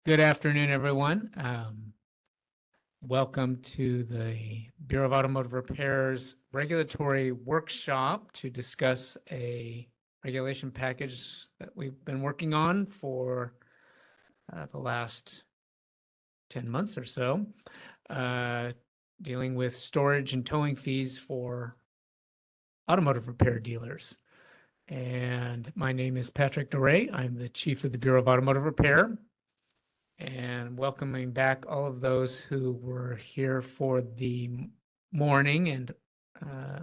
Good afternoon, everyone. Welcome to the Bureau of Automotive Repair's regulatory workshop to discuss a regulation package that we've been working on for the last 10 months or so, dealing with storage and towing fees for automotive repair dealers. And my name is Patrick DeRay. I'm the chief of the Bureau of Automotive Repair. And welcoming back all of those who were here for the morning and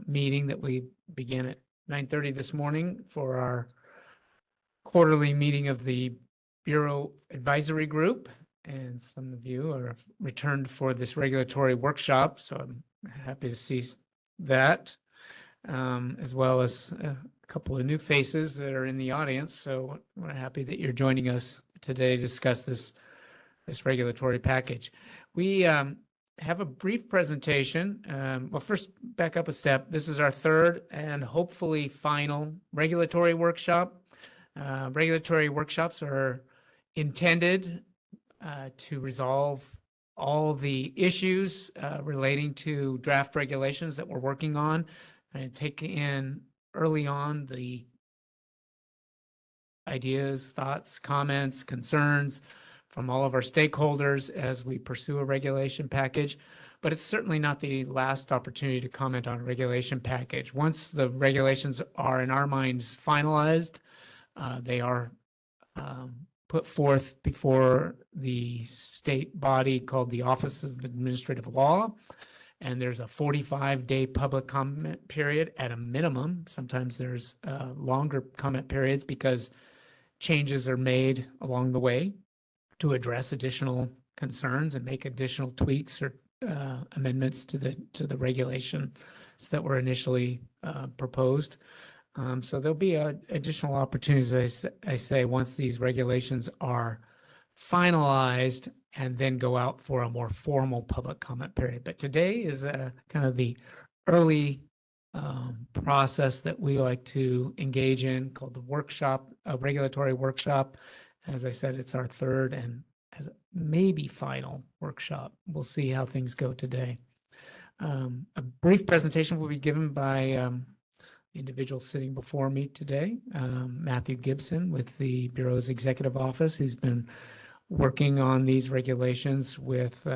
meeting that we began at 9:30 this morning for our quarterly meeting of the Bureau Advisory Group. And some of you are returned for this regulatory workshop, so I'm happy to see that, as well as a couple of new faces that are in the audience. So we're happy that you're joining us today to discuss this regulatory package. We have a brief presentation. Well, first, back up a step. This is our third and hopefully final regulatory workshop. Regulatory workshops are intended to resolve all the issues relating to draft regulations that we're working on and take in early on the ideas, thoughts, comments, concerns from all of our stakeholders as we pursue a regulation package. But it's certainly not the last opportunity to comment on a regulation package. Once the regulations are, in our minds, finalized, they are put forth before the state body called the Office of Administrative Law. And there's a 45-day public comment period at a minimum. Sometimes there's longer comment periods because changes are made along the way to address additional concerns and make additional tweaks or amendments to the regulations that were initially proposed. So there'll be additional opportunities, as I say, once these regulations are finalized and then go out for a more formal public comment period. But today is kind of the early process that we like to engage in, called the workshop, a regulatory workshop. As I said, it's our third and maybe final workshop. We'll see how things go today. A brief presentation will be given by the individual sitting before me today, Matthew Gibson with the Bureau's Executive Office, who's been working on these regulations with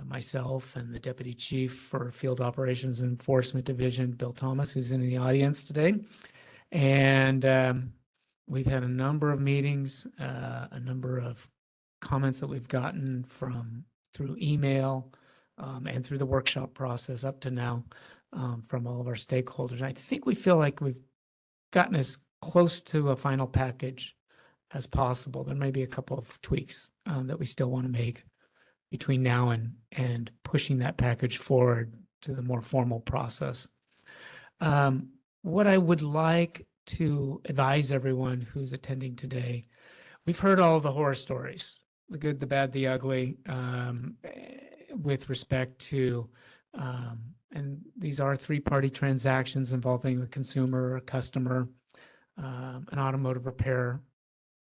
myself and the Deputy Chief for Field Operations and Enforcement Division, Bill Thomas, who's in the audience today. And we've had a number of meetings, a number of comments that we've gotten through email and through the workshop process up to now from all of our stakeholders. I think we feel like we've gotten as close to a final package as possible. There may be a couple of tweaks that we still want to make between now and pushing that package forward to the more formal process. What I would like to advise everyone who's attending today, we've heard all the horror stories, the good, the bad, the ugly, with respect to, and these are three-party transactions involving a consumer, a customer, an automotive repair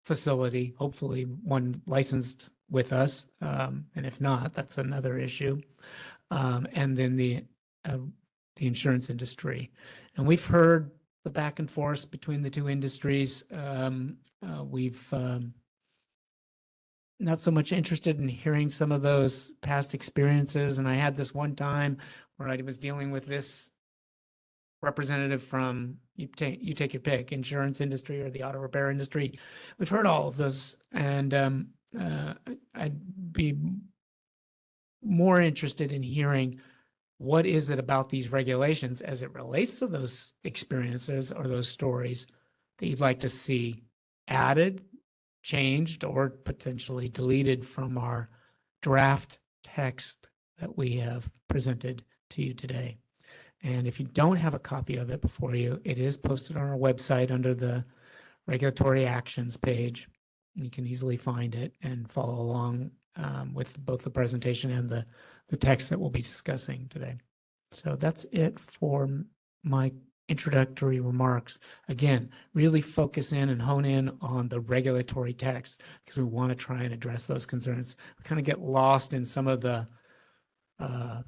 facility, hopefully one licensed with us, and if not, that's another issue, and then the insurance industry. And we've heard the back and forth between the two industries. We've not so much interested in hearing some of those past experiences. And I had this one time where I was dealing with this representative from, you take your pick, insurance industry or the auto repair industry. We've heard all of those, and I'd be more interested in hearing what is it about these regulations as it relates to those experiences or those stories that you'd like to see added, changed, or potentially deleted from our draft text that we have presented to you today. And if you don't have a copy of it before you, it is posted on our website under the regulatory actions page. You can easily find it and follow along with both the presentation and the text that we'll be discussing today. So that's it for my introductory remarks. Again, really focus in and hone in on the regulatory text because we want to try and address those concerns. We kind of get lost in some of the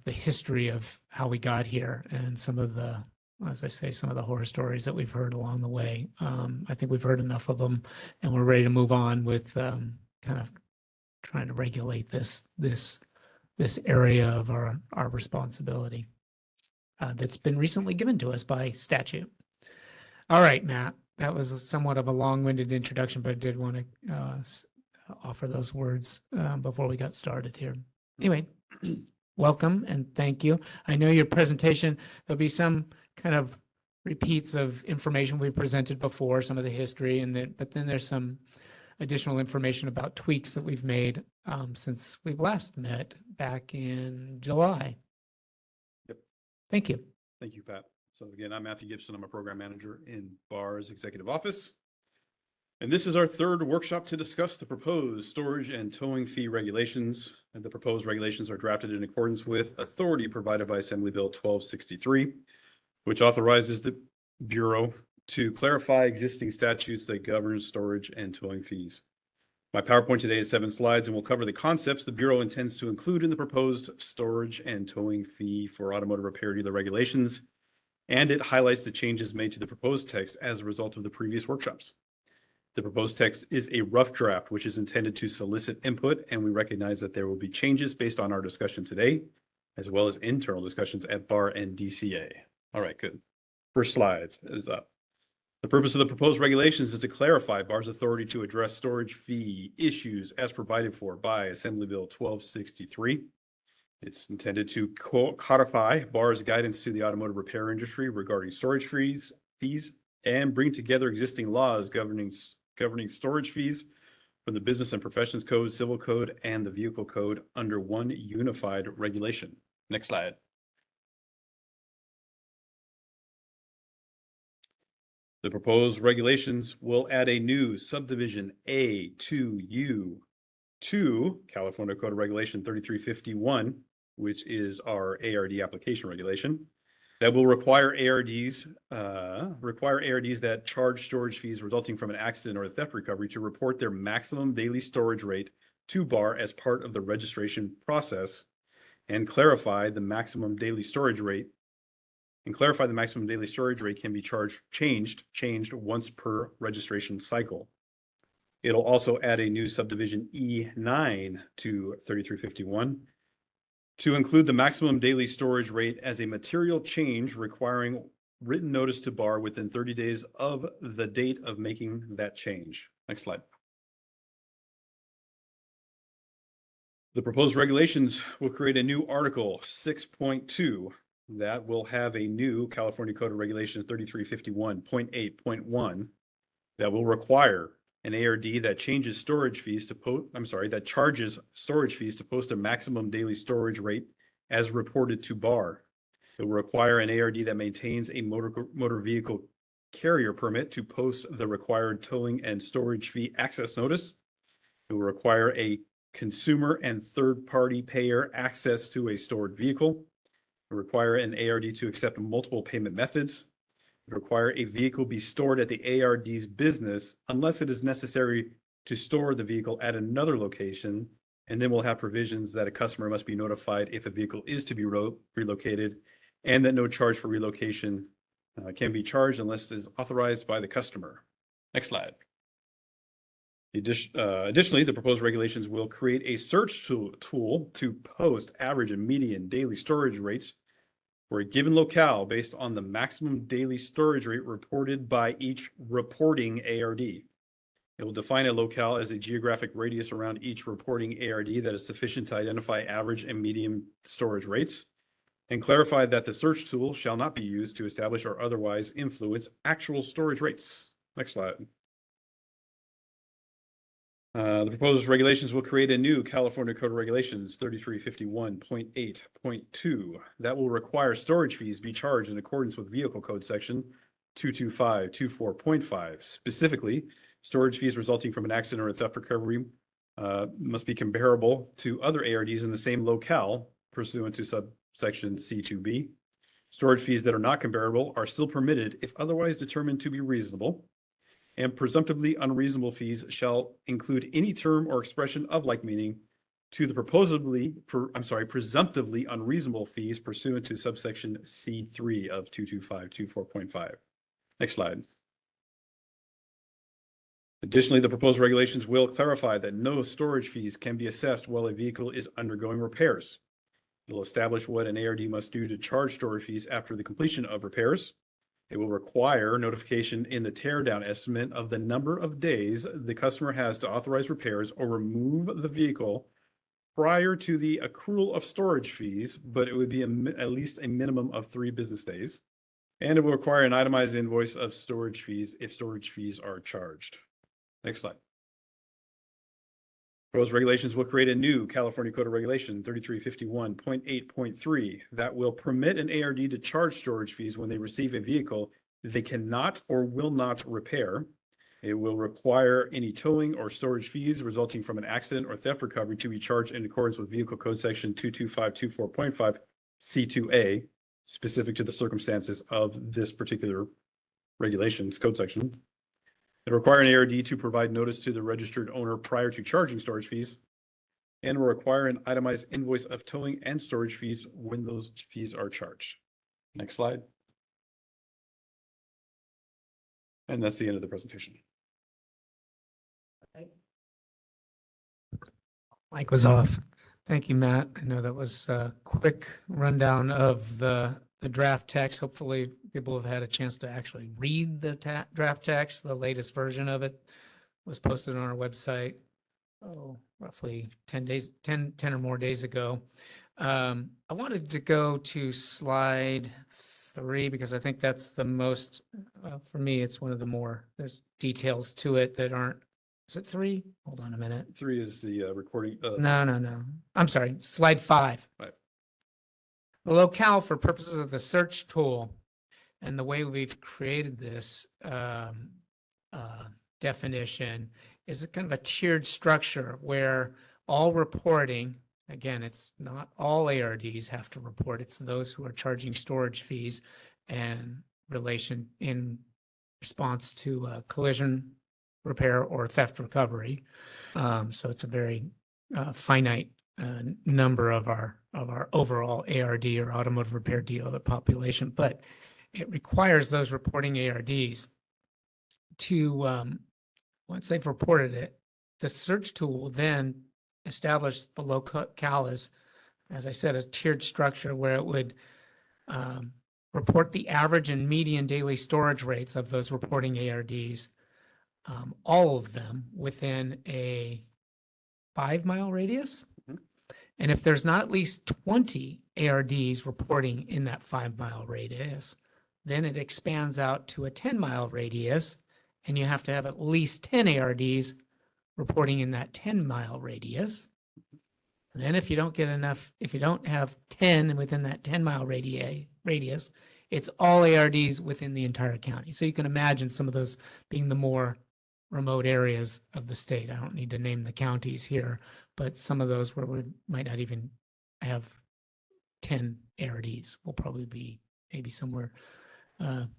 history of how we got here and some of the, as I say, some of the horror stories that we've heard along the way. I think we've heard enough of them, and we're ready to move on with kind of trying to regulate this area of our responsibility that's been recently given to us by statute. All right, Matt, that was somewhat of a long-winded introduction, but I did want to offer those words before we got started here. Anyway, welcome and thank you. I know your presentation, there'll be some kind of repeats of information we've presented before, some of the history, but then there's some additional information about tweaks that we've made since we've last met back in July. Yep. Thank you. Thank you, Pat. So again, I'm Matthew Gibson. I'm a program manager in BAR's executive office. And this is our third workshop to discuss the proposed storage and towing fee regulations. And the proposed regulations are drafted in accordance with authority provided by Assembly Bill 1263, which authorizes the Bureau to clarify existing statutes that govern storage and towing fees. My PowerPoint today is 7 slides and will cover the concepts the Bureau intends to include in the proposed storage and towing fee for automotive repair dealer regulations, and it highlights the changes made to the proposed text as a result of the previous workshops. The proposed text is a rough draft, which is intended to solicit input, and we recognize that there will be changes based on our discussion today, as well as internal discussions at BAR and DCA. All right, good. First slide is up. The purpose of the proposed regulations is to clarify BAR's authority to address storage fee issues as provided for by Assembly Bill 1263. It's intended to codify BAR's guidance to the automotive repair industry regarding storage fees, and bring together existing laws governing storage fees from the Business and Professions Code, Civil Code, and the Vehicle Code under one unified regulation. Next slide. The proposed regulations will add a new subdivision A2U to California Code of Regulation 3351, which is our ARD application regulation, that will require ARDs that charge storage fees resulting from an accident or a theft recovery to report their maximum daily storage rate to BAR as part of the registration process, and clarify the maximum daily storage rate can be changed once per registration cycle. It'll also add a new subdivision E9 to 3351 to include the maximum daily storage rate as a material change requiring written notice to BAR within 30 days of the date of making that change. Next slide. The proposed regulations will create a new Article 6.2 that will have a new California Code of Regulation 3351.8.1 that will require an ARD that charges storage fees to post their maximum daily storage rate as reported to BAR. It will require an ARD that maintains a motor vehicle carrier permit to post the required towing and storage fee access notice. It will require a consumer and third-party payer access to a stored vehicle. It will require an ARD to accept multiple payment methods. It will require a vehicle be stored at the ARD's business unless it is necessary to store the vehicle at another location. And then we'll have provisions that a customer must be notified if a vehicle is to be relocated, and that no charge for relocation can be charged unless it is authorized by the customer. Next slide. Additionally, the proposed regulations will create a search tool to post average and median daily storage rates for a given locale based on the maximum daily storage rate reported by each reporting ARD. It will define a locale as a geographic radius around each reporting ARD that is sufficient to identify average and median storage rates, and clarify that the search tool shall not be used to establish or otherwise influence actual storage rates. Next slide. The proposed regulations will create a new California Code of Regulations 3351.8.2 that will require storage fees be charged in accordance with Vehicle Code Section 22524.5. Specifically, storage fees resulting from an accident or a theft recovery must be comparable to other ARDs in the same locale pursuant to subsection C2B. Storage fees that are not comparable are still permitted if otherwise determined to be reasonable. And presumptively unreasonable fees shall include any term or expression of like meaning to the presumptively unreasonable fees pursuant to subsection C3 of 22524.5. Next slide. Additionally, the proposed regulations will clarify that no storage fees can be assessed while a vehicle is undergoing repairs. It will establish what an ARD must do to charge storage fees after the completion of repairs. It will require notification in the teardown estimate of the number of days the customer has to authorize repairs or remove the vehicle prior to the accrual of storage fees, but it would be at least a minimum of 3 business days. And it will require an itemized invoice of storage fees if storage fees are charged. Next slide. Proposed regulations will create a new California Code of Regulation 3351.8.3 that will permit an ARD to charge storage fees when they receive a vehicle they cannot or will not repair. It will require any towing or storage fees resulting from an accident or theft recovery to be charged in accordance with Vehicle Code Section 22524.5 C2A, specific to the circumstances of this particular regulations code section. It will require an ARD to provide notice to the registered owner prior to charging storage fees, and will require an itemized invoice of towing and storage fees when those fees are charged. Next slide. And that's the end of the presentation. Mic was off. Thank you, Matt. I know that was a quick rundown of the draft text. Hopefully people have had a chance to actually read the draft text. The latest version of it was posted on our website, roughly 10 or more days ago. I wanted to go to slide 3 because I think that's the most, for me, it's one of the more, there's details to it that aren't, is it 3? Hold on a minute. 3 is the recording. No. I'm sorry, slide 5. Right. The locale for purposes of the search tool and the way we've created this definition is a kind of a tiered structure where all reporting, again, it's not all ARDs have to report, it's those who are charging storage fees and relation in response to collision repair or theft recovery. So it's a very finite number of our overall ARD or automotive repair dealer population, but it requires those reporting ARDs to once they've reported it, the search tool will then establish the locale as I said, a tiered structure where it would report the average and median daily storage rates of those reporting ARDs, all of them within a 5-mile radius. And if there's not at least 20 ARDs reporting in that 5-mile radius, then it expands out to a 10-mile radius, and you have to have at least 10 ARDs reporting in that 10-mile radius. And then if you don't get enough, if you don't have 10 within that 10-mile radius, it's all ARDs within the entire county. So you can imagine some of those being the more remote areas of the state. I don't need to name the counties here, but some of those where we might not even have 10 ARDs will probably be maybe somewhere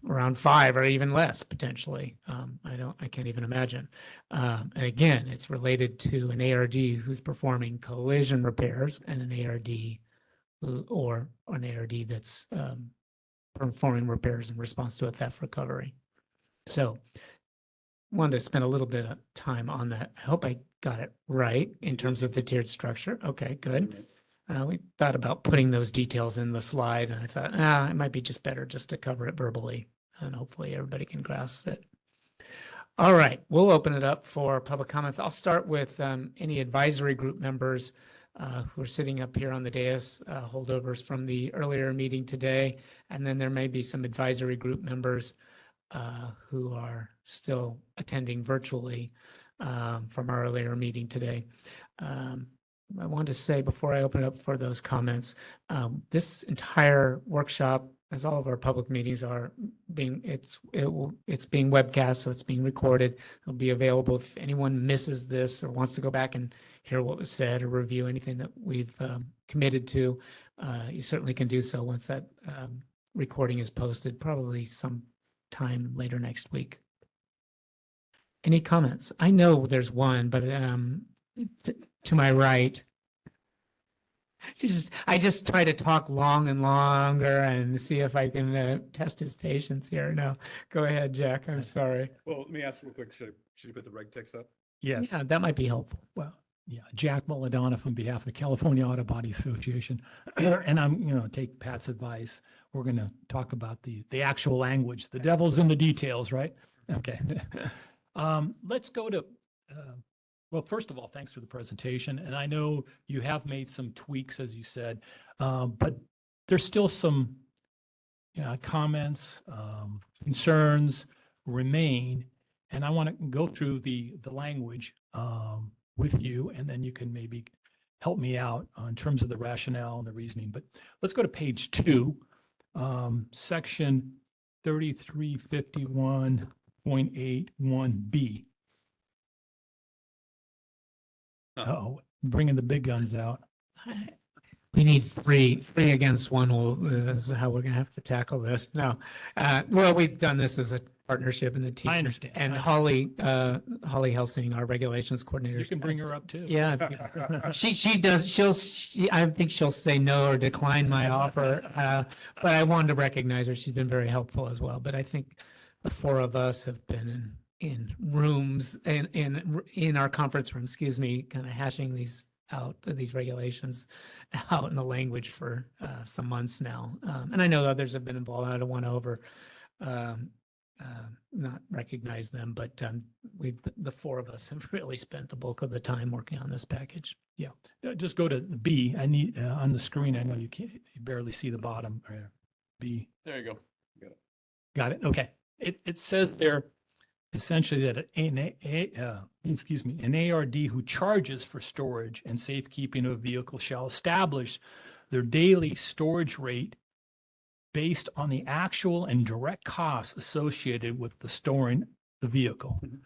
around 5 or even less potentially. I can't even imagine. And again, it's related to an ARD who's performing collision repairs and an ARD or an ARD that's performing repairs in response to a theft recovery. So wanted to spend a little bit of time on that. I hope I got it right in terms of the tiered structure. Okay, good. We thought about putting those details in the slide, and I thought, it might be just better just to cover it verbally, and hopefully everybody can grasp it. All right, we'll open it up for public comments. I'll start with any advisory group members who are sitting up here on the dais, holdovers from the earlier meeting today, and then there may be some advisory group members who are still attending virtually from our earlier meeting today. I want to say before I open it up for those comments, this entire workshop, as all of our public meetings are being, it's being webcast, so it's being recorded. It'll be available if anyone misses this or wants to go back and hear what was said or review anything that we've committed to. You certainly can do so once that recording is posted probably sometime later next week. Any comments? I know there's one, but to my right. I just try to talk long and longer and see if I can test his patience here. No, go ahead, Jack. I'm sorry. Well, let me ask real quick, should you put the reg text up? Yes. Yeah, that might be helpful. Well, yeah, Jack Muladonna from behalf of the California Auto Body Association. And I'm, take Pat's advice. We're going to talk about the actual language. The devil's in the details, right? Okay. Let's go to, well, first of all, thanks for the presentation. And I know you have made some tweaks, as you said, but there's still some, comments, concerns remain. And I want to go through the language with you, and then you can maybe help me out in terms of the rationale and the reasoning. But let's go to page 2, section 3351.81B. Oh, bringing the big guns out. We need three against one. Is how we're going to have to tackle this. No, well, we've done this as a partnership in the team. I understand. And Holly Helsing, our regulations coordinator. You can bring her up too. Yeah, she does. I think she'll say no or decline my offer. But I wanted to recognize her. She's been very helpful as well. But I think the four of us have been in rooms and in our conference room, kind of hashing these regulations out in the language for some months now. And I know others have been involved. I don't want to not recognize them, but the four of us have really spent the bulk of the time working on this package. Yeah, just go to B. I need on the screen. I know you barely see the bottom. B. There you go. Got it. Okay. It says there essentially that an ARD who charges for storage and safekeeping of a vehicle shall establish their daily storage rate based on the actual and direct costs associated with the storing the vehicle. Mhm.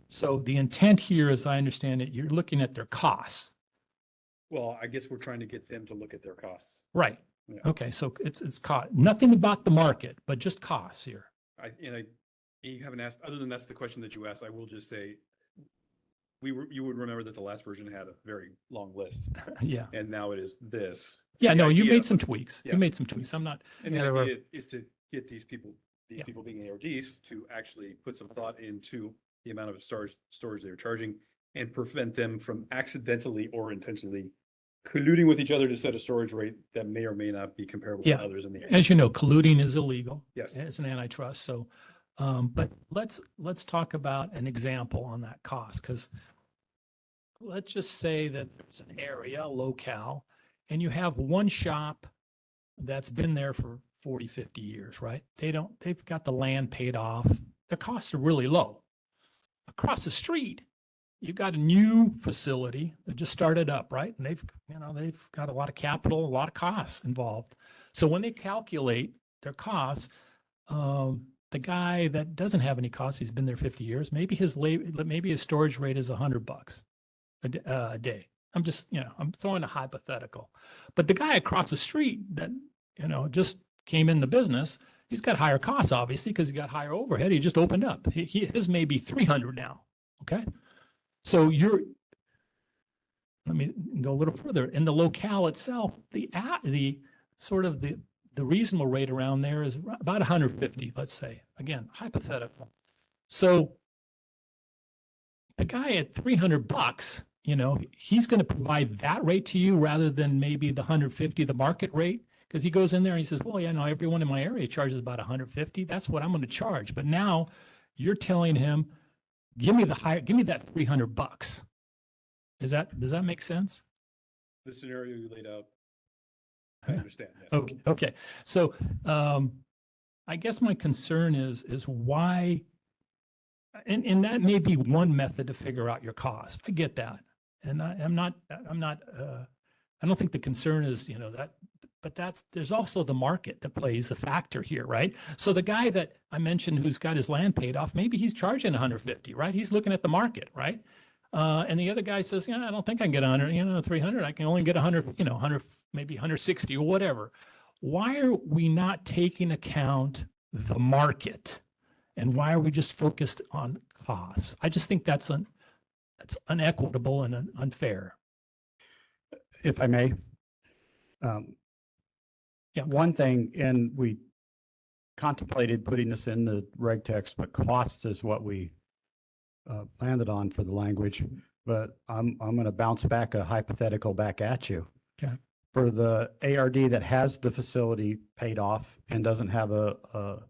So the intent here, as I understand it, you're looking at their costs. Well, I guess we're trying to get them to look at their costs. Right. Yeah. Okay. So it's cost, nothing about the market, but just costs here. You haven't asked, other than that's the question that you asked, I will just say, you would remember that the last version had a very long list, Yeah. and now it is this. Yeah. The No, you idea- made some tweaks. Yeah. You made some tweaks. I'm not, And the Yeah, there were- idea is to get these people Yeah. being ARDs, to actually put some thought into the amount of storage they're charging and prevent them from accidentally or intentionally colluding with each other to set a storage rate that may or may not be comparable Yeah. to others in the area. as you know, colluding is illegal. Yes. It's an antitrust. So, but let's talk about an example on that cost, because let's just say that it's an area, a locale, and you have one shop that's been there for 40, 50 years, right? They've got the land paid off. Their costs are really low. Across the street, you've got a new facility that just started up, right? And they've got a lot of capital, a lot of costs involved. So when they calculate their costs, the guy that doesn't have any costs, he's been there 50 years, maybe his storage rate is $100 a day. I'm just, I'm throwing a hypothetical. But the guy across the street that, just came in the business, he's got higher costs, obviously, because he got higher overhead. He just opened up. His may be 300 now. Okay. So let me go a little further. In the locale itself, the reasonable rate around there is about 150, let's say. Again, hypothetical. So the guy at $300, he's going to provide that rate to you rather than maybe the 150, the market rate. Because he goes in there and he says, well, yeah, no, everyone in my area charges about 150. That's what I'm going to charge. But now you're telling him, give me that $300. Does that make sense? The scenario you laid out, I understand. Yes. Okay. So I guess my concern is why, and that may be one method to figure out your cost. I get that. And I don't think the concern is, but there's also the market that plays a factor here, right? So the guy that I mentioned who's got his land paid off, maybe he's charging 150, right? He's looking at the market, right? And the other guy says, I don't think I can get 100, 300. I can only get 100, 100, maybe 160 or whatever. why are we not taking account the market? And why are we just focused on costs? I just think that's unequitable and unfair. If I may. Yeah. One thing, and we contemplated putting this in the reg text, but cost is what we landed on for the language. But I'm going to bounce back a hypothetical back at you. Okay. For the ARD that has the facility paid off and doesn't have a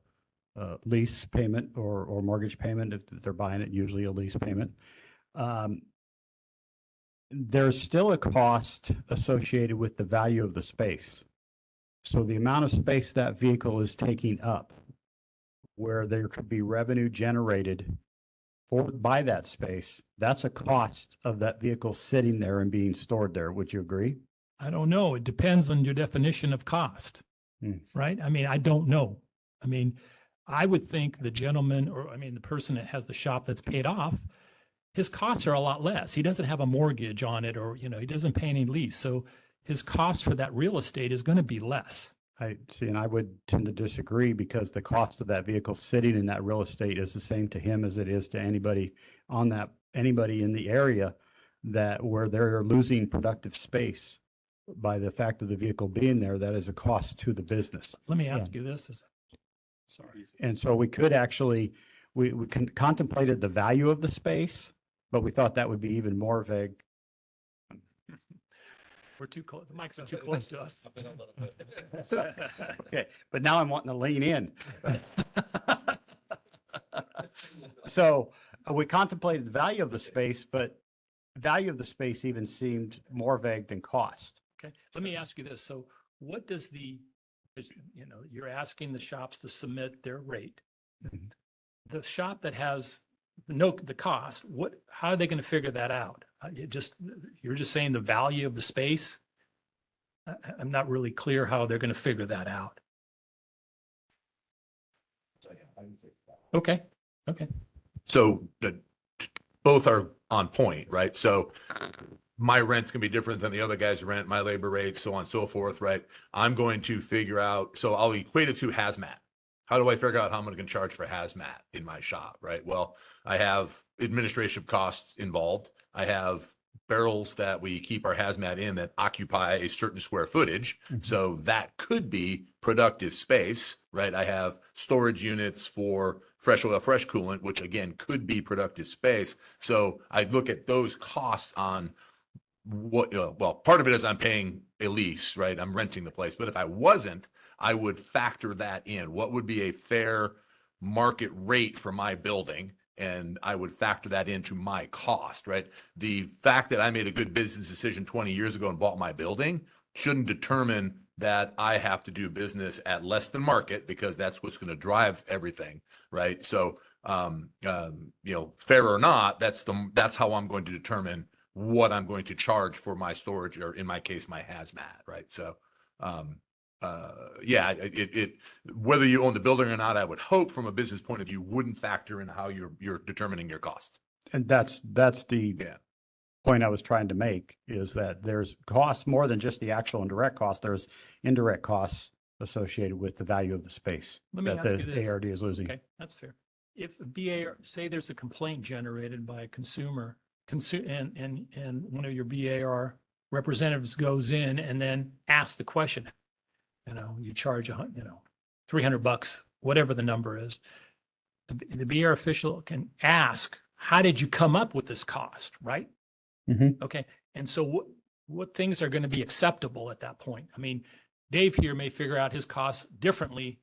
lease payment or mortgage payment, if they're buying it, usually a lease payment, there's still a cost associated with the value of the space. So the amount of space that vehicle is taking up, where there could be revenue generated by that space, that's a cost of that vehicle sitting there and being stored there. Would you agree? I don't know. It depends on your definition of cost, right? I mean, I don't know. I mean, I would think the gentleman, or I mean, the person that has the shop that's paid off, his costs are a lot less. He doesn't have a mortgage on it, or, he doesn't pay any lease. So his cost for that real estate is going to be less. I see, and I would tend to disagree because the cost of that vehicle sitting in that real estate is the same to him as it is to anybody anybody in the area where they're losing productive space by the fact of the vehicle being there. That is a cost to the business. Let me ask you this. Sorry. And so we could actually, we contemplated the value of the space, but we thought that would be even more vague. We're too close. The mics are too close to us. So, Okay, but now I'm wanting to lean in. So we contemplated the value of the space, but value of the space even seemed more vague than cost. Okay, let me ask you this. So what does you're asking the shops to submit their rate. Mhm. The shop that has the cost, how are they going to figure that out? You're just saying the value of the space? I'm not really clear how they're going to figure that out. Okay, okay. So both are on point, right? So my rent's gonna be different than the other guy's rent, my labor rate, so on and so forth, right? I'm going to figure out, so I'll equate it to hazmat. How do I figure out how I'm going to charge for hazmat in my shop, right? Well, I have administrative costs involved. I have barrels that we keep our hazmat in that occupy a certain square footage. Mhm. So that could be productive space, right? I have storage units for fresh oil, fresh coolant, which again could be productive space. So I look at those costs on well, part of it is I'm paying a lease, right? I'm renting the place. But if I wasn't, I would factor that in. What would be a fair market rate for my building? And I would factor that into my cost, right? The fact that I made a good business decision 20 years ago and bought my building shouldn't determine that I have to do business at less than market, because that's what's going to drive everything, right? So, fair or not, that's how I'm going to determine what I'm going to charge for my storage, or in my case, my hazmat, right? So, whether you own the building or not, I would hope from a business point of view wouldn't factor in how you're determining your costs. And that's the point I was trying to make, is that there's costs more than just the actual and direct costs. There's indirect costs associated with the value of the space Let me that ask you the this. ARD is losing. Okay, that's fair. If say there's a complaint generated by a consumer, and one of your BAR representatives goes in and then asks the question, you charge $300, whatever the number is. The BAR official can ask, how did you come up with this cost, right? Mhm. Okay, and so what things are going to be acceptable at that point? I mean, Dave here may figure out his costs differently.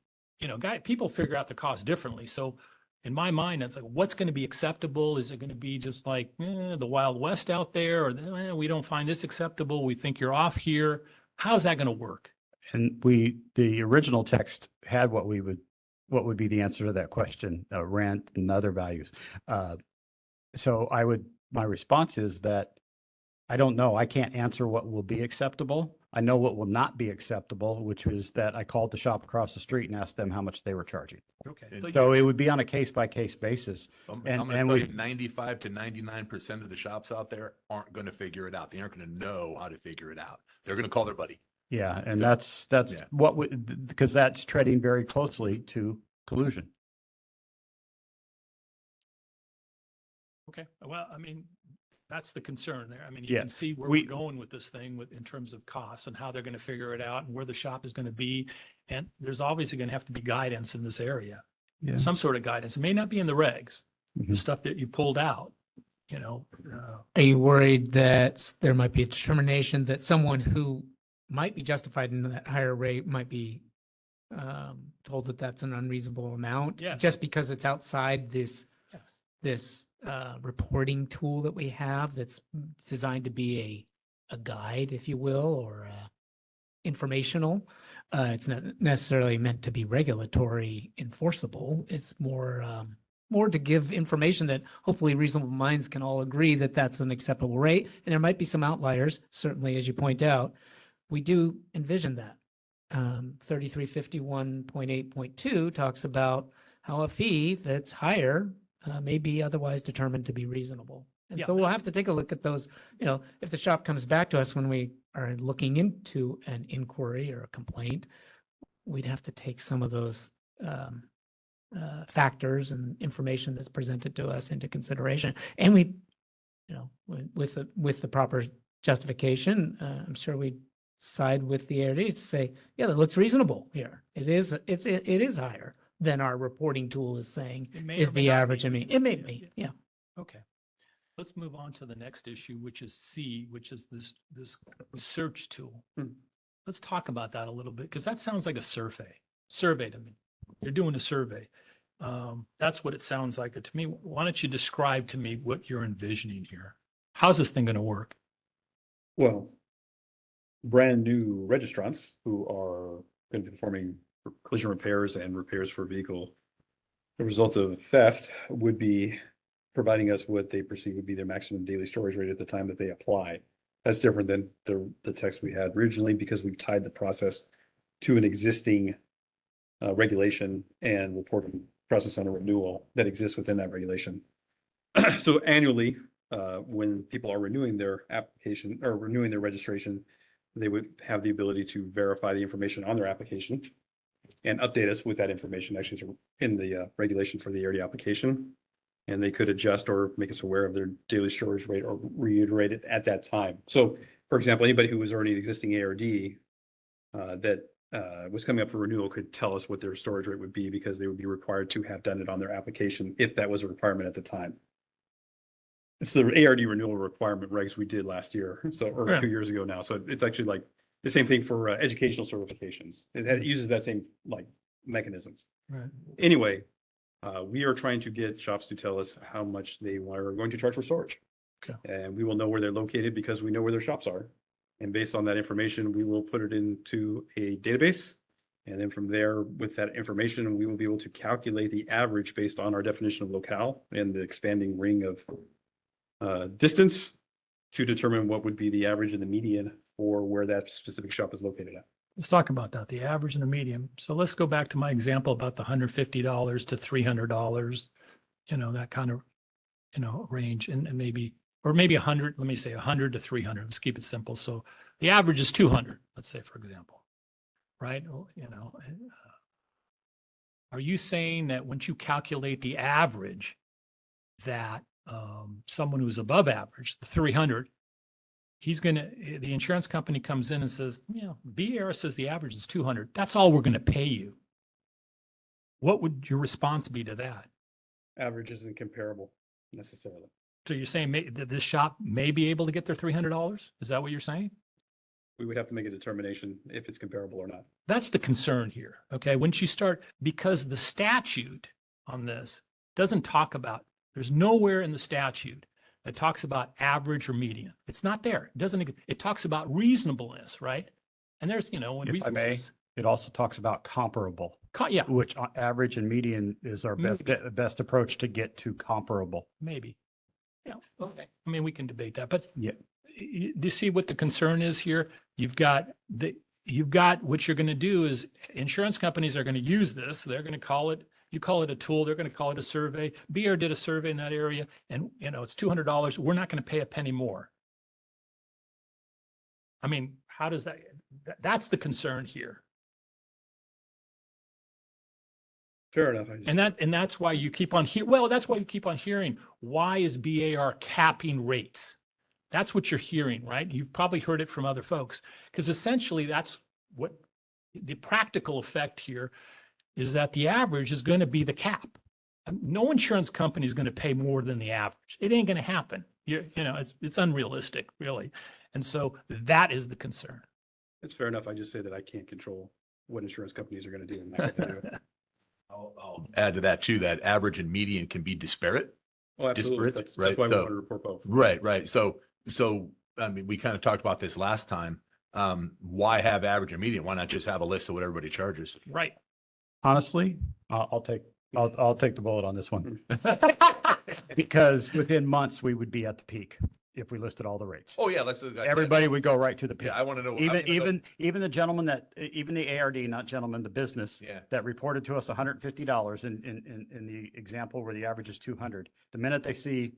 People figure out the cost differently. So in my mind, it's like, what's going to be acceptable? Is it going to be just like the Wild West out there, or we don't find this acceptable, we think you're off here? How's that going to work? And the original text had what would be the answer to that question, rent and other values. So my response is that I don't know. I can't answer what will be acceptable. I know what will not be acceptable, which is that I called the shop across the street and asked them how much they were charging. Okay. So it would be on a case by case basis. I'm And- going to and tell we- you 95 to 99% of the shops out there aren't going to figure it out. They aren't going to know how to figure it out. They're going to call their buddy. Yeah, and So- that's Yeah. what would, because that's treading very closely to collusion. Okay, well, I mean, that's the concern there. I mean, you Yeah, can see where we- we're going with this thing with, in terms of costs and how they're going to figure it out and where the shop is going to be. And there's obviously going to have to be guidance in this area, Yeah. some sort of guidance. It may not be in the regs, the Mhm. stuff that you pulled out, you know. Are you worried that there might be a determination that someone who might be justified in that higher rate might be told that that's an unreasonable amount? Yes. Just because it's outside Yes. this reporting tool that we have that's designed to be a guide, if you will, or informational. It's not necessarily meant to be regulatory enforceable. It's more to give information that hopefully reasonable minds can all agree that that's an acceptable rate. And there might be some outliers, certainly, as you point out. We do envision that. 3351.8.2 talks about how a fee that's higher may be otherwise determined to be reasonable. And Yeah, so we'll have to take a look at those, if the shop comes back to us when we are looking into an inquiry or a complaint, we'd have to take some of those factors and information that's presented to us into consideration. And we, with the proper justification, I'm sure we'd side with the ARD to say, yeah, that looks reasonable here. It is higher than our reporting tool is saying It may is or may the not average. be. I mean, it may be, yeah. Okay. Let's move on to the next issue, which is C, which is this research tool. Hmm. Let's talk about that a little bit, because that sounds like a survey to me. You're doing a survey. That's what it sounds like to me. Why don't you describe to me what you're envisioning here? How's this thing going to work? Well, brand new registrants who are going to be performing collision repairs and repairs for vehicle, the result of theft would be providing us what they perceive would be their maximum daily storage rate at the time that they apply. That's different than the text we had originally, because we've tied the process to an existing regulation and reporting process on a renewal that exists within that regulation. So annually, when people are renewing their application or renewing their registration, they would have the ability to verify the information on their application and update us with that information. Actually, it's in the regulation for the ARD application. And they could adjust or make us aware of their daily storage rate or reiterate it at that time. So, for example, anybody who was already an existing ARD that was coming up for renewal could tell us what their storage rate would be, because they would be required to have done it on their application if that was a requirement at the time. It's the ARD renewal requirement regs we did last year, or Yeah. 2 years ago now. So it's actually like the same thing for educational certifications. It uses that same mechanisms. Right. Anyway, we are trying to get shops to tell us how much they are going to charge for storage. Okay. And we will know where they're located because we know where their shops are. And based on that information, we will put it into a database. And then from there, with that information, we will be able to calculate the average based on our definition of locale and the expanding ring of distance to determine what would be the average and the median for where that specific shop is located at. Let's talk about that, the average and the medium. So let's go back to my example about the $150 to $300, that kind of, range, and maybe 100, let me say 100 to 300. Let's keep it simple. So the average is 200, let's say, for example, right? Are you saying that once you calculate the average, that someone who's above average, the 300, the insurance company comes in and says, BAR says the average is 200. That's all we're going to pay you. What would your response be to that? Average isn't comparable necessarily. So you're saying that this shop may be able to get their $300? Is that what you're saying? We would have to make a determination if it's comparable or not. That's the concern here. Okay. Once you start, because the statute on this doesn't talk about, there's nowhere in the statute that talks about average or median. It's not there. It talks about reasonableness, right? And there's, when If I may, reasonableness. it also talks about comparable, Yeah, which average and median is our best approach to get to comparable. maybe. Yeah. Okay. I mean, we can debate that, but Yeah. do you see what the concern is here? You've got what you're going to do is insurance companies are going to use this. They're going to call it, you call it a tool. They're going to call it a survey. BR did a survey in that area and, it's $200. We're not going to pay a penny more. I mean, how does that, That's the concern here. Fair enough. And that's why you keep on that's why you keep on hearing, why is BAR capping rates? That's what you're hearing, right? You've probably heard it from other folks, because essentially that's what the practical effect here is, that the average is going to be the cap. No insurance company is going to pay more than the average. It ain't going to happen. It's unrealistic, really. And so that is the concern. It's fair enough. I just say that I can't control what insurance companies are going to do. And not gonna do it. I'll add to that too, that average and median can be disparate. Oh, absolutely. Disparate, That's right? why we So- want to report both. Right. So, I mean, we kind of talked about this last time. Why have average and median? Why not just have a list of what everybody charges? Right. Honestly, I'll take the bullet on this one. Because within months, we would be at the peak if we listed all the rates. Oh, yeah, Everybody would go right to the peak. Yeah, I want to know. Even the gentleman even the ARD, not gentleman, the business Yeah. that reported to us $150 in the example where the average is 200. The minute they see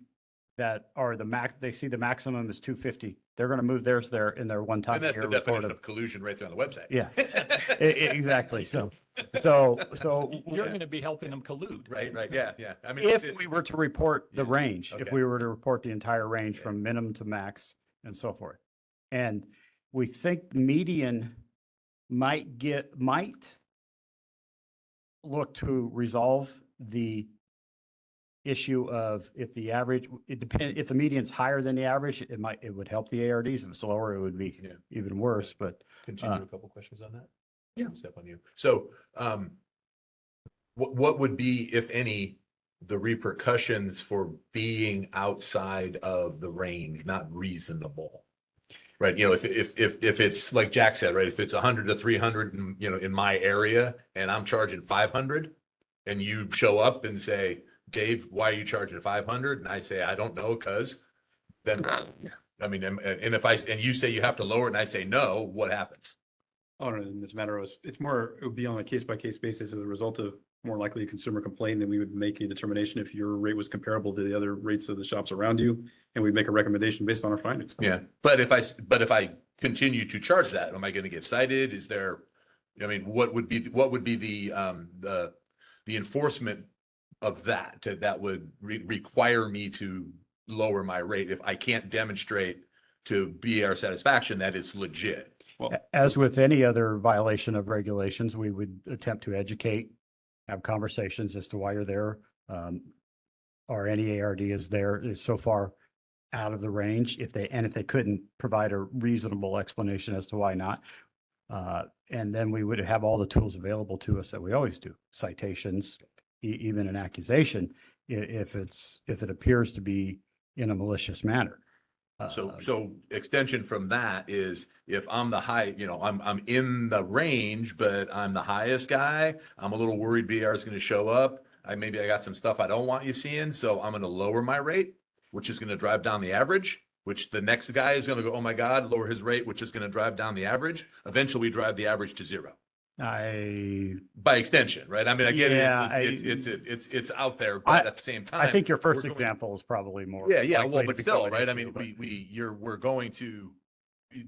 that, or they see the maximum is 250, they're going to move theirs there in their one time. And that's the year definition report of collusion right there on the website. Yeah, exactly. So You're going to be helping them collude. Right. Yeah. I mean, if we were to report the range, if Okay. we were to report the entire range Okay. from minimum to max and so forth. And we think median might look to resolve the issue of if the average, if the median's higher than the average, it would help the ARDs. If it's lower, it would be Yeah. even worse, but Continue a couple questions on that. Yeah. Step on you. So, what would be, if any, the repercussions for being outside of the range, not reasonable? Right, if it's like Jack said, right, if it's 100 to 300, in my area, and I'm charging 500, and you show up and say, Dave, why are you charging 500? And I say, I don't know, then, I mean, and you say you have to lower it, and I say no, what happens? Oh, no, in this matter, it would be on a case by case basis as a result of more likely a consumer complaint. Then we would make a determination if your rate was comparable to the other rates of the shops around you, and we'd make a recommendation based on our findings. Yeah, but if I continue to charge that, am I going to get cited? Is there, I mean, what would be the enforcement of that would require me to lower my rate if I can't demonstrate to be our satisfaction that it's legit? Well, as with any other violation of regulations, we would attempt to educate, have conversations as to why you're there. Or any ARD is so far out of the range, if they couldn't provide a reasonable explanation as to why not. And then we would have all the tools available to us that we always do, citations, even an accusation, if it appears to be in a malicious manner. So extension from that is, if I'm the high, I'm in the range, but I'm the highest guy, I'm a little worried BR is going to show up. Maybe I got some stuff I don't want you seeing, so I'm going to lower my rate, which is going to drive down the average, which the next guy is going to go, oh my God, lower his rate, which is going to drive down the average. Eventually drive the average to zero. By extension, right? I mean, I get it. It's out there, but at the same time, I think your first example is probably more. Yeah. Well, likely to but be still, an right? I issue, mean, we're going to,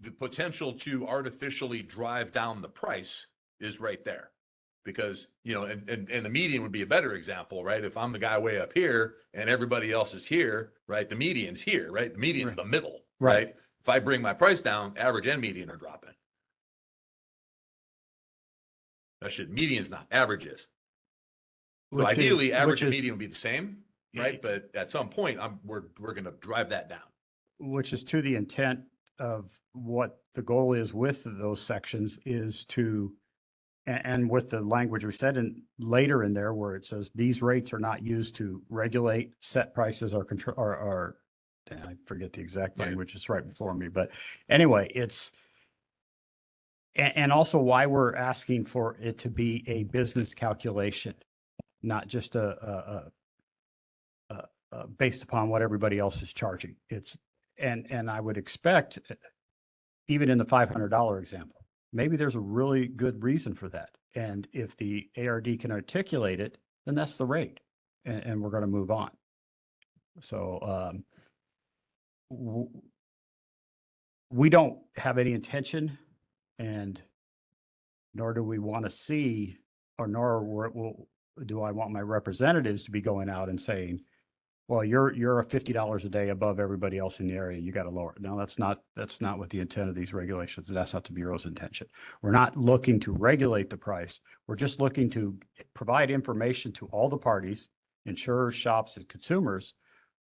the potential to artificially drive down the price is right there. Because, and the median would be a better example, right? If I'm the guy way up here and everybody else is here, right? The median's here, right? The median's the middle, right? If I bring my price down, average and median are dropping. Median's not, average is. So ideally, average and median would be the same, right? But at some point, we're going to drive that down. Which is to the intent of what the goal is with those sections, is to, and with the language we said later in there, where it says these rates are not used to regulate, set prices, or control, or I forget the exact language, it's right before me, but anyway, and also why we're asking for it to be a business calculation, not just based upon what everybody else is charging. And I would expect, even in the $500 example, maybe there's a really good reason for that. And if the ARD can articulate it, then that's the rate, and we're going to move on. So we don't have any intention And nor do we want to see, or nor do I want my representatives to be going out and saying, well, you're a $50 a day above everybody else in the area. You got to lower it. No, that's not what the intent of these regulations. That's not the Bureau's intention. We're not looking to regulate the price. We're just looking to provide information to all the parties, insurers, shops, and consumers,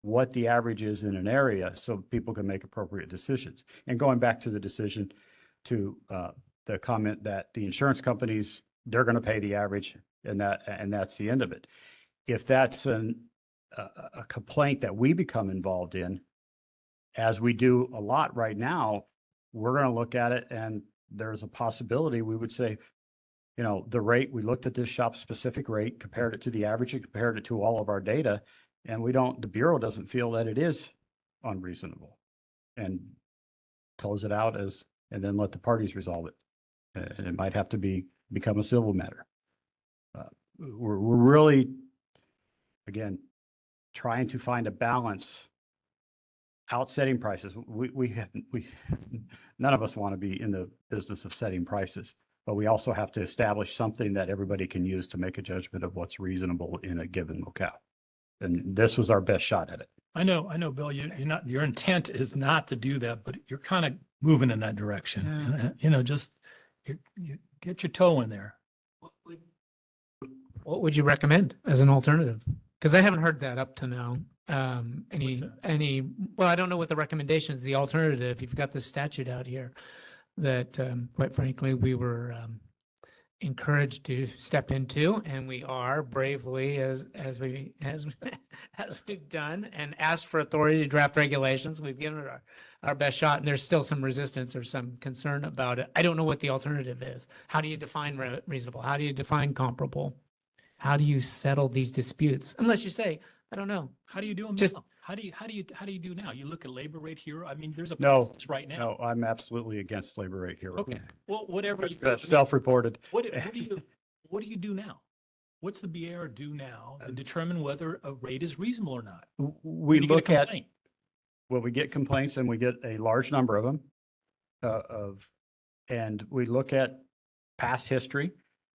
what the average is in an area so people can make appropriate decisions. And going back to the decision to the comment that the insurance companies, they're going to pay the average and that's the end of it. If that's a complaint that we become involved in, as we do a lot right now, we're going to look at it and there's a possibility we would say, you know, the rate, we looked at this shop specific rate, compared it to the average and compared it to all of our data. And the Bureau doesn't feel that it is unreasonable, and close it out and then let the parties resolve it. And it might have to become a civil matter. We're really, again, trying to find a balance out setting prices. None of us want to be in the business of setting prices, but we also have to establish something that everybody can use to make a judgment of what's reasonable in a given locale. And this was our best shot at it. I know, Bill, your intent is not to do that, but you're kind of moving in that direction. Yeah. And, just you get your toe in there. What would you recommend as an alternative? Because I haven't heard that up to now. Well, I don't know what the recommendation is, the alternative. You've got this statute out here that, quite frankly, we were encouraged to step into, and we are bravely as we've done and asked for authority to draft regulations. We've given it our best shot, and there's still some resistance or some concern about it. I don't know what the alternative is. How do you define reasonable? How do you define comparable? How do you settle these disputes? Unless you say, I don't know. How do you do them Just- now? How do you do now? You look at labor rate hero. I mean, there's a No, process right now. No, I'm absolutely against labor rate hero. Okay. Well, whatever. That's self-reported. What do you do now? What's the BAR do now to determine whether a rate is reasonable or not? We When you get a look at, complaint. well, we get complaints and we get a large number of them and we look at past history.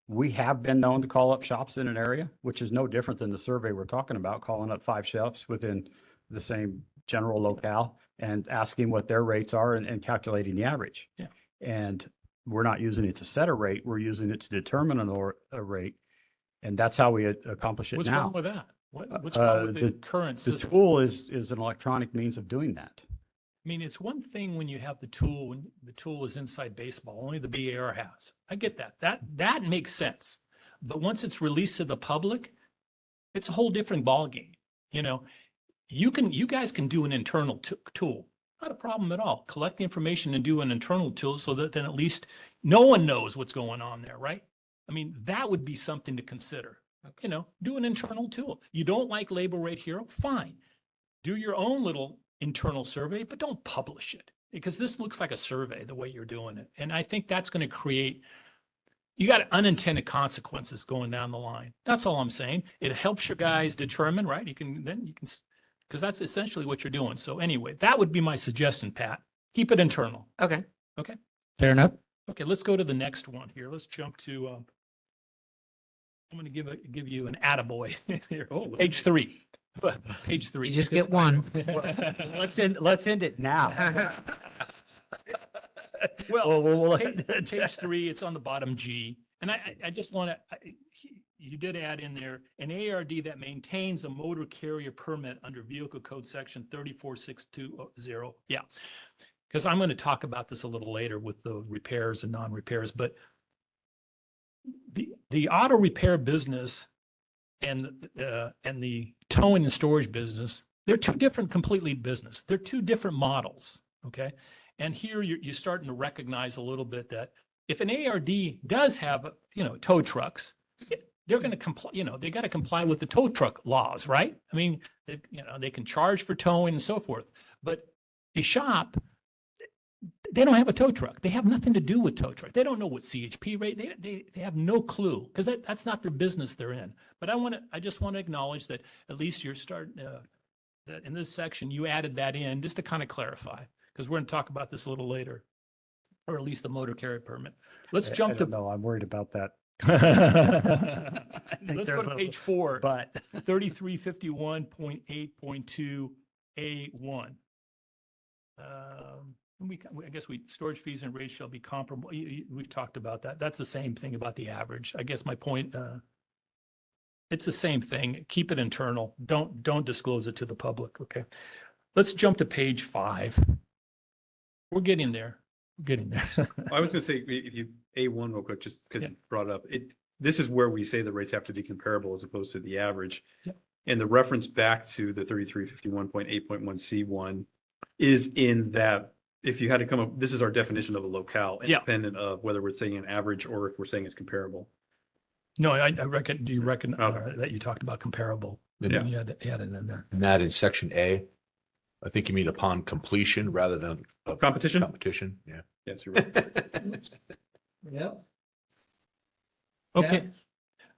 We have been known to call up shops in an area, which is no different than the survey we're talking about, calling up 5 shops within the same general locale and asking what their rates are and calculating the average. Yeah. And we're not using it to set a rate. We're using it to determine a rate. And that's how we accomplish it What's now. wrong with that? What's wrong with the current The system? tool is an electronic means of doing that. I mean, it's one thing when you have the tool, when the tool is inside baseball, only the BAR has. I get that. That makes sense. But once it's released to the public, it's a whole different ballgame. You know, you guys can do an internal tool. Not a problem at all. Collect the information and do an internal tool so that then at least no one knows what's going on there, right? I mean, that would be something to consider. You know, do an internal tool. You don't like labor rate hero? Fine. Do your own little internal survey, but don't publish it because this looks like a survey the way you're doing it. And I think that's going to create, you got unintended consequences going down the line. That's all I'm saying. It helps your guys determine, right? Because that's essentially what you're doing. So anyway, that would be my suggestion, Pat. Keep it internal. Okay. Okay. Fair enough. Okay, let's go to the next one here. Let's jump to, I'm going to give you an attaboy here. Oh, page 3. Page 3. You just get one. Let's end it now. Well, page 3, it's on the bottom G. And I just want to, you did add in there, an ARD that maintains a motor carrier permit under Vehicle Code Section 34620. Yeah. Because I'm going to talk about this a little later with the repairs and non-repairs, but the auto repair business and the towing and storage business, they're two different completely business. They're two different models. Okay. And here you're starting to recognize a little bit that if an ARD does have, tow trucks, they're going to comply, they got to comply with the tow truck laws, right? I mean, they can charge for towing and so forth, but a shop, they don't have a tow truck. They have nothing to do with tow truck. They don't know what CHP rate. They have no clue because that's not their business they're in. But I just want to acknowledge that at least you're starting that in this section you added that in just to kind of clarify because we're going to talk about this a little later. or at least the motor carrier permit. Let's I jump to. don't know, I'm worried about that. Let's go to page 4. But 3351.8.2A1. I guess storage fees and rates shall be comparable. We've talked about that. That's the same thing about the average. I guess my point, it's the same thing. Keep it internal. Don't disclose it to the public. Okay. Let's jump to page 5. We're getting there. We're getting there. I was gonna say, if you, A1 real quick, just because Yeah. you brought it up, this is where we say the rates have to be comparable as opposed to the average. Yep. And the reference back to the 3351.8.1C1 is in that, if you had to come up, this is our definition of a locale, Yeah. independent of whether we're saying an average or if we're saying it's comparable. No, I reckon, do you reckon Okay. that you talked about comparable? And Yeah. then you had to add it in there. And that in section A, I think you mean upon completion rather than Competition? competition. Yeah. Yes, you're right. Yeah. Okay.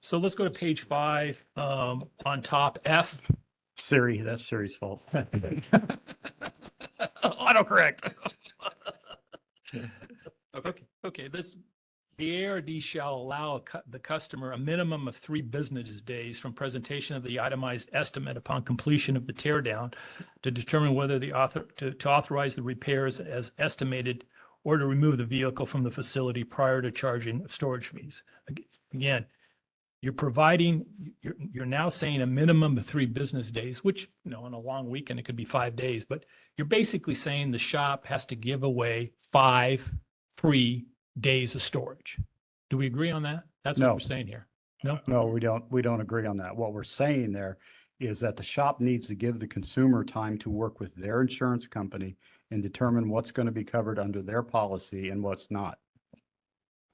So let's go to page 5, on top, F. Siri, that's Siri's fault. Autocorrect. Okay. Okay, the ARD shall allow the customer a minimum of 3 business days from presentation of the itemized estimate upon completion of the tear down to determine whether to authorize the repairs as estimated or to remove the vehicle from the facility prior to charging storage fees. Again, you're now saying a minimum of 3 business days, which, on a long weekend, it could be 5 days, but you're basically saying the shop has to give away 5 free days of storage. Do we agree on that? That's what No. we're saying here. No? No, we don't agree on that. What we're saying there is that the shop needs to give the consumer time to work with their insurance company and determine what's going to be covered under their policy and what's not.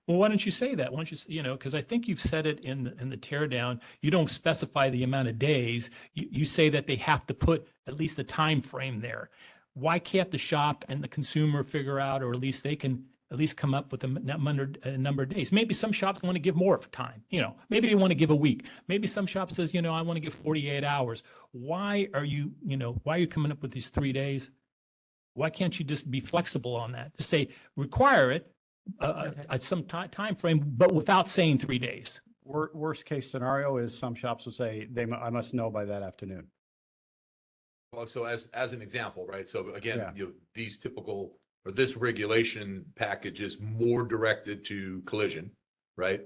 Well, why don't you say that? Why don't you, because I think you've said it in the tear down. You don't specify the amount of days. You say that they have to put at least a time frame there. Why can't the shop and the consumer figure out, or at least they can at least come up with a number of days? Maybe some shops want to give more time. Maybe they want to give a week. Maybe some shop says, I want to give 48 hours. Why are you coming up with these 3 days? Why can't you just be flexible on that? Just say, require it at some time frame, but without saying 3 days. Worst case scenario is some shops will say I must know by that afternoon. Well, so as an example, right? So again, Yeah. These typical, or this regulation package is more directed to collision, right?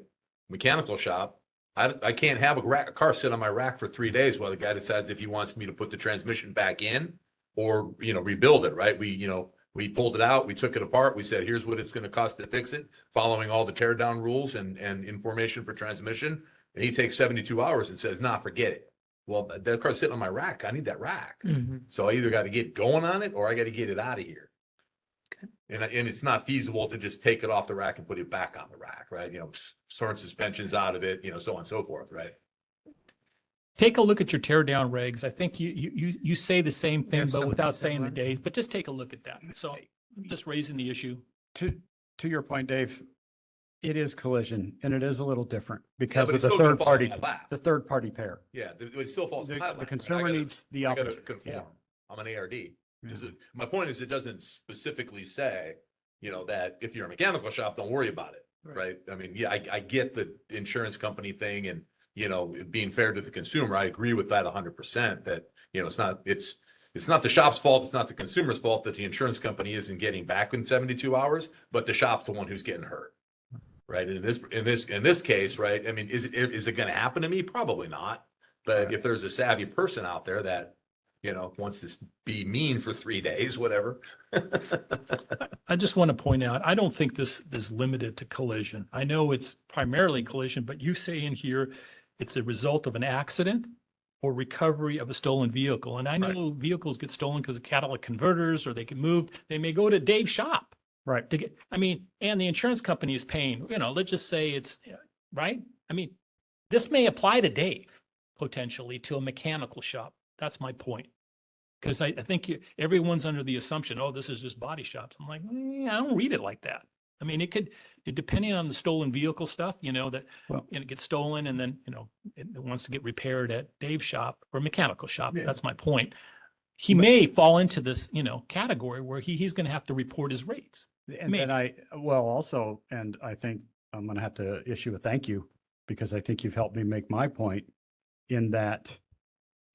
Mechanical shop, I can't have a car sit on my rack for 3 days while the guy decides if he wants me to put the transmission back in or, rebuild it, right? We pulled it out, we took it apart, we said, here's what it's going to cost to fix it, following all the tear down rules and information for transmission. And he takes 72 hours and says, nah, forget it. Well, that car's sitting on my rack. I need that rack. Mhm. So I either got to get going on it or I got to get it out of here. Okay. And it's not feasible to just take it off the rack and put it back on the rack, right? Turn suspensions out of it, so on and so forth, right? Take a look at your tear down regs. I think you say the same thing, have but something without saying the similar. days, but just take a look at that. So I'm just raising the issue. To your point, Dave, it is collision and it is a little different Yeah, because but of it's the still gonna third fall party, in my lap. the third party pair. Yeah, it still falls in The my lap, right? consumer I gotta- needs the I gotta opportunity. conform. Yeah. I'm an ARD. My point is, it doesn't specifically say, that if you're a mechanical shop, don't worry about it, right? I mean, yeah, I get the insurance company thing and, being fair to the consumer. I agree with that 100%, that, it's not the shop's fault. It's not the consumer's fault that the insurance company isn't getting back in 72 hours, but the shop's the one who's getting hurt. Right. In this case, right. I mean, is it going to happen to me? Probably not. But if there's a savvy person out there that, wants to be mean for 3 days, whatever. I just want to point out, I don't think this is limited to collision. I know it's primarily collision, but you say in here, it's a result of an accident or recovery of a stolen vehicle. And I know vehicles get stolen because of catalytic converters, or they get moved. They may go to Dave's shop Right. to get, and the insurance company is paying, let's just say it's, right? This may apply to Dave, potentially, to a mechanical shop. That's my point. Because I think everyone's under the assumption, this is just body shops. I'm like, I don't read it like that. Depending on the stolen vehicle stuff, that it gets stolen and then, it wants to get repaired at Dave's shop or mechanical shop. Yeah. That's my point. He may fall into this, category where he's going to have to report his rates. And then well, also, and I think I'm going to have to issue a thank you because I think you've helped me make my point in that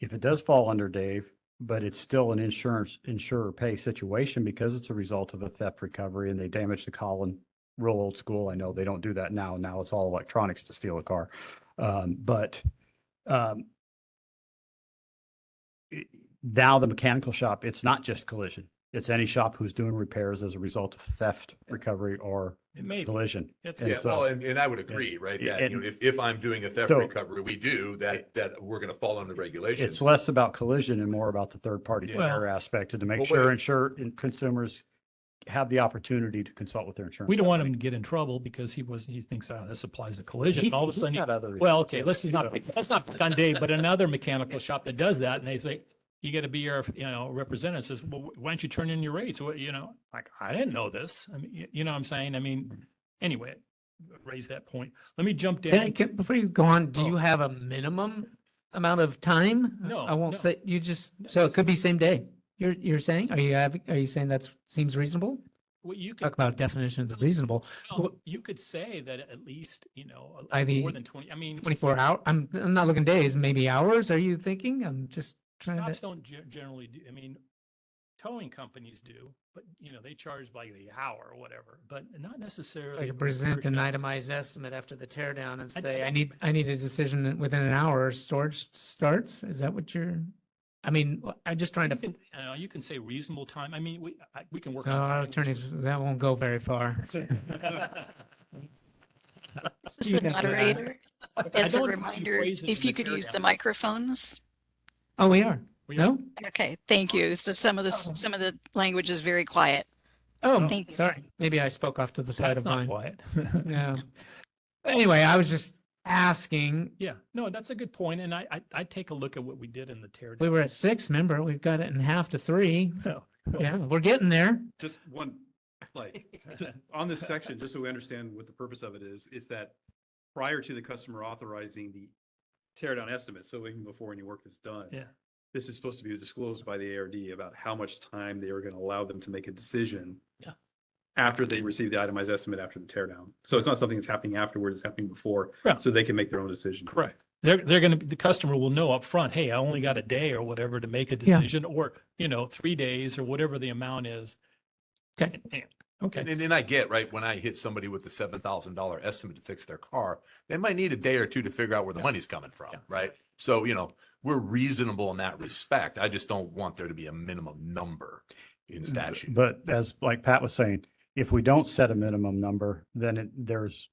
if it does fall under Dave, but it's still an insurer pay situation because it's a result of a theft recovery and they damaged the column, real old school. I know they don't do that now. Now it's all electronics to steal a car. But now the mechanical shop, it's not just collision. It's any shop who's doing repairs as a result of theft recovery or It may be. collision. It's, And Yeah, stuff. well, and I would agree, right? That, if I'm doing a theft So- recovery, we do, that we're gonna fall under regulations. It's less about collision and more about the third party Well- repair aspect and to make Well, sure and consumers have the opportunity to consult with their insurance. we don't want him company. to get in trouble because he thinks, oh, this applies to collision. He's- And all of a he's sudden, got other well, issues, okay, too. let's not pick on Dave, but another mechanical shop that does that and they say, you got to be our, representative says, well, why don't you turn in your rates? What, like, I didn't know this. I mean, you know what I'm saying? I mean, anyway, raise that point. Let me jump down. Before you go on, do Oh. you have a minimum amount of time? No, I won't no. say, so it could be same day. You're saying, are you saying that seems reasonable? Well, you could, Talk about definitions of reasonable. well, you could say that at least, By the more than 20, I mean, 24 hour, I'm not looking days, maybe hours. Are you thinking? I'm just trying shops to, don't generally do, I mean, towing companies do, but they charge by the hour or whatever, but not necessarily. like present an per- itemized estimate after the tear down and I- say, I I need a decision within an hour, storage starts. Is that what I'm just trying You to, can, you can say reasonable time. I mean, we can work. no, on our language. attorneys, that won't go very far. As You the can do that. moderator, I as a don't think you reminder, phrased it if in the you could use teardown. the microphones. Oh, we are? We are. No? Okay, thank you. So some of the language is very quiet. Oh, Thank you. sorry. Maybe I spoke off to the side That's of not mine. quiet. Yeah. Anyway, I was just asking, Yeah, no, that's a good point. And I take a look at what we did in the tear we down. were at 6, remember? We've got it in half to 3. No. Yeah, we're getting there. Just one, just on this section, just so we understand what the purpose of it is that prior to the customer authorizing the tear down estimate, so even before any work is done. Yeah. This is supposed to be disclosed by the ARD about how much time they are going to allow them to make a decision. Yeah. After they receive the itemized estimate after the tear down. So it's not something that's happening afterwards, it's happening before. Yeah. So they can make their own decision. Correct. The customer will know up front, hey, I only got a day or whatever to make a Yeah. decision, or, 3 days or whatever the amount is. Okay. Okay. And I get, right, when I hit somebody with a $7,000 estimate to fix their car, they might need a day or two to figure out where the money's coming from, Yeah. right? So, we're reasonable in that respect. I just don't want there to be a minimum number in statute. But as like Pat was saying, if we don't set a minimum number, then there's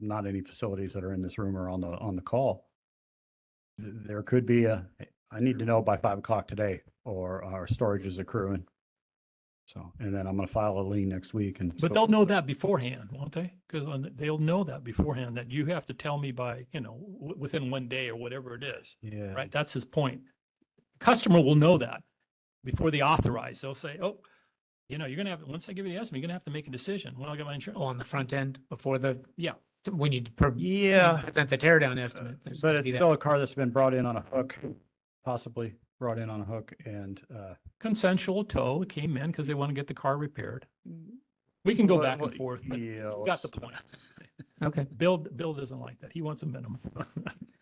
not any facilities that are in this room or on the call. There could be I need to know by 5 o'clock today, or our storage is accruing. So, and then I'm going to file a lien next week and. But they'll know that beforehand, won't they? Because they'll know that beforehand, that you have to tell me by, within 1 day or whatever it is, Yeah. right? That's his point. Customer will know that before they authorize. They'll say, oh, you're going to have, once I give you the estimate, you're going to have to make a decision when I get my insurance. Oh, on the front end before Yeah. when you Yeah. present the tear down estimate. there's But gonna it's be that. still a car that's been brought in on a hook, possibly brought in on a hook and, Consensual tow came in because they want to get the car repaired. We can go back and forth, but yeah, you got the point. Okay. Bill doesn't like that. He wants a minimum.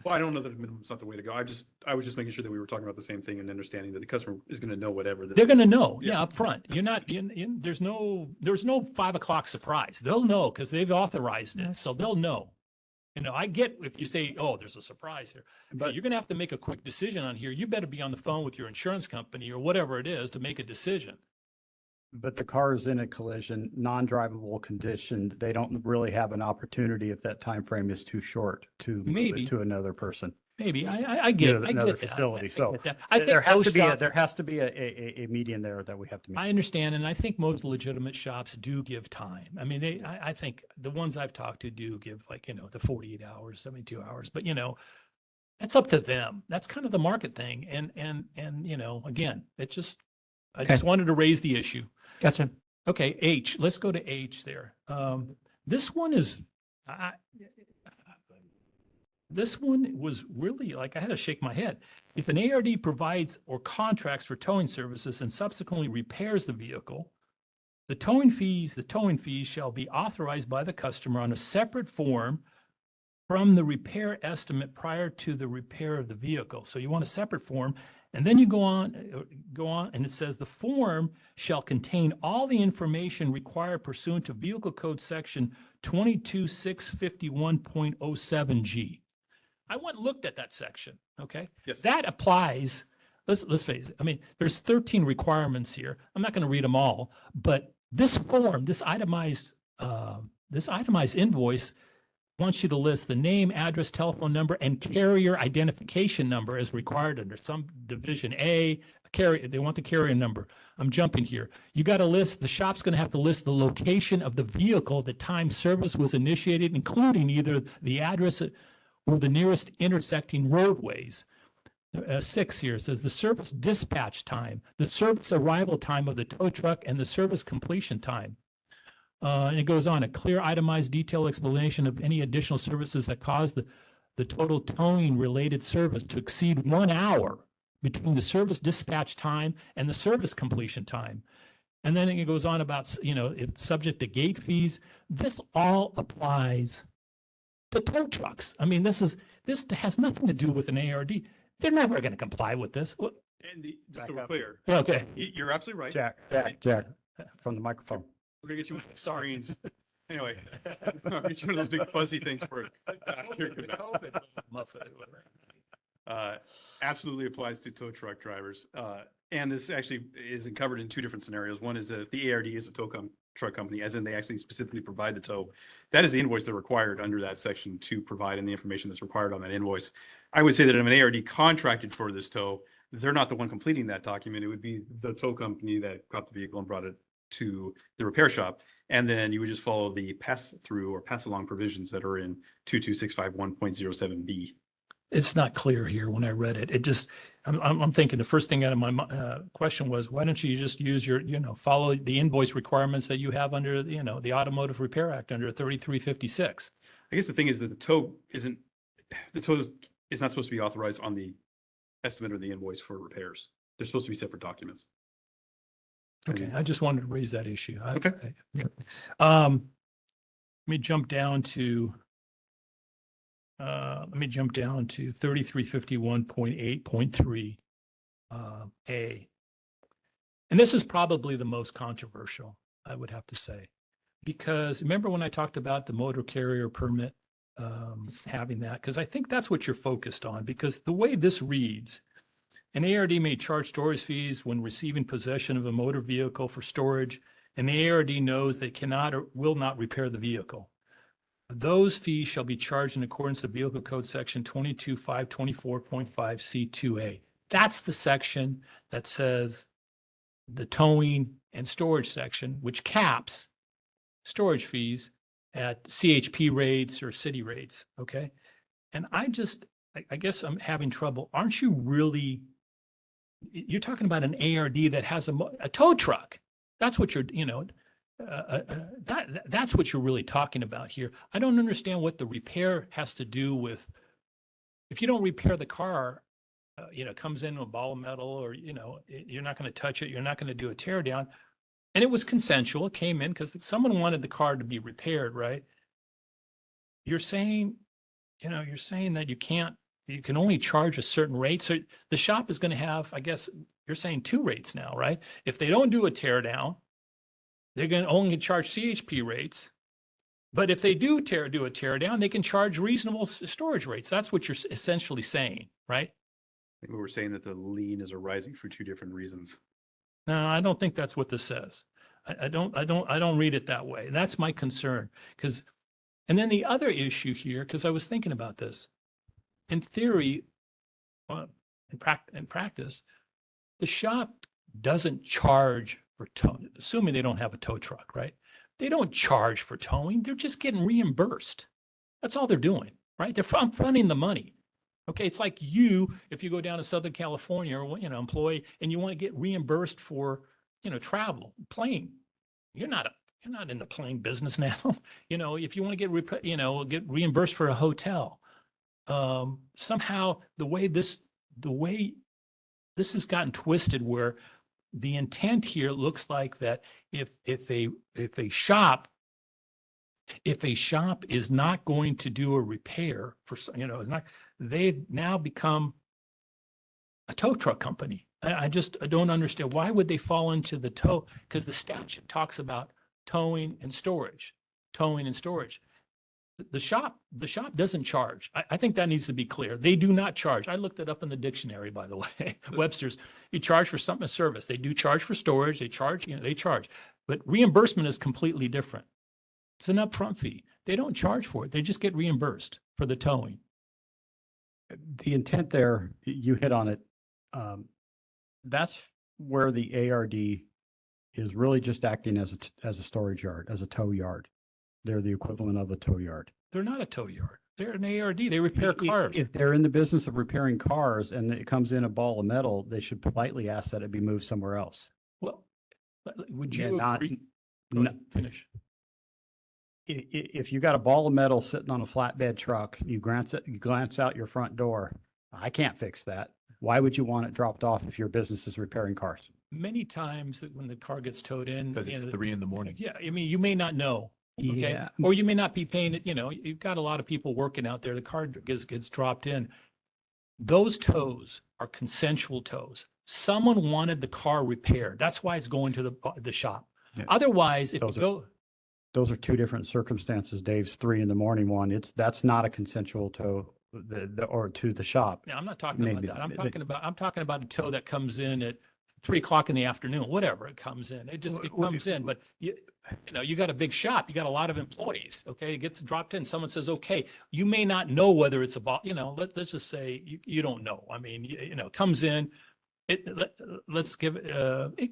Well, I don't know that minimum's not the way to go. I was just making sure that we were talking about the same thing and understanding that the customer is going to know whatever. They're going to know, Yeah. yeah, up front. You're not there's no 5 o'clock surprise. They'll know because they've authorized it. So they'll know. I get if you say, oh, there's a surprise here, but you're going to have to make a quick decision on here. You better be on the phone with your insurance company or whatever it is to make a decision. but the car is in a collision, non-drivable condition. They don't really have an opportunity if that time frame is too short to move Maybe. it to another person. Maybe I get Another that. facility. I So get that. I think there has most to be shops- there has to be a median there that we have to meet. I understand, and I think most legitimate shops do give time. I mean, I think the ones I've talked to do give the 48 hours, 72 hours, but that's up to them. That's kind of the market thing. And again, I just wanted to raise the issue. Gotcha. Okay, H, let's go to H there. This one is, this one was really like, I had to shake my head. If an ARD provides or contracts for towing services and subsequently repairs the vehicle, The towing fees shall be authorized by the customer on a separate form from the repair estimate prior to the repair of the vehicle. So you want a separate form, and then you go on, and it says the form shall contain all the information required pursuant to Vehicle Code Section 22651.07G. I went and looked at that section, okay? Yes. That applies, let's face it, I mean, there's 13 requirements here. I'm not going to read them all, but this form, this itemized invoice wants you to list the name, address, telephone number, and carrier identification number as required under some division A. They want the carrier number. I'm jumping here. You got to list, the shop's going to have to list the location of the vehicle, the time service was initiated, including either the address or the nearest intersecting roadways. 6 here says the service dispatch time, the service arrival time of the tow truck, and the service completion time. And it goes on, a clear, itemized, detailed explanation of any additional services that cause the total towing related service to exceed 1 hour between the service dispatch time and the service completion time. And then it goes on about, if subject to gate fees. This all applies to tow trucks. I mean, this has nothing to do with an ARD. They're never going to comply with this. And just so we're clear, Okay. you're absolutely right. Jack, from the microphone. We're gonna get you screens. Anyway, I'll get you one of those big fuzzy things for absolutely applies to tow truck drivers. And this actually isn't covered in 2 different scenarios. One is if the ARD is a truck company, as in they actually specifically provide the tow. That is the invoice they're required under that section to provide, and the information that's required on that invoice. I would say that if an ARD contracted for this tow, they're not the one completing that document. It would be the tow company that got the vehicle and brought it to the repair shop. And then you would just follow the pass through or pass along provisions that are in 22651.07B. It's not clear here when I read it. It just, I'm thinking the first thing out of my question was, why don't you just use your, follow the invoice requirements that you have under, the Automotive Repair Act under 3356. I guess the thing is that the tow is not supposed to be authorized on the estimate or the invoice for repairs. They're supposed to be separate documents. Okay, I just wanted to raise that issue. Okay. Let me jump down to 3351.8.3 A. And this is probably the most controversial, I would have to say, because remember when I talked about the motor carrier permit having that, because I think that's what you're focused on, because the way this reads, an ARD may charge storage fees when receiving possession of a motor vehicle for storage, and the ARD knows they cannot or will not repair the vehicle. Those fees shall be charged in accordance with Vehicle Code Section 22524.5C2A. That's the section that says the towing and storage section, which caps storage fees at CHP rates or city rates, okay? And I guess I'm having trouble. Aren't you really, you're talking about an ARD that has a tow truck. That's what you're, that's what you're really talking about here. I don't understand what the repair has to do with, if you don't repair the car, comes in a ball of metal or, you're not going to touch it. You're not going to do a tear down. And it was consensual. It came in because someone wanted the car to be repaired, right? You're saying that you can only charge a certain rate. So the shop is going to have, I guess you're saying 2 rates now, right? If they don't do a tear down, they're going to only charge CHP rates. But if they do a tear down, they can charge reasonable storage rates. That's what you're essentially saying, right? I think we were saying that the lien is arising for 2 different reasons. No, I don't think that's what this says. I don't read it that way. And that's my concern. And then the other issue here, because I was thinking about this, in theory, in practice, the shop doesn't charge for towing, assuming they don't have a tow truck, right? They don't charge for towing. They're just getting reimbursed. That's all they're doing, right? They're fronting the money. Okay, it's like if you go down to Southern California or, employee, and you want to get reimbursed for, travel, plane. You're not in the plane business now. If you want to get reimbursed for a hotel, somehow the way this has gotten twisted where the intent here looks like that if a shop is not going to do a repair for, is not, they've now become a tow truck company. I don't understand. Why would they fall into the tow? Because the statute talks about towing and storage. The shop doesn't charge. I think that needs to be clear. They do not charge. I looked it up in the dictionary, by the way. Webster's, you charge for something, a service. They do charge for storage. They charge, they charge. But reimbursement is completely different. It's an upfront fee. They don't charge for it. They just get reimbursed for the towing. The intent there, you hit on it. That's where the ARD is really just acting as a storage yard, as a tow yard. They're the equivalent of a tow yard. They're not a tow yard. They're an ARD. They repair cars. If they're in the business of repairing cars and it comes in a ball of metal, they should politely ask that it be moved somewhere else. Well, would Yeah, you not- agree? Go ahead, finish. If you got a ball of metal sitting on a flatbed truck, you glance out your front door, I can't fix that. Why would you want it dropped off if your business is repairing cars? Many times when the car gets towed in. Because it's 3 a.m. Yeah, I mean, you may not know. Okay. Yeah. Or you may not be paying it, you've got a lot of people working out there. The car gets dropped in. Those tows are consensual tows. Someone wanted the car repaired. That's why it's going to the shop. Yeah. Otherwise, if you Those are- go, Those are two different circumstances. Dave's 3 a.m. one. That's not a consensual tow or to the shop. no, I'm not talking about Maybe- that. I'm talking about a tow that comes in at 3 o'clock in the afternoon, whatever it comes in. It comes in, but you got a big shop, you got a lot of employees. Okay. It gets dropped in. Someone says, okay, you may not know whether it's let's just say you don't know. I mean, it comes in, let's give it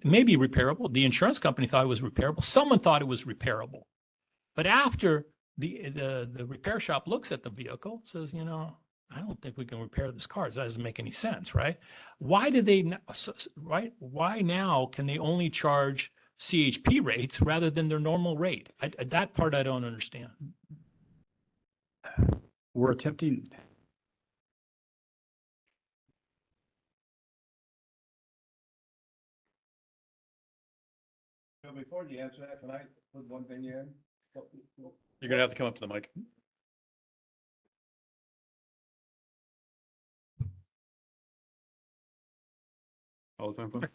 may be repairable. The insurance company thought it was repairable. Someone thought it was repairable. But after the repair shop looks at the vehicle, says, I don't think we can repair this car. That doesn't make any sense, right? Why do they, right? Why now can they only charge CHP rates rather than their normal rate? That part I don't understand. We're attempting. So before you answer that, can I put one thing in? You're gonna have to come up to the mic. All the time, phone?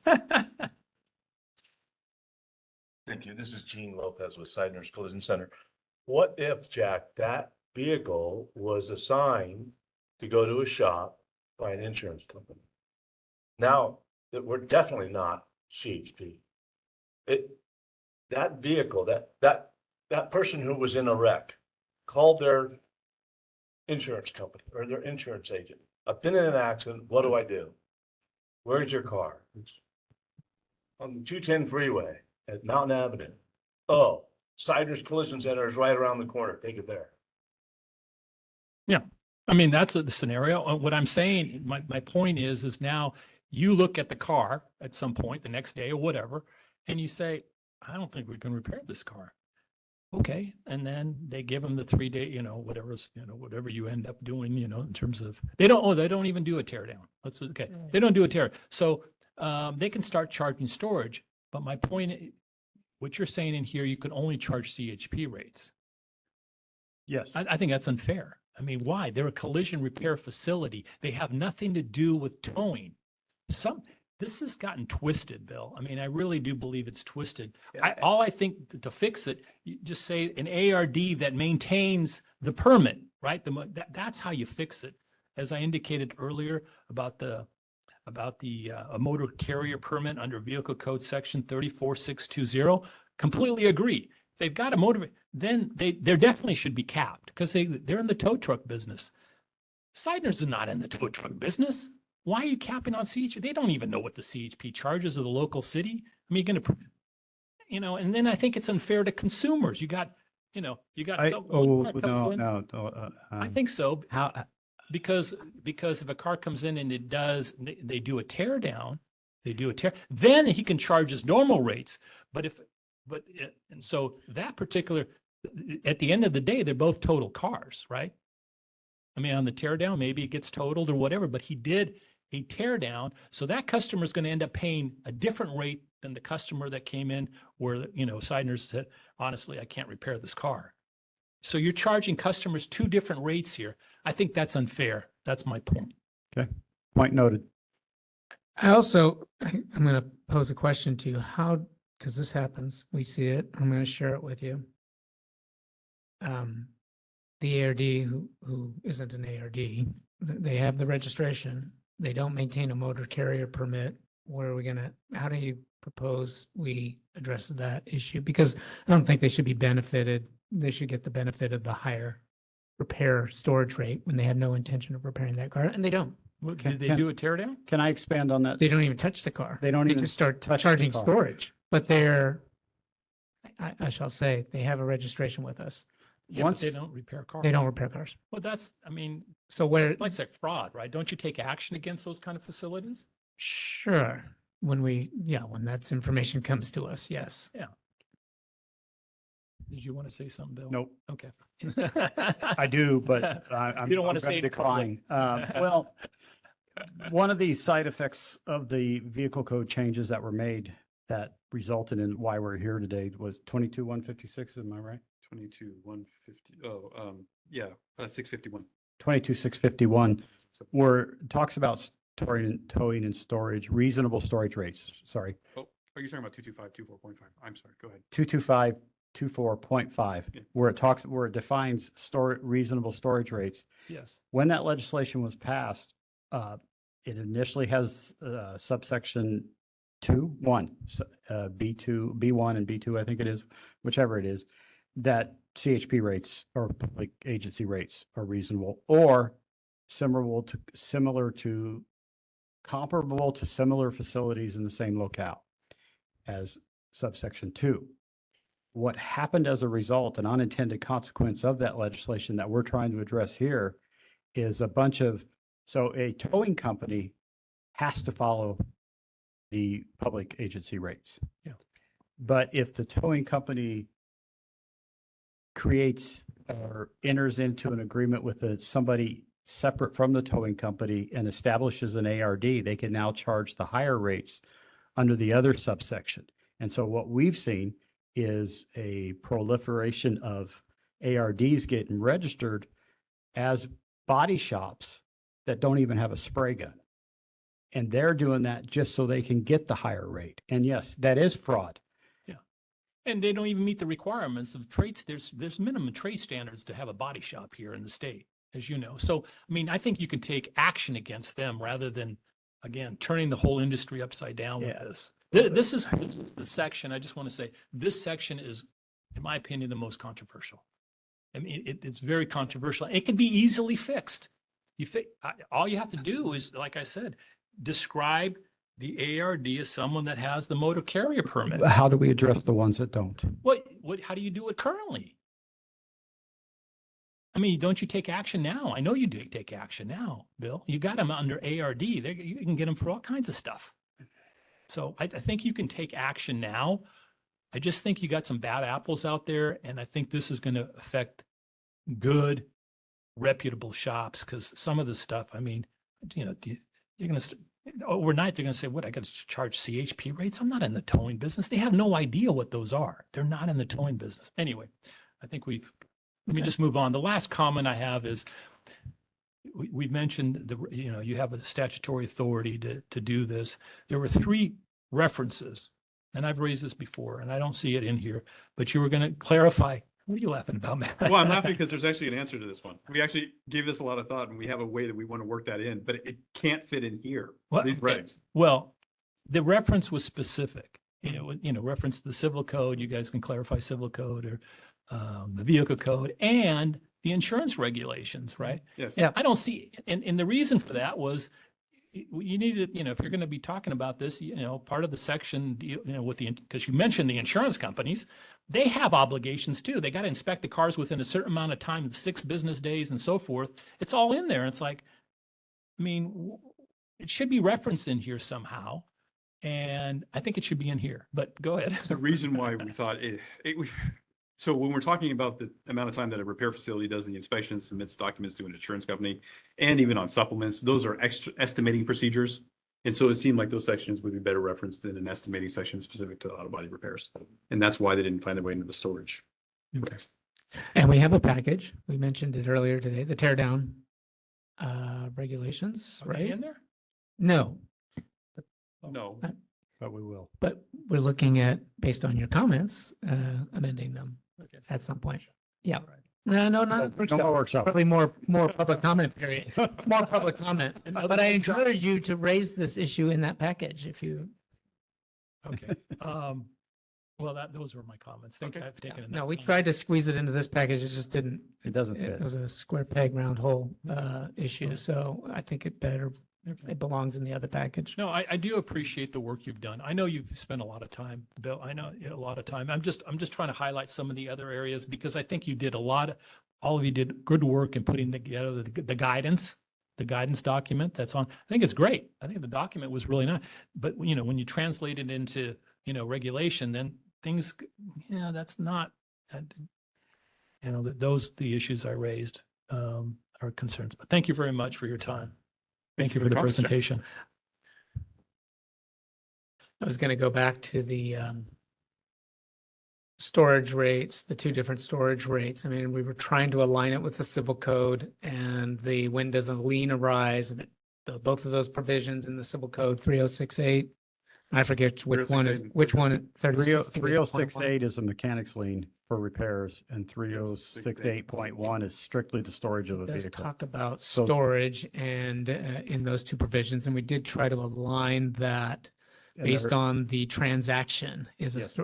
Thank you. This is Gene Lopez with Seidner's Collision Center. What if, Jack, that vehicle was assigned to go to a shop by an insurance company? Now, that we're definitely not CHP. That vehicle, that person who was in a wreck called their insurance company or their insurance agent. I've been in an accident. What do I do? Where's your car? It's on the 210 freeway at Mountain Avenue. Oh, Siders Collision Center is right around the corner. Take it there. I mean, that's the scenario. What I'm saying, my point is now you look at the car at some point the next day or whatever, and you say, I don't think we can repair this car. Okay. And then they give them the 3-day, whatever you end up doing, in terms of, they don't even do a tear down. Okay. They don't do a tear. So they can start charging storage. But my point, what you're saying in here, you can only charge CHP rates. Yes. I think that's unfair. I mean, why? They're a collision repair facility. They have nothing to do with towing. This has gotten twisted, Bill. I mean, I really do believe it's twisted. All I think to fix it, you just say an ARD that maintains the permit, right? That's how you fix it. As I indicated earlier about the motor carrier permit under Vehicle Code Section 34620, completely agree. If they've got a motor, then there definitely should be capped because they're in the tow truck business. Seidner's is not in the tow truck business. Why are you capping on CHP? They don't even know what the CHP charges of the local city. I mean, you're going to, and then I think it's unfair to consumers. You got. No. I think so. How? Because if a car comes in and they do a tear down, then he can charge his normal rates. And so that particular, at the end of the day, they're both total cars, right? I mean, on the tear down, maybe it gets totaled or whatever, but he did, a tear down. So that customer is going to end up paying a different rate than the customer that came in where, Seidner said, honestly, I can't repair this car. So you're charging customers two different rates here. I think that's unfair. That's my point. Point noted. I'm going to pose a question to you. How, because this happens, we see it. I'm going to share it with you. The ARD, who isn't an ARD, they have the registration. They don't maintain a motor carrier permit. How do you propose we address that issue? Because I don't think they should be benefited. They should get the benefit of the higher repair storage rate when they have no intention of repairing that car, and they don't. Well, Can- did they can- do a tear down? Can I expand on that? They don't even touch the car. They don't even just start touch the charging car. storage. But I shall say, they have a registration with us. Yeah, Once- but they don't repair cars. They don't repair cars. Well, So where, it's like fraud, right? Don't you take action against those kind of facilities? sure, when that's information comes to us, yes. Did you want to say something, Bill? Nope. Okay. I do, but I'm. You don't want I'm to say gonna it in public. decline. Well, one of the side effects of the vehicle code changes that were made that resulted in why we're here today was 22-156, am I right? 22-150, 651. 22-651, where it talks about towing and storage, reasonable storage rates, sorry, Oh, are you talking about 225-24.5? I'm sorry, go ahead. 225-24.5, Yeah. where it defines reasonable storage rates. Yes. When that legislation was passed, it initially has subsection 2(1), B2, B1 and B2, I think it is, whichever it is, that CHP rates or public agency rates are reasonable or comparable to similar facilities in the same locale as subsection 2. What happened as a result, an unintended consequence of that legislation that we're trying to address here is so a towing company has to follow the public agency rates. Yeah. But if the towing company creates or enters into an agreement with somebody separate from the towing company and establishes an ARD, they can now charge the higher rates under the other subsection. And so what we've seen is a proliferation of ARDs getting registered as body shops that don't even have a spray gun. And they're doing that just so they can get the higher rate. And yes, that is fraud. And they don't even meet the requirements of trades. There's minimum trade standards to have a body shop here in the state, as you know. So, I mean, I think you can take action against them rather than, again, turning the whole industry upside down with Yeah. this. This is the section, I just want to say, this section is, in my opinion, the most controversial. I mean, it's very controversial. It can be easily fixed. All you have to do is, like I said, describe the ARD as someone that has the motor carrier permit. How do we address the ones that don't? How do you do it currently? I mean, don't you take action now? I know you do take action now, Bill. You got them under ARD. You can get them for all kinds of stuff. So I think you can take action now. I just think you got some bad apples out there, and I think this is going to affect good, reputable shops because some of the stuff, I mean, you're going to overnight, they're going to say, what, I got to charge CHP rates? I'm not in the towing business. They have no idea what those are. They're not in the towing business. Anyway, I think let me just move on. The last comment I have is we mentioned you have a statutory authority to do this. There were 3 references, and I've raised this before, and I don't see it in here, but you were going to clarify. What are you laughing about, Matt? Well, I'm laughing because there's actually an answer to this one. We actually gave this a lot of thought and we have a way that we want to work that in, but it can't fit in here. Well, These okay. regs. Well, the reference was specific. Reference the civil code. You guys can clarify civil code or the vehicle code and the insurance regulations, right? Yes. Yeah. I don't see, and the reason for that was you needed, if you're going to be talking about this, part of the section, because you mentioned the insurance companies, they have obligations too. They got to inspect the cars within a certain amount of time, 6 business days and so forth. It's all in there. It's like, I mean, it should be referenced in here somehow. And I think it should be in here, but go ahead. The reason why we thought So when we're talking about the amount of time that a repair facility does the inspection, submits documents to an insurance company, and even on supplements, those are extra estimating procedures. And so it seemed like those sections would be better referenced in an estimating section specific to auto body repairs. And that's why they didn't find their way into the storage. Okay. And we have a package. We mentioned it earlier today, the tear down regulations, Are they right? in there? No, No, But we will. but we're looking at, based on your comments, amending them Okay. at some point. Yeah. All right. No, No not more workshop. probably more public comment period, more public comment. And other But I workshops. encourage you to raise this issue in that package if you, Okay. Well, those were my comments. Thank you. I've taken enough. no, we time. tried to squeeze it into this package. It just didn't. It doesn't It fit. was a square peg, round hole issue. Okay. So I think Okay. it belongs in the other package. No, I do appreciate the work you've done. I know you've spent a lot of time, Bill. I know a lot of time. I'm just trying to highlight some of the other areas because I think you did all of you did good work in putting together the guidance document that's on. I think it's great. I think the document was really nice. But, when you translate it into, regulation, then things, that's not, the issues I raised are concerns. But thank you very much for your time. Thank you for the comments, Jack. presentation. I was going to go back to the storage rates, the two different storage rates. I mean, we were trying to align it with the civil code and when does a lien arise? And both of those provisions in the civil code 3068. I forget which one is, 3068. which one, 3068 is a mechanics lien for repairs and 3068.1 is strictly the storage of a does vehicle. talk about So- storage and in those two provisions. And we did try to align that And based there- on the transaction. Is Yes.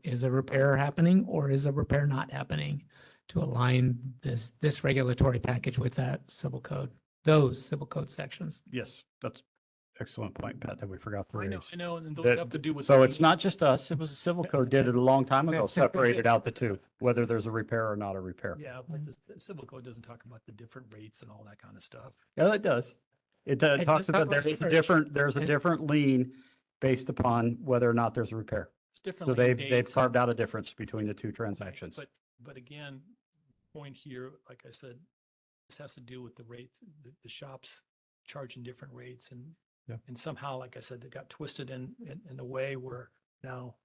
is a repair happening or is a repair not happening? To align this regulatory package with that civil code, those civil code sections. Yes, that's excellent point, Pat, that we forgot to I know, raise. and those That- have to do with. So the- it's not just us, it was a civil code did it a long time ago, separated out the two, whether there's a repair or not a repair. Yeah, but the civil code doesn't talk about the different rates and all that kind of stuff. Yeah, it does. It does talks talk about about there's a storage. there's a And- different lien based upon whether or not there's a repair. It's So different they've dates. carved out a difference between the two Right, transactions. But again, point here, like I said, this has to do with the rate, the shops charging different rates Yeah. and somehow, like I said, they got twisted in a way where now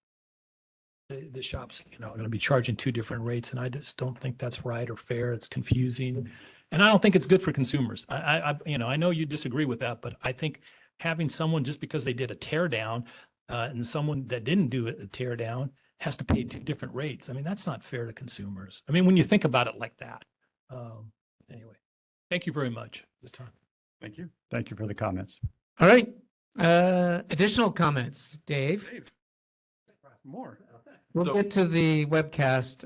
the shops, are going to be charging two different rates. And I just don't think that's right or fair. It's confusing. And I don't think it's good for consumers. I know you disagree with that, but I think having someone just because they did a tear down and someone that didn't do a tear down has to pay two different rates. I mean, that's not fair to consumers. I mean, when you think about it like that. Anyway, thank you very much for the time. thank you. Thank you for the comments. All right. Additional comments, Dave? Dave. More. We'll So- get to the webcast,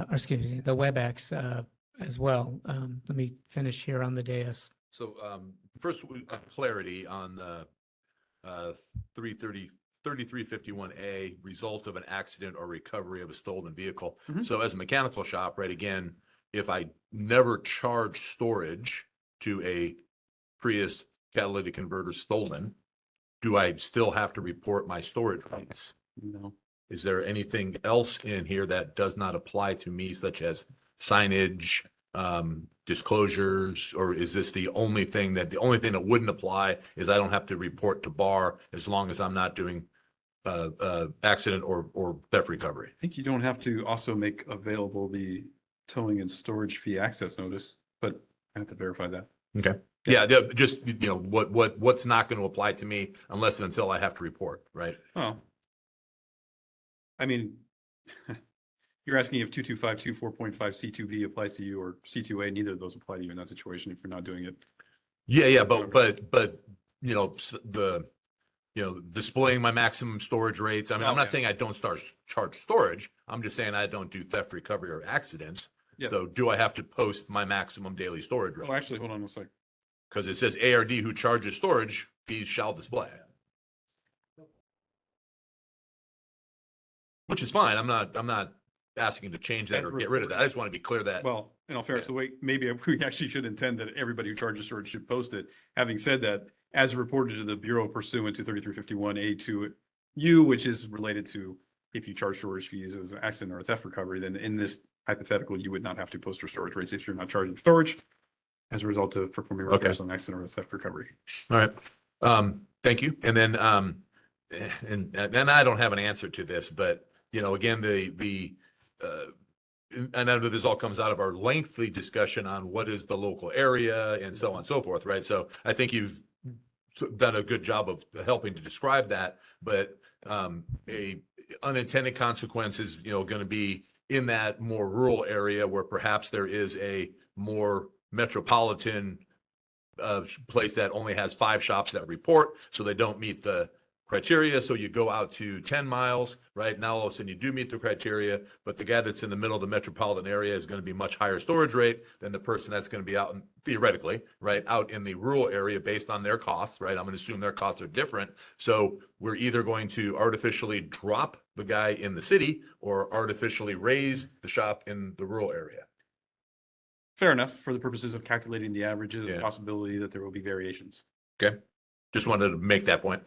or excuse me, the WebEx as well. Let me finish here on the dais. So first, clarity on the 3351A, result of an accident or recovery of a stolen vehicle. Mhm. So as a mechanical shop, right, again, if I never charge storage to a Prius catalytic converter stolen, do I still have to report my storage rates? No. Is there anything else in here that does not apply to me, such as signage, disclosures, or is this the only thing that wouldn't apply is I don't have to report to bar as long as I'm not doing accident or theft recovery? I think you don't have to also make available the towing and storage fee access notice, but I have to verify that. Okay. Yeah, just, what's not going to apply to me unless and until I have to report, right? Oh. I mean, you're asking if 22524.5 C2B applies to you or C2A, neither of those apply to you in that situation if you're not doing it. Yeah, but, displaying my maximum storage rates. I mean, I'm not Okay. saying I don't charge storage. I'm just saying I don't do theft recovery or accidents. Yeah. So do I have to post my maximum daily storage rate? Oh, actually, hold on a sec. Because it says ARD who charges storage fees shall display. Which is fine. I'm not asking to change that or get rid of that. I just want to be clear that. Well, in all fairness, the way, maybe we actually should intend that everybody who charges storage should post it. Having said that, as reported to the Bureau pursuant to 3351A2U, which is related to if you charge storage fees as an accident or a theft recovery, then in this hypothetical, you would not have to post your storage rates if you're not charging storage as a result of performing repairs on accident or theft recovery. All right. Thank you. And then, and I don't have an answer to this, but you know, again, I know that this all comes out of our lengthy discussion on what is the local area and so on and so forth, right? So I think you've done a good job of helping to describe that, but a unintended consequences, you know, going to be in that more rural area where perhaps there is a more metropolitan place that only has 5 shops that report, so they don't meet the criteria. So you go out to 10 miles, right? Now all of a sudden you do meet the criteria, but the guy that's in the middle of the metropolitan area is going to be much higher storage rate than the person that's going to be out in, theoretically, right, out in the rural area based on their costs, right? I'm going to assume their costs are different. So we're either going to artificially drop the guy in the city or artificially raise the shop in the rural area. Fair enough for the purposes of calculating the averages, Yeah. possibility that there will be variations. Okay. Just wanted to make that point.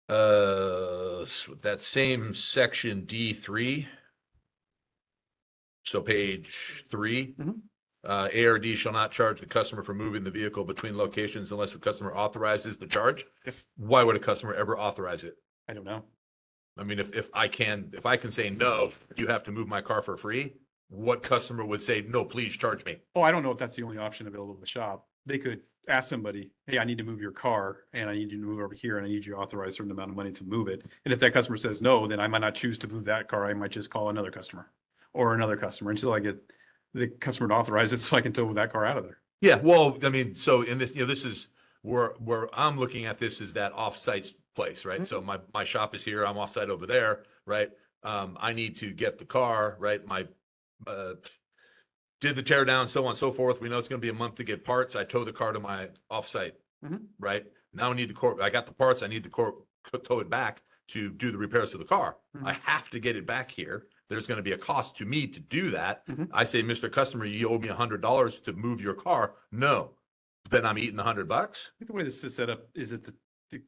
That same section D3. So page 3. Mhm. ARD shall not charge the customer for moving the vehicle between locations unless the customer authorizes the charge. Yes, Why would a customer ever authorize it? I don't know. I mean, if I can say no, you have to move my car for free. What customer would say, no, please charge me? Oh, I don't know if that's the only option available in the shop. They could ask somebody, hey, I need to move your car and I need you to move over here and I need you to authorize a certain amount of money to move it. And if that customer says no, then I might not choose to move that car. I might just call another customer or another customer until I get the customer to authorize it so I can tow that car out of there. Yeah, well, I mean, so in this, you know, this is where I'm looking at this is that off-site place, right? So my shop is here, I'm off-site over there, right? I need to get the car, right? My did the tear down, so on and so forth. We know it's going to be a month to get parts. I tow the car to my offsite, right? Now I need I got the parts. I need to tow it back to do the repairs to the car. I have to get it back here. There's going to be a cost to me to do that. I say, Mr. Customer, you owe me $100 to move your car. No, then I'm eating $100. I think the way this is set up is that the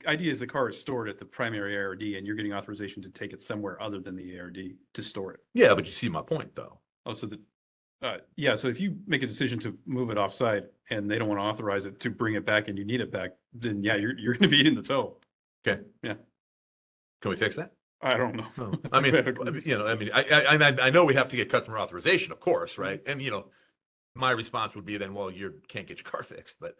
idea is the car is stored at the primary ARD and you're getting authorization to take it somewhere other than the ARD to store it. Yeah, but you see my point though. Oh, so yeah, so if you make a decision to move it off-site and they don't want to authorize it to bring it back and you need it back, then yeah, you're going to be eating the tow. Okay. Yeah. Can we fix that? I don't know. Oh, I mean, you know, I know we have to get customer authorization, of course, right? And you know, my response would be then, well, you can't get your car fixed, but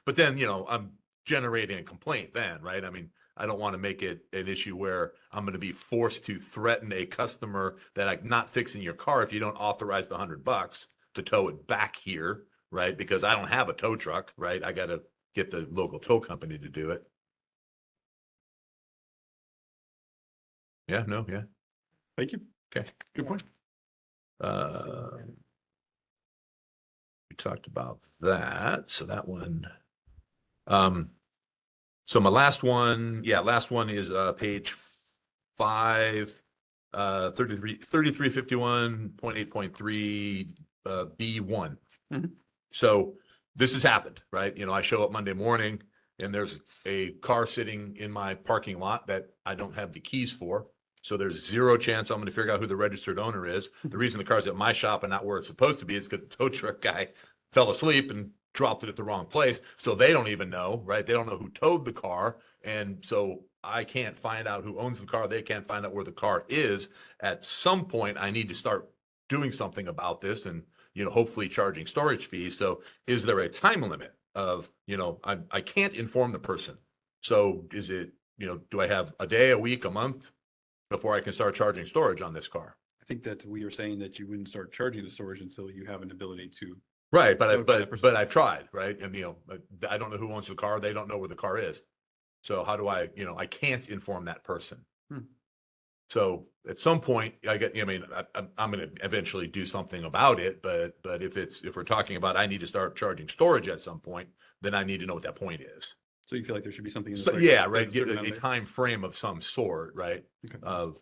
but then you know, I'm generating a complaint then, right? I mean, I don't want to make it an issue where I'm going to be forced to threaten a customer that I'm not fixing your car if you don't authorize the $100 to tow it back here, right? Because I don't have a tow truck, right? I got to get the local tow company to do it. Yeah, no, yeah. Thank you. Okay. Good point. We talked about that. So that one. So my last one is page 5, 3351.8.3 B1. So this has happened, right? You know, I show up Monday morning and there's a car sitting in my parking lot that I don't have the keys for. So there's zero chance I'm going to figure out who the registered owner is. The reason the car's at my shop and not where it's supposed to be is because the tow truck guy fell asleep and dropped it at the wrong place. So they don't even know, right? They don't know who towed the car. And so I can't find out who owns the car. They can't find out where the car is. At some point, I need to start doing something about this and, you know, hopefully charging storage fees. So is there a time limit of, you know, I can't inform the person. So is it, you know, do I have a day, a week, a month before I can start charging storage on this car? I think that we are saying that you wouldn't start charging the storage until you have an ability to. Right, but I've tried, right? And you know, I don't know who owns the car. They don't know where the car is. So how do I, you know, I can't inform that person. So at some point, I'm going to eventually do something about it. But if we're talking about I need to start charging storage at some point, then I need to know what that point is. So you feel like there should be something in So place yeah, that right. says a Give certain a amount of- time frame of some sort, right? Okay. Of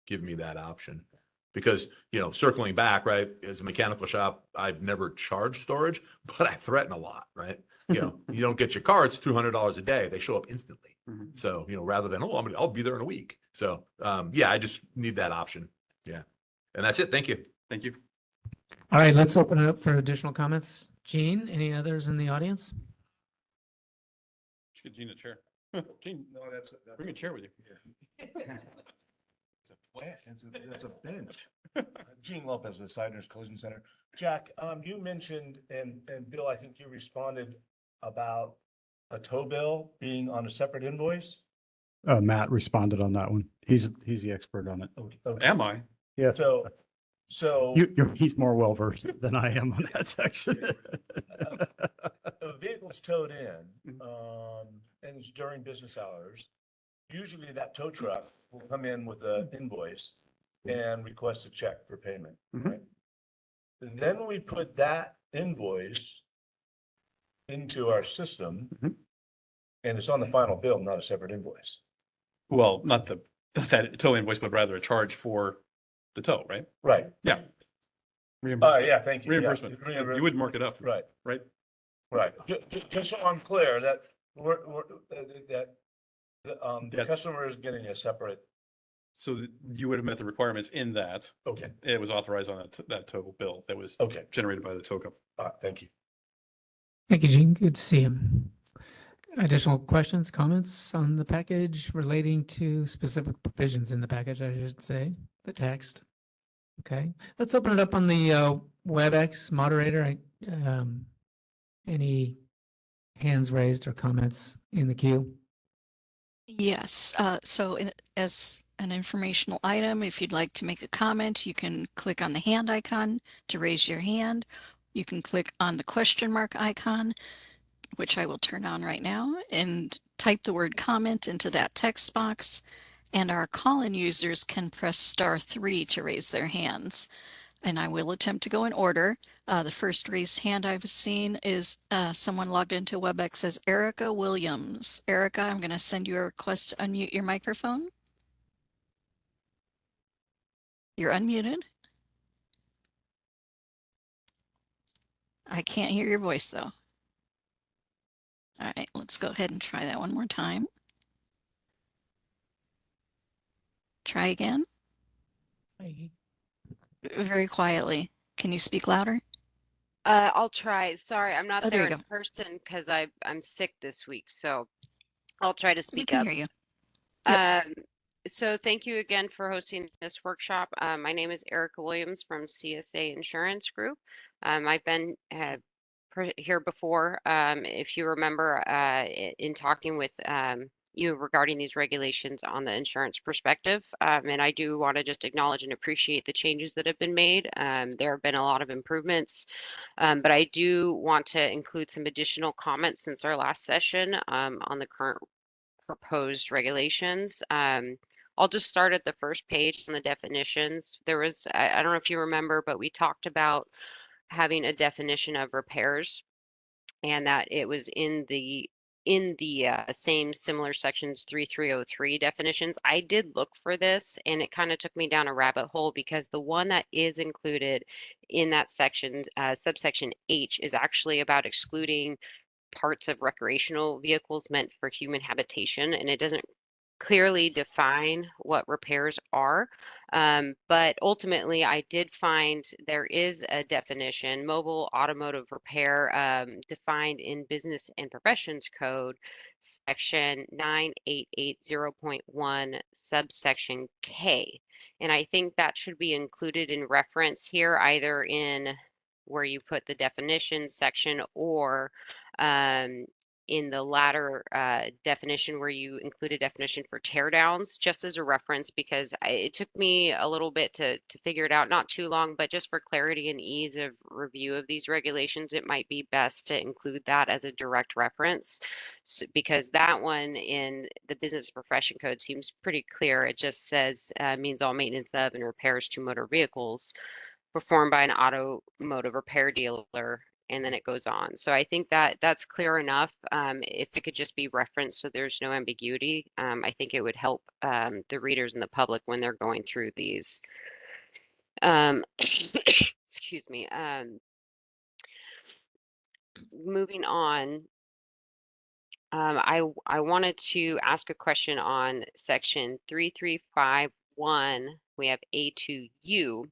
give me that option. Because, you know, circling back, right, as a mechanical shop, I've never charged storage, but I threaten a lot, right? you don't get your car, it's $200 a day. They show up instantly. Mhm. So, rather than, I'll be there in a week. So, I just need that option. Yeah. And that's it. Thank you. Thank you. All right, let's open it up for additional comments. Gene, any others in the audience? Let's get Gene a chair. Gene, No, bring a chair with you. It's a bench. Gene Lopez with Siders Collision Center. Jack, you mentioned, and Bill, I think you responded about a tow bill being on a separate invoice. Matt responded on that one. He's the expert on it. Okay. Am I? Yeah. So He's more well versed than I am on that section. a vehicle's towed in, and it's during business hours. Usually that tow truck will come in with an invoice and request a check for payment, right? Then we put that invoice into our system, Mhm. and it's on the final bill, not a separate invoice. Well, not that tow invoice, but rather a charge for the tow, right? Right. Yeah. Yeah, thank you. Yeah. Reimbursement. You would mark it up. Right, Right? right. Just so I'm clear that that the That's- customer is getting a separate, So you would have met the requirements in that. okay, It was authorized on that tow bill that was okay, generated by the tow company. thank you. Thank you, Gene. Good to see him. Additional questions, comments on the package relating to specific provisions in the package, I should say, the text. Okay, let's open it up on the WebEx moderator. Any hands raised or comments in the queue? Yes, as an informational item, if you'd like to make a comment, you can click on the hand icon to raise your hand. You can click on the question mark icon, which I will turn on right now, and type the word comment into that text box. And our call-in users can press *3 to raise their hands. And I will attempt to go in order. The first raised hand I've seen is someone logged into WebEx as Erica Williams. Erica, I'm going to send you a request to unmute your microphone. You're unmuted. I can't hear your voice though. All right, let's go ahead and try that one more time. Try again. Very quietly. Can you speak louder? I'll try. Sorry, I'm not Oh, there there you in go. person because I'm sick this week, so I'll try to We speak can up. hear you. Yep. So thank you again for hosting this workshop. My name is Erica Williams from CSA Insurance Group. I've been here before, if you remember, in talking with you regarding these regulations on the insurance perspective. And I do want to just acknowledge and appreciate the changes that have been made. There have been a lot of improvements, but I do want to include some additional comments since our last session on the current proposed regulations. I'll just start at the first page on the definitions. There was, I don't know if you remember, but we talked about having a definition of repairs, and that it was in the same similar sections 3303 definitions. I did look for this, and it kind of took me down a rabbit hole because the one that is included in that section, subsection H, is actually about excluding parts of recreational vehicles meant for human habitation, and it doesn't clearly define what repairs are. But ultimately, I did find there is a definition, mobile automotive repair, defined in Business and Professions Code, section 9880.1, subsection K. And I think that should be included in reference here, either in where you put the definition section or in the latter definition where you include a definition for teardowns, just as a reference, because it took me a little bit to figure it out, not too long, but just for clarity and ease of review of these regulations, it might be best to include that as a direct reference, because that one in the Business Profession Code seems pretty clear. It just says means all maintenance of and repairs to motor vehicles performed by an automotive repair dealer, and then it goes on. So I think that that's clear enough. If it could just be referenced so there's no ambiguity, I think it would help the readers and the public when they're going through these. Excuse me. Moving on, I wanted to ask a question on section 3351. We have A2U.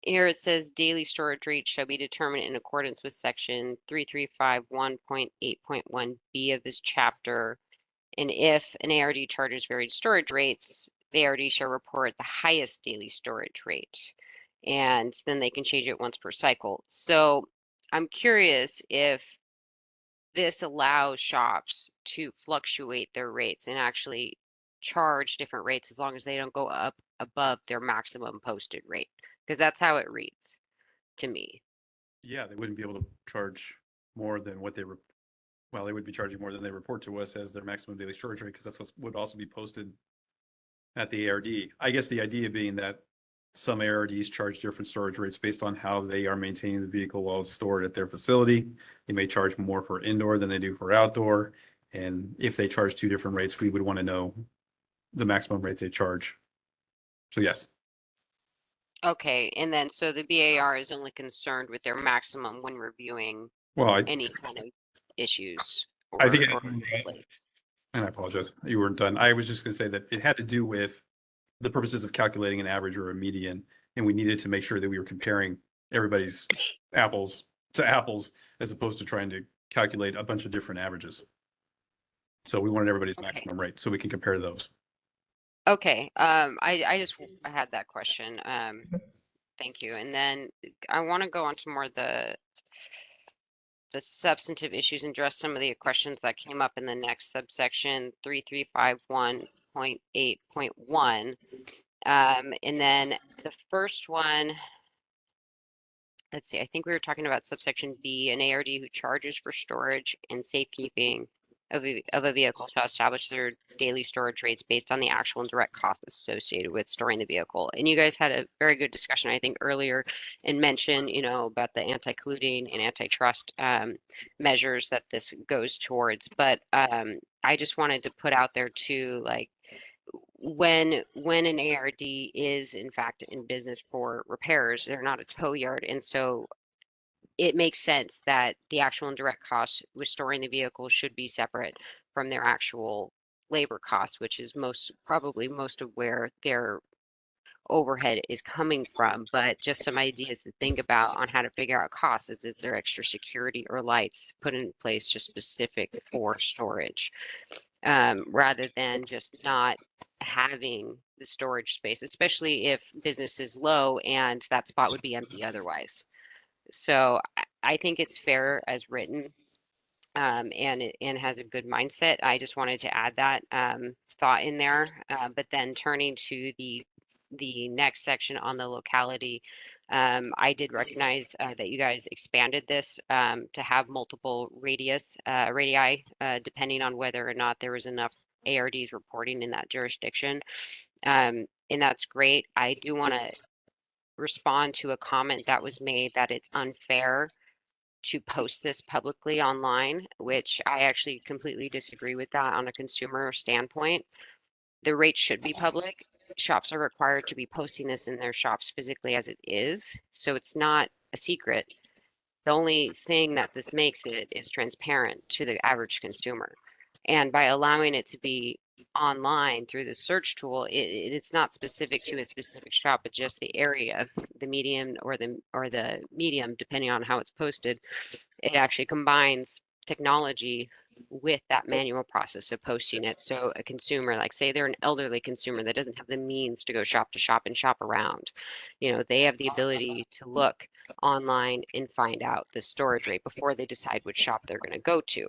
Here it says daily storage rate shall be determined in accordance with section 3351.8.1B of this chapter. And if an ARD charges varied storage rates, the ARD shall report the highest daily storage rate. And then they can change it once per cycle. So I'm curious if this allows shops to fluctuate their rates and actually charge different rates as long as they don't go up above their maximum posted rate, because that's how it reads to me. Yeah, they wouldn't be able to charge more than what they were. Well, they would be charging more than they report to us as their maximum daily storage rate, because that's what would also be posted at the ARD. I guess the idea being that some ARDs charge different storage rates based on how they are maintaining the vehicle while it's stored at their facility. They may charge more for indoor than they do for outdoor. And if they charge two different rates, we would want to know the maximum rate they charge. So yes. Okay, and then so the BAR is only concerned with their maximum when reviewing Well, any kind of issues I think, or complaints. and I apologize, you weren't done. I was just going to say that it had to do with the purposes of calculating an average or a median, and we needed to make sure that we were comparing everybody's apples to apples as opposed to trying to calculate a bunch of different averages. So we wanted everybody's Okay. maximum rate so we can compare those. Okay, I just had that question. Thank you. And then I want to go on to more the substantive issues and address some of the questions that came up in the next subsection 3351.8.1. And then the first one, let's see, I think we were talking about subsection B, an ARD who charges for storage and safekeeping of a vehicle shall establish their daily storage rates based on the actual and direct costs associated with storing the vehicle. And you guys had a very good discussion, I think, earlier and mentioned, about the anti-colluding and antitrust measures that this goes towards. But I just wanted to put out there too, like, when an ARD is in fact in business for repairs, they're not a tow yard, and so it makes sense that the actual and direct costs with storing the vehicle should be separate from their actual labor costs, which is probably most of where their overhead is coming from. But just some ideas to think about on how to figure out costs. Is there extra security or lights put in place just specific for storage, rather than just not having the storage space, especially if business is low and that spot would be empty otherwise. So I think it's fair as written, and has a good mindset. I just wanted to add that thought in there. But then turning to the next section on the locality, I did recognize that you guys expanded this to have multiple radii, depending on whether or not there was enough ARDs reporting in that jurisdiction. And that's great. I do want to respond to a comment that was made that it's unfair to post this publicly online, which I actually completely disagree with that on a consumer standpoint. The rates should be public. Shops are required to be posting this in their shops physically as it is, so it's not a secret. The only thing that this makes it is transparent to the average consumer. And by allowing it to be online through the search tool, it's not specific to a specific shop, but just the area, the medium or the medium, depending on how it's posted. It actually combines technology with that manual process of posting it. So a consumer, like say they're an elderly consumer that doesn't have the means to go shop to shop and shop around, they have the ability to look online and find out the storage rate before they decide which shop they're going to go to.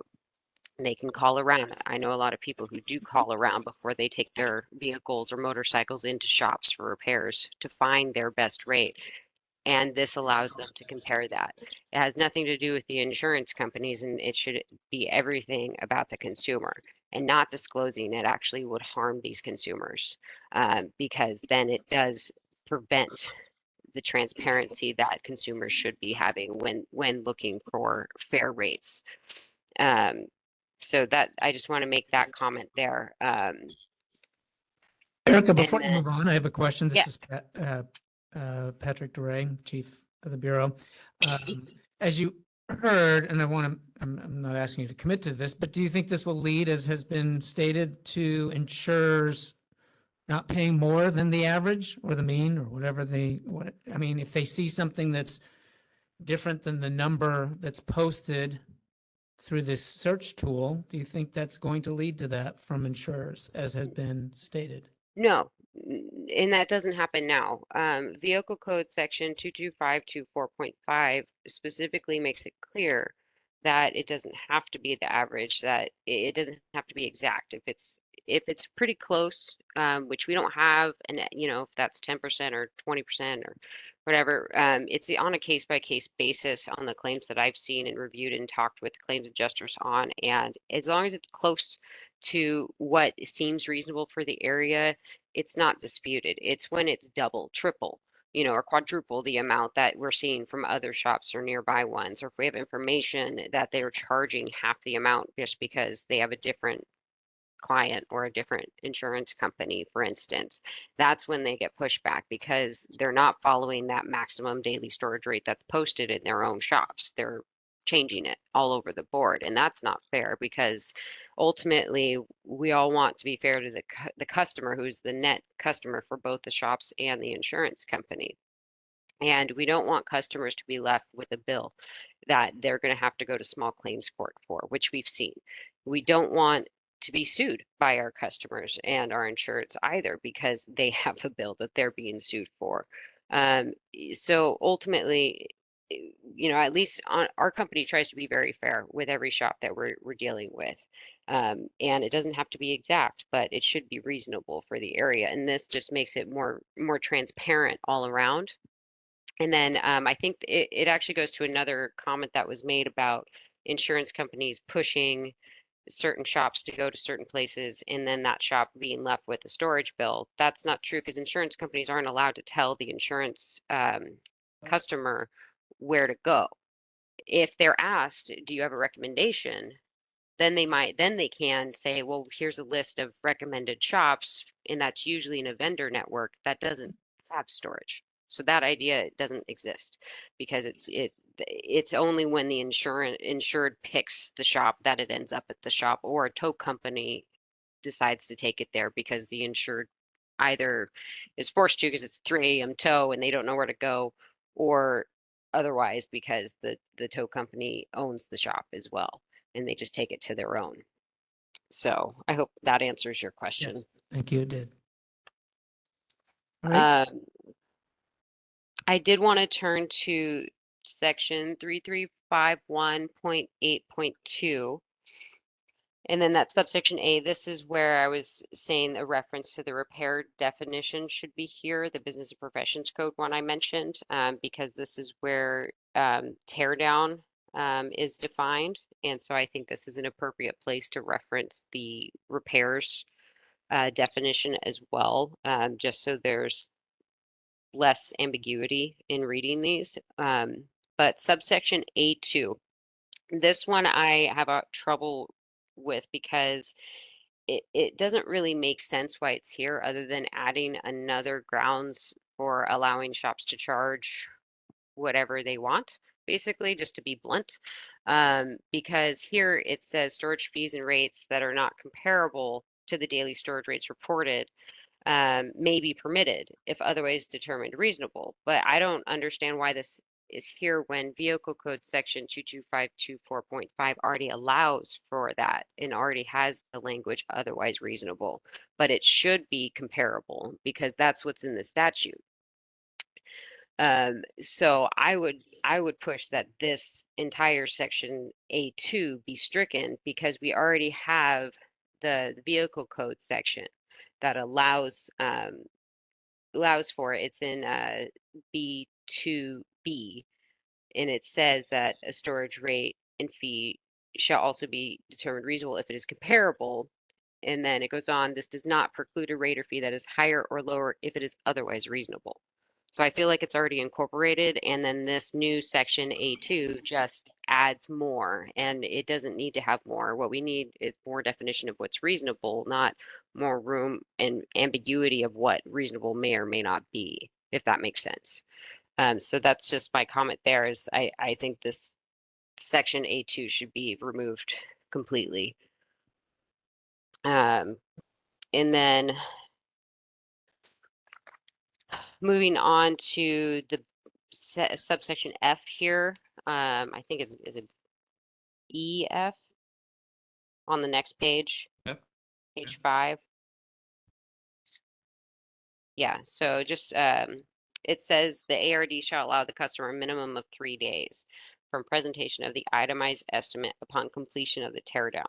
They can call around. I know a lot of people who do call around before they take their vehicles or motorcycles into shops for repairs to find their best rate. And this allows them to compare that. It has nothing to do with the insurance companies, and it should be everything about the consumer. And not disclosing it actually would harm these consumers, because then it does prevent the transparency that consumers should be having when looking for fair rates. So that I just want to make that comment there. Erica, before And you then, move on, I have a question. yeah. This is Patrick DeRay, Chief of the Bureau. As you heard, and I'm not asking you to commit to this, but do you think this will lead, as has been stated, to insurers not paying more than the average or the mean or whatever I mean, if they see something that's different than the number that's posted through this search tool, do you think that's going to lead to that from insurers, as has been stated? No, and that doesn't happen now. Vehicle Code Section 22524.5 specifically makes it clear that it doesn't have to be the average, that it doesn't have to be exact. If it's pretty close, which we don't have, and if that's 10% or 20% or whatever, it's on a case-by-case basis on the claims that I've seen and reviewed and talked with claims adjusters on. And as long as it's close to what seems reasonable for the area, it's not disputed. It's when it's double, triple, or quadruple the amount that we're seeing from other shops or nearby ones, or if we have information that they're charging half the amount just because they have a different client or a different insurance company, for instance, that's when they get pushback because they're not following that maximum daily storage rate that's posted in their own shops. They're changing it all over the board, and that's not fair because ultimately we all want to be fair to the customer, who's the net customer for both the shops and the insurance company. And we don't want customers to be left with a bill that they're going to have to go to small claims court for, which we've seen. We don't want to be sued by our customers and our insureds either because they have a bill that they're being sued for. So ultimately, at least our company tries to be very fair with every shop that we're dealing with. And it doesn't have to be exact, but it should be reasonable for the area. And this just makes it more transparent all around. And then I think it actually goes to another comment that was made about insurance companies pushing certain shops to go to certain places and then that shop being left with a storage bill. That's not true because insurance companies aren't allowed to tell the insurance customer where to go. If they're asked, do you have a recommendation? Then they can say, well, here's a list of recommended shops, and that's usually in a vendor network that doesn't have storage. So that idea doesn't exist because it's only when the insured picks the shop that it ends up at the shop, or a tow company decides to take it there because the insured either is forced to because it's 3 a.m. tow and they don't know where to go, or otherwise because the tow company owns the shop as well and they just take it to their own. So I hope that answers your question. Yes, thank you, it did. All right. I did want to turn to section 3351.8.2. And then that subsection A, this is where I was saying a reference to the repair definition should be here, the Business and Professions Code one I mentioned, because this is where tear down is defined. And so I think this is an appropriate place to reference the repairs definition as well, just so there's less ambiguity in reading these. But subsection A2, this one I have a trouble with because it doesn't really make sense why it's here other than adding another grounds for allowing shops to charge whatever they want, basically, just to be blunt. Because here it says storage fees and rates that are not comparable to the daily storage rates reported may be permitted if otherwise determined reasonable. But I don't understand why this is here when Vehicle Code Section 22524.5 already allows for that and already has the language otherwise reasonable, but it should be comparable because that's what's in the statute. So I would push that this entire section A2 be stricken because we already have the vehicle code section that allows for it. It's in B2B, and it says that a storage rate and fee shall also be determined reasonable if it is comparable. And then it goes on, this does not preclude a rate or fee that is higher or lower if it is otherwise reasonable. So I feel like it's already incorporated, and then this new section A2 just adds more, and it doesn't need to have more. What we need is more definition of what's reasonable, not more room and ambiguity of what reasonable may or may not be, if that makes sense. So that's just my comment there is I think this section A2 should be removed completely. And then moving on to the subsection F here, I think is it EF on the next page, F? page 5. Yeah, so just it says the ARD shall allow the customer a minimum of 3 days from presentation of the itemized estimate upon completion of the teardown.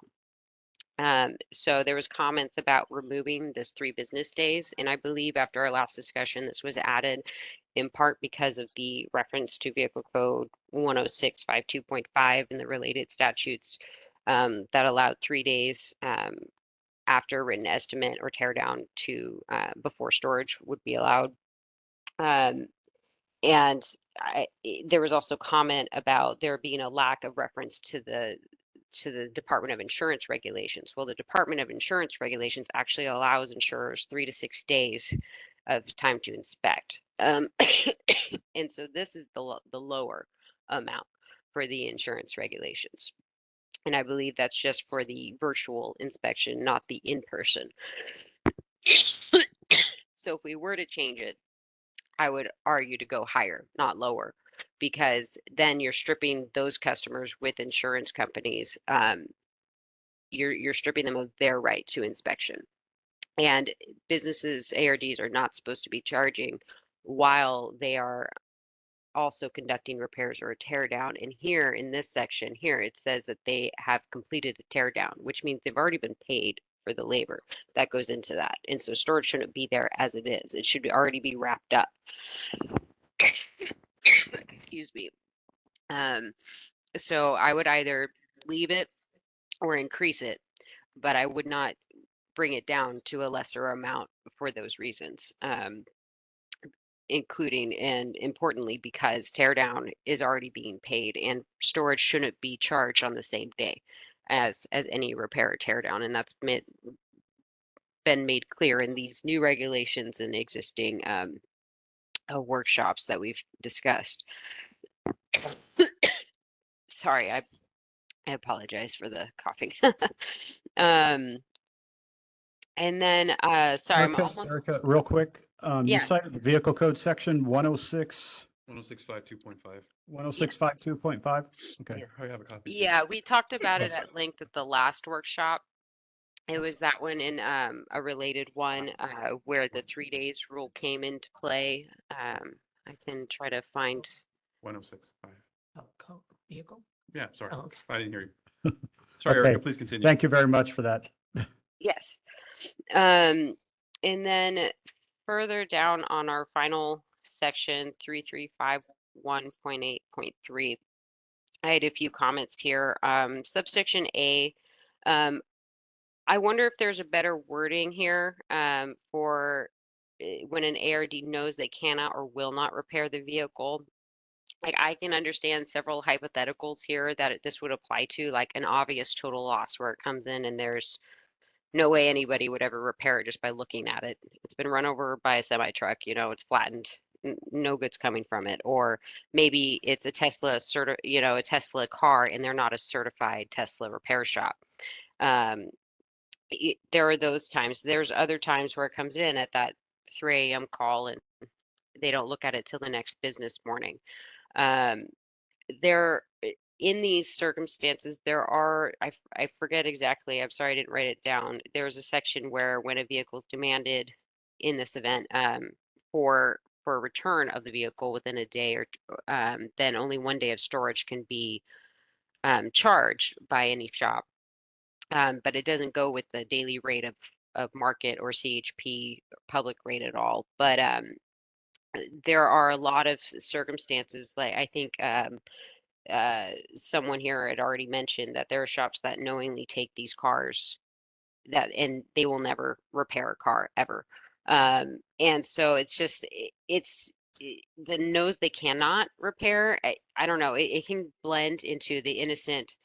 So there was comments about removing this 3 business days, and I believe after our last discussion, this was added in part because of the reference to Vehicle Code 10652.5 and the related statutes that allowed 3 days after written estimate or tear down to before storage would be allowed. And there was also comment about there being a lack of reference to the Department of Insurance regulations. Well, the Department of Insurance regulations actually allows insurers 3 to 6 days of time to inspect. And so this is the lower amount for the insurance regulations. And I believe that's just for the virtual inspection, not the in-person. So if we were to change it, I would argue to go higher, not lower, because then you're stripping those customers with insurance companies. You're stripping them of their right to inspection. And businesses, ARDs, are not supposed to be charging while they are also conducting repairs or a tear down. And here in this section here, it says that they have completed a tear down, which means they've already been paid for the labor that goes into that. And so storage shouldn't be there as it is. It should already be wrapped up. Excuse me. So I would either leave it or increase it, but I would not bring it down to a lesser amount for those reasons. Including and importantly because teardown is already being paid and storage shouldn't be charged on the same day as any repair or teardown, and that's been made clear in these new regulations and existing workshops that we've discussed. Sorry, I apologize for the coughing. And then sorry, I'm almost, Erica, real quick, you yeah. cited the vehicle code section 106, 10652.5. 10652.5? Okay. Here, I have a copy. Yeah, we talked about it at length at the last workshop. It was that one and a related one where the 3 days rule came into play. I can try to find. 106.5. Oh, vehicle? Yeah, sorry. Oh, okay. I didn't hear you. Sorry, Okay. Erica, please continue. Thank you very much for that. Yes. And then further down on our final section 3351.8.3, I had a few comments here. Subsection A, I wonder if there's a better wording here for when an ARD knows they cannot or will not repair the vehicle. Like I can understand several hypotheticals here that this would apply to, like an obvious total loss where it comes in and there's no way anybody would ever repair it just by looking at it. It's been run over by a semi truck, it's flattened, no good's coming from it. Or maybe it's a Tesla a Tesla car and they're not a certified Tesla repair shop. There are those times. There's other times where it comes in at that 3 a.m. call and they don't look at it till the next business morning. There, in these circumstances, there are, I forget exactly, I'm sorry I didn't write it down. There's a section where when a vehicle is demanded in this event for return of the vehicle within a day or then only 1 day of storage can be charged by any shop. But it doesn't go with the daily rate of market or CHP public rate at all. But there are a lot of circumstances, like I think someone here had already mentioned that there are shops that knowingly take these cars and they will never repair a car ever. And so it's just, the knows they cannot repair. I don't know, it can blend into the innocent,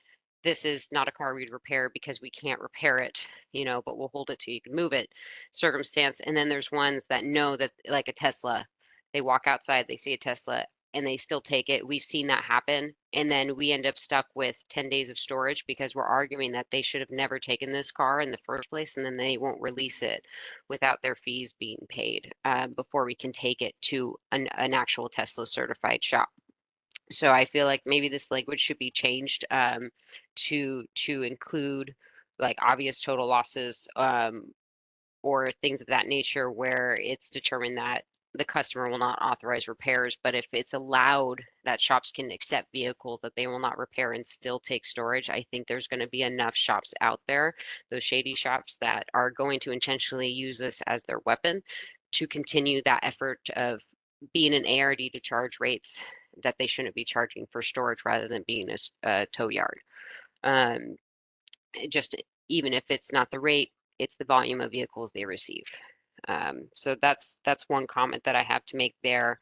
this is not a car we'd repair because we can't repair it, but we'll hold it till you can move it circumstance. And then there's ones that know that, like a Tesla, they walk outside, they see a Tesla and they still take it. We've seen that happen. And then we end up stuck with 10 days of storage because we're arguing that they should have never taken this car in the first place. And then they won't release it without their fees being paid before we can take it to an actual Tesla certified shop. So I feel like maybe this language should be changed to include like obvious total losses or things of that nature where it's determined that the customer will not authorize repairs, but if it's allowed that shops can accept vehicles that they will not repair and still take storage, I think there's going to be enough shops out there, those shady shops that are going to intentionally use this as their weapon to continue that effort of being an ARD to charge rates that they shouldn't be charging for storage rather than being a tow yard. Just even if it's not the rate, it's the volume of vehicles they receive. So that's one comment that I have to make there.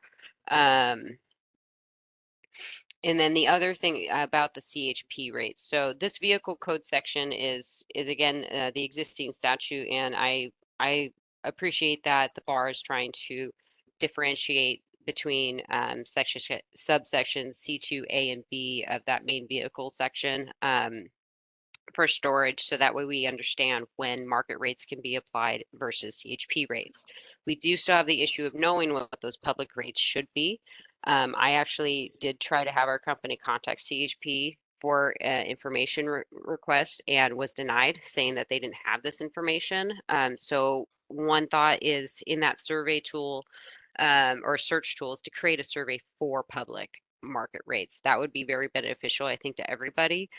And then the other thing about the CHP rates. So this vehicle code section is again the existing statute, and I appreciate that the bar is trying to differentiate between subsections C2A and B of that main vehicle section. For storage, so that way we understand when market rates can be applied versus CHP rates. We do still have the issue of knowing what those public rates should be. I actually did try to have our company contact CHP for information request and was denied, saying that they didn't have this information. So one thought is in that survey tool or search tools to create a survey for public market rates. That would be very beneficial, I think, to everybody.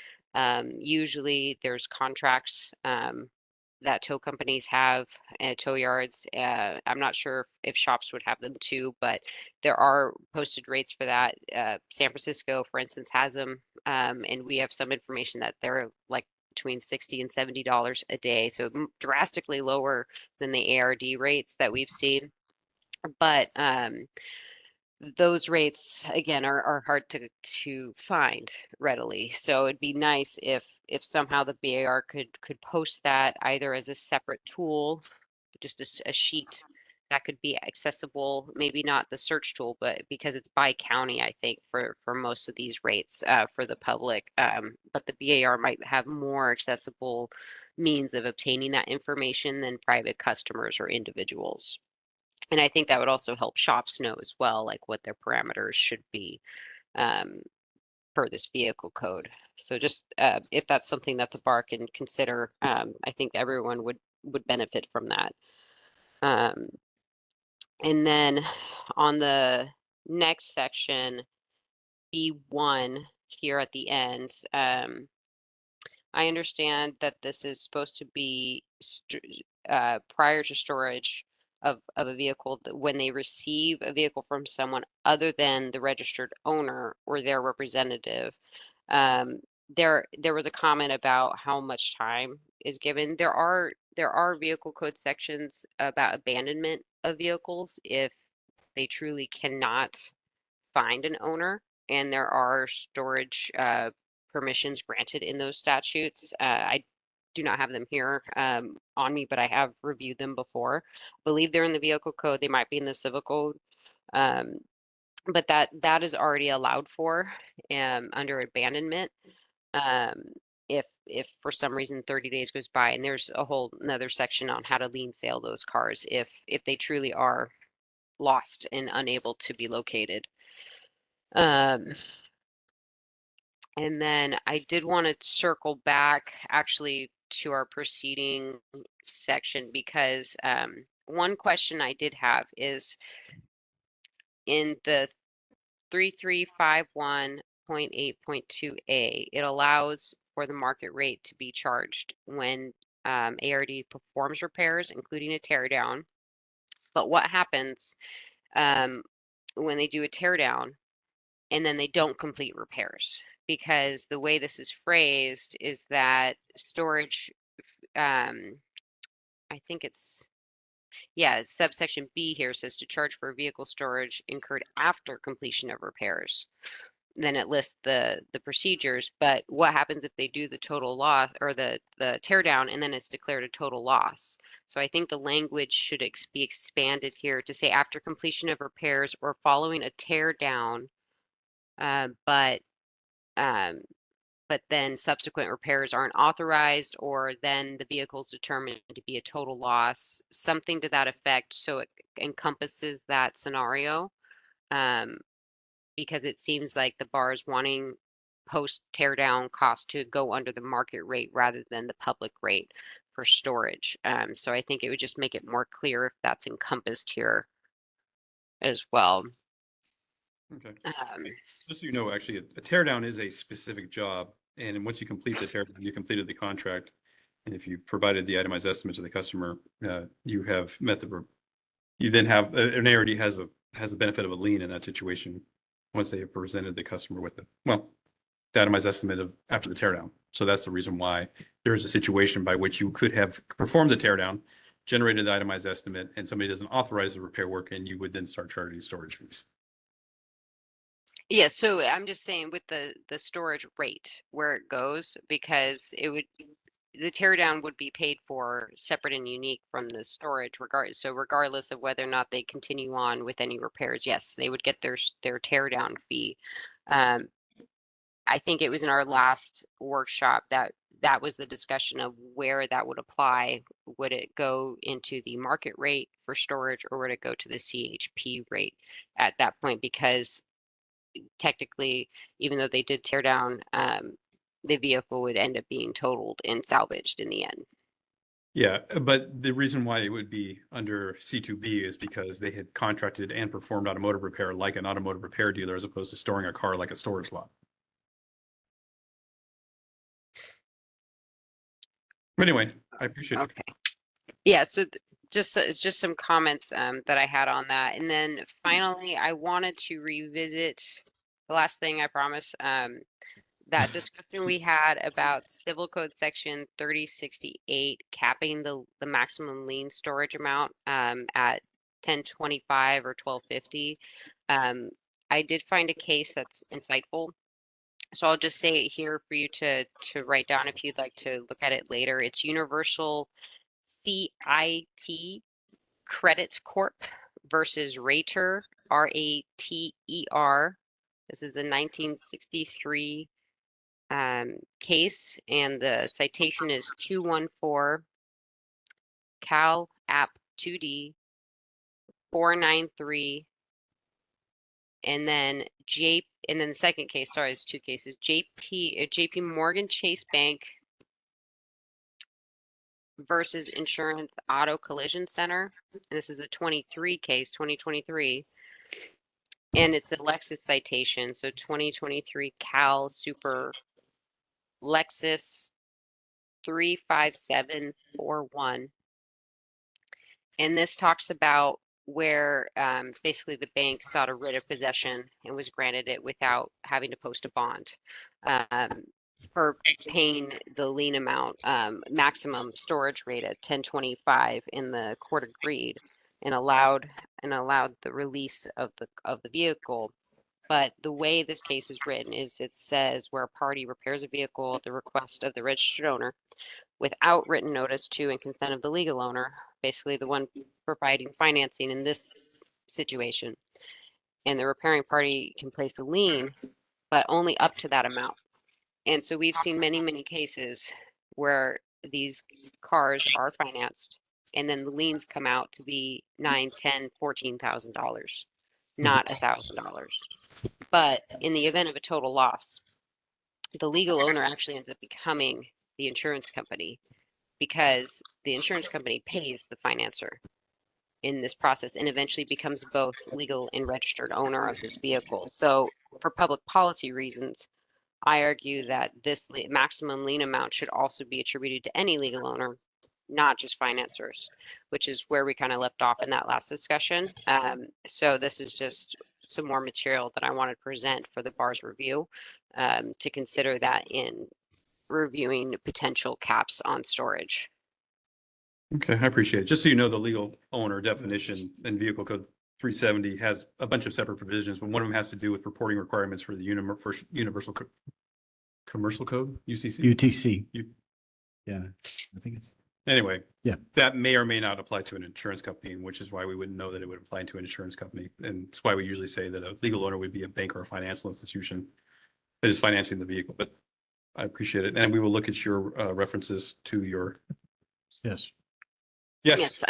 Usually there's contracts that tow companies have and tow yards. I'm not sure if shops would have them too, but there are posted rates for that. San Francisco, for instance, has them, and we have some information that they're like between $60 and $70 a day, so drastically lower than the ARD rates that we've seen. But those rates again are hard to find readily. So it'd be nice if somehow the BAR could post that either as a separate tool, just a sheet that could be accessible, maybe not the search tool, but because it's by county, I think for most of these rates for the public. But the BAR might have more accessible means of obtaining that information than private customers or individuals. And I think that would also help shops know as well, like what their parameters should be per this vehicle code. So just if that's something that the bar can consider, I think everyone would benefit from that. And then on the next section, B1 here at the end, I understand that this is supposed to be prior to storage of a vehicle, when they receive a vehicle from someone other than the registered owner or their representative. There was a comment about how much time is given. There are vehicle code sections about abandonment of vehicles if they truly cannot find an owner, and there are storage permissions granted in those statutes. I do not have them here on me, but I have reviewed them before. I believe they're in the vehicle code. They might be in the civil code, but that is already allowed for under abandonment. If for some reason 30 days goes by, and there's a whole another section on how to lien sale those cars if they truly are lost and unable to be located. And then I did want to circle back actually to our proceeding section because one question I did have is in the 3351.8.2a, it allows for the market rate to be charged when ARD performs repairs, including a teardown. But what happens when they do a teardown and then they don't complete repairs? Because the way this is phrased is that storage, I think it's, yeah, subsection B here says to charge for vehicle storage incurred after completion of repairs. Then it lists the procedures, but what happens if they do the total loss or the teardown and then it's declared a total loss? So I think the language should be expanded here to say after completion of repairs or following a teardown but um, then subsequent repairs aren't authorized, or then the vehicle is determined to be a total loss, something to that effect. So it encompasses that scenario, because it seems like the bar is wanting post tear down cost to go under the market rate rather than the public rate for storage. So I think it would just make it more clear if that's encompassed here as well. Okay. Um, Just so you know, actually, a tear down is a specific job. And once you complete the tear down, you completed the contract. And if you provided the itemized estimate to the customer, you have met you then have, an area has a benefit of a lien in that situation once they have presented the customer with the itemized estimate of after the tear down. So that's the reason why there is a situation by which you could have performed the tear down, generated the itemized estimate, and somebody doesn't authorize the repair work, and you would then start charging storage fees. Yeah, so I'm just saying with the storage rate where it goes, because the tear down would be paid for separate and unique from the storage regardless of whether or not they continue on with any repairs, yes, they would get their tear down fee. I think it was in our last workshop that was the discussion of where that would apply. Would it go into the market rate for storage, or would it go to the CHP rate at that point? Because technically, even though they did tear down, the vehicle would end up being totaled and salvaged in the end. Yeah, but the reason why it would be under C2B is because they had contracted and performed automotive repair like an automotive repair dealer, as opposed to storing a car like a storage lot. Anyway, I appreciate it. Okay. Yeah, so it's just some comments that I had on that. And then finally, I wanted to revisit the last thing I promise, that discussion we had about Civil Code Section 3068 capping the maximum lien storage amount at 1025 or 1250. I did find a case that's insightful. So I'll just say it here for you to write down if you'd like to look at it later. It's Universal CIT Credit Corp versus Rater, RATER. This is a 1963 case, and the citation is 214 Cal App 2D 493, and then the second case, sorry, it's two cases, JP Morgan Chase Bank versus Insurance Auto Collision Center. And this is a 2023, and it's a Lexus citation. So 2023 Cal Super Lexus 35741. And this talks about where basically the bank sought a writ of possession and was granted it without having to post a bond for paying the lien amount, maximum storage rate at 1025, and the court agreed and allowed the release of the vehicle. But the way this case is written is it says where a party repairs a vehicle at the request of the registered owner without written notice to and consent of the legal owner, basically the one providing financing in this situation. And the repairing party can place a lien, but only up to that amount. And so we've seen many, many cases where these cars are financed and then the liens come out to be $9,000, $10,000, $14,000, not $1,000. But in the event of a total loss, the legal owner actually ends up becoming the insurance company, because the insurance company pays the financer in this process and eventually becomes both legal and registered owner of this vehicle. So for public policy reasons, I argue that this maximum lien amount should also be attributed to any legal owner, not just financers, which is where we kind of left off in that last discussion. So this is just some more material that I wanted to present for the bar's review, to consider that in reviewing potential caps on storage. Okay, I appreciate it. Just so you know, the legal owner definition in Vehicle Code 370 has a bunch of separate provisions, but one of them has to do with reporting requirements for the Universal Commercial Code, UCC. UTC. You- Yeah, I think it's. Anyway, that may or may not apply to an insurance company, which is why we wouldn't know that it would apply to an insurance company. And it's why we usually say that a legal owner would be a bank or a financial institution that is financing the vehicle. But I appreciate it. And we will look at your references to your. Yes. Yes. Yes,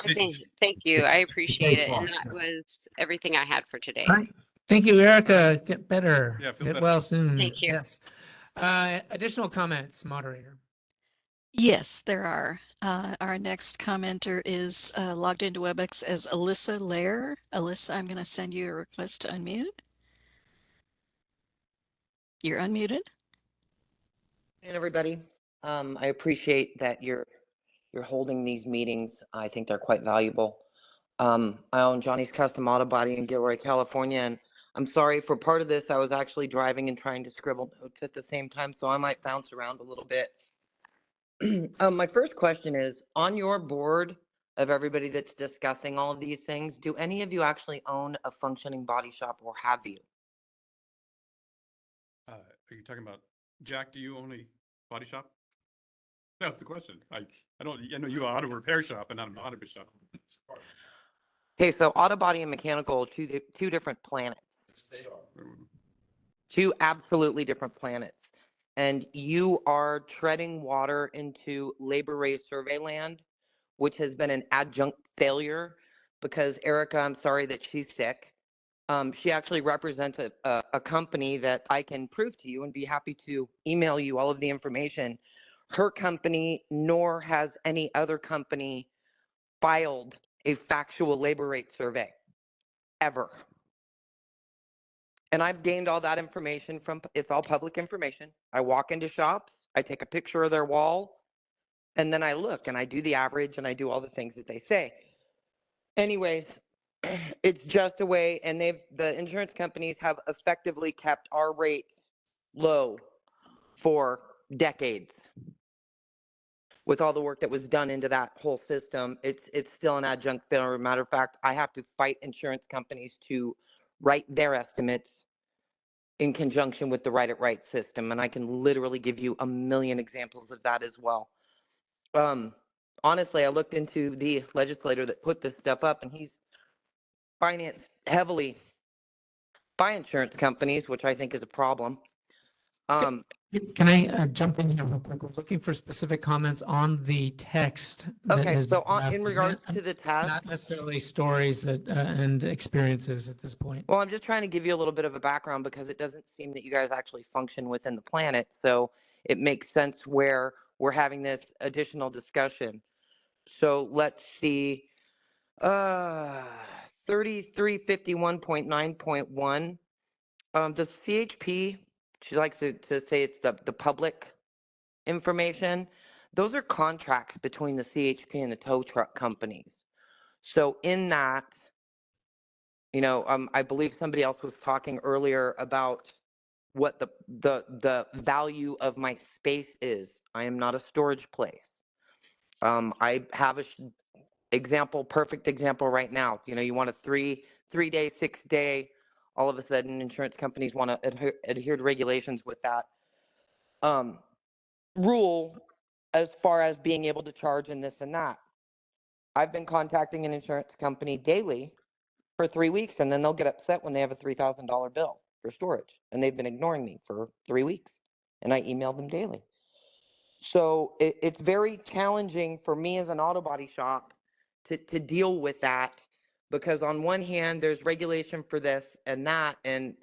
thank you. I appreciate it. And that was everything I had for today. All right. Thank you, Erica. Get better. Yeah, feel Get better. well soon. Thank you. Yes. Additional comments, moderator. Yes, there are. Our next commenter is logged into WebEx as Alyssa Lair. Alyssa, I'm going to send you a request to unmute. You're unmuted. And everybody, I appreciate that you're holding these meetings. I think they're quite valuable. I own Johnny's Custom Auto Body in Gilroy, California, and I'm sorry for part of this. I was actually driving and trying to scribble notes at the same time, so I might bounce around a little bit. My first question is, on your board of everybody that's discussing all of these things, do any of you actually own a functioning body shop, or have you? Are you talking about, Jack, do you own a body shop? That's the question. I know you are auto repair shop and not an auto shop. Okay, so auto body and mechanical, two different planets. They are. Two absolutely different planets. And you are treading water into labor rate survey land, which has been an adjunct failure because Erica, I'm sorry that she's sick. She actually represents a company that I can prove to you and be happy to email you all of the information. Her company, nor has any other company filed a factual labor rate survey ever. And I've gained all that information from, it's all public information. I walk into shops, I take a picture of their wall, and then I look and I do the average and I do all the things that they say. Anyways, it's just a way, and the insurance companies have effectively kept our rates low for decades. With all the work that was done into that whole system, it's still an adjunct failure. Matter of fact, I have to fight insurance companies to write their estimates in conjunction with the Right at Right system. And I can literally give you a million examples of that as well. Honestly, I looked into the legislator that put this stuff up, and he's financed heavily by insurance companies, which I think is a problem. Can I jump in here real quick? We're looking for specific comments on the text. that Okay, has so been drafted, in regards to the test, not necessarily stories that and experiences at this point. well, I'm just trying to give you a little bit of a background because it doesn't seem that you guys actually function within the planet. So it makes sense where we're having this additional discussion. So let's see, 3351.9.1. The CHP, she likes to say it's the public information. Those are contracts between the CHP and the tow truck companies. So in that, I believe somebody else was talking earlier about what the value of my space is. I am not a storage place. I have a perfect example right now. You want a three day, 6 day, all of a sudden insurance companies want to adhere to regulations with that rule as far as being able to charge and this and that. I've been contacting an insurance company daily for 3 weeks, and then they'll get upset when they have a $3,000 bill for storage, and they've been ignoring me for 3 weeks, and I email them daily. So it's very challenging for me as an auto body shop to deal with that, because on one hand, there's regulation for this and that, and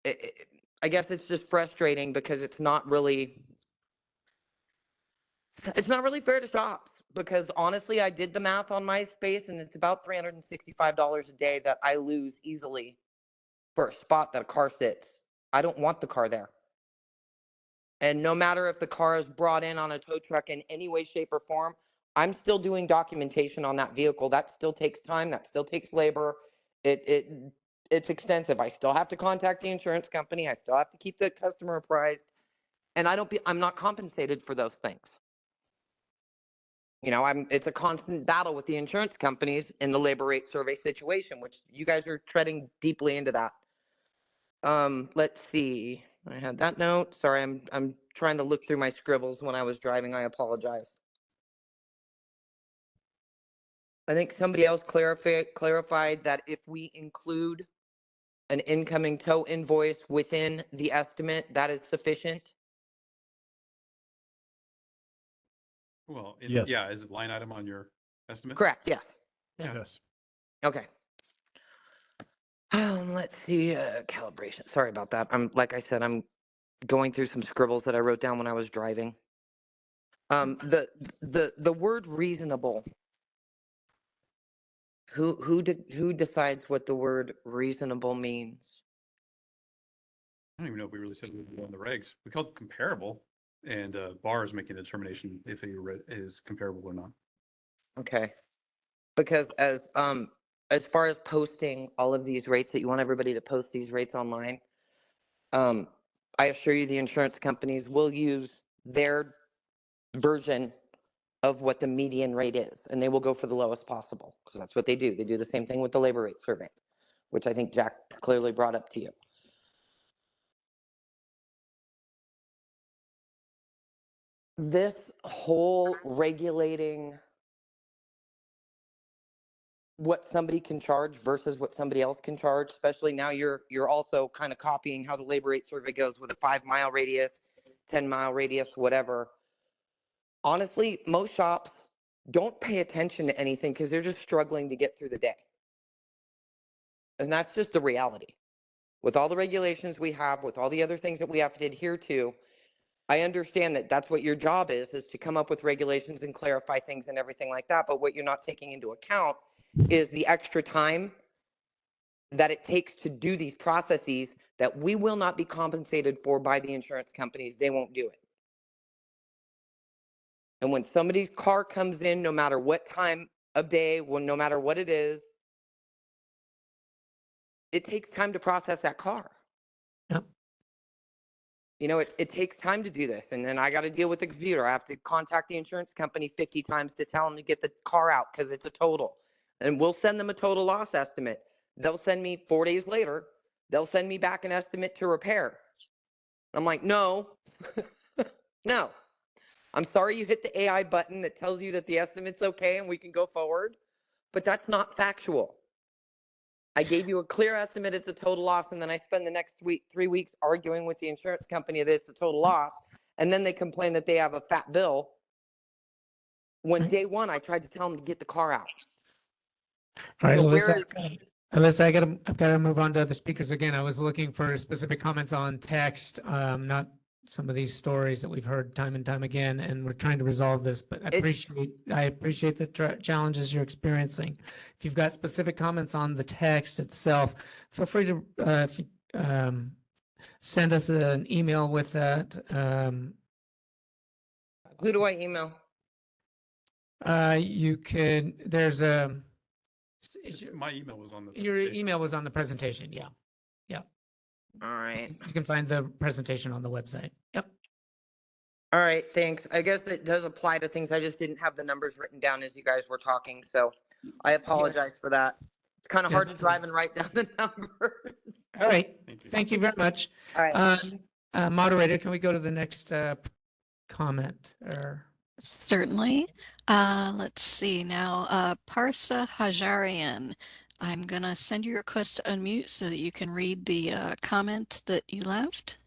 I guess it's just frustrating because it's not really fair to shops, because honestly, I did the math on my space, and it's about $365 a day that I lose easily for a spot that a car sits. I don't want the car there. And no matter if the car is brought in on a tow truck in any way, shape, or form, I'm still doing documentation on that vehicle. That still takes time. That still takes labor. It's extensive. I still have to contact the insurance company. I still have to keep the customer apprised. And I'm not compensated for those things. It's a constant battle with the insurance companies in the labor rate survey situation, which you guys are treading deeply into that. Let's see. I had that note. Sorry, I'm trying to look through my scribbles when I was driving. I apologize. I think somebody else clarified that if we include an incoming tow invoice within the estimate, that is sufficient. Well, Yes. yeah, is it line item on your estimate? Correct, yes. Yes. Okay. Let's see, calibration. Sorry about that. Like I said, I'm going through some scribbles that I wrote down when I was driving. The word reasonable. Who decides what the word reasonable means? I don't even know if we really said we were on the regs. We called it comparable, and BAR is making the determination if it is comparable or not. Okay. Because as far as posting all of these rates that you want everybody to post these rates online, I assure you the insurance companies will use their version of what the median rate is, and they will go for the lowest possible because that's what they do. They do the same thing with the labor rate survey, which I think Jack clearly brought up to you. This whole regulating what somebody can charge versus what somebody else can charge, especially now you're also kind of copying how the labor rate survey goes with a 5-mile radius, 10-mile radius, whatever. Honestly, most shops don't pay attention to anything because they're just struggling to get through the day. And that's just the reality. With all the regulations we have, with all the other things that we have to adhere to, I understand that that's what your job is to come up with regulations and clarify things and everything like that. But what you're not taking into account is the extra time that it takes to do these processes that we will not be compensated for by the insurance companies. They won't do it. And when somebody's car comes in, no matter what time of day, no matter what it is, it takes time to process that car. Yep. You know, it takes time to do this. And then I got to deal with the computer. I have to contact the insurance company 50 times to tell them to get the car out because it's a total. And we'll send them a total loss estimate. They'll send me 4 days later, they'll send me back an estimate to repair. I'm like, no, no. I'm sorry you hit the AI button that tells you that the estimate's okay and we can go forward, but that's not factual. I gave you a clear estimate, it's a total loss, and then I spend the next 3 weeks arguing with the insurance company that it's a total loss, and then they complain that they have a fat bill. When Right. day one, I tried to tell them to get the car out. All right, So Alyssa, Alyssa, I've got to move on to other speakers again. I was looking for specific comments on text, not some of these stories that we've heard time and time again, and we're trying to resolve this, but I appreciate the challenges you're experiencing. If you've got specific comments on the text itself, feel free to send us an email with that. Who do I email? You can, there's a, My email was on the. your email was on the presentation, yeah. All right. You can find the presentation on the website. Yep. All right, thanks. I guess it does apply to things. I just didn't have the numbers written down as you guys were talking, so I apologize Yes. for that. It's kind of hard to Definitely. drive and write down the numbers. All right. Thank you. Thank you very much. All right. Moderator, can we go to the next comment or? Certainly. Let's see now. Parsa Hajarian, I'm gonna send you a request to unmute so that you can read the comment that you left.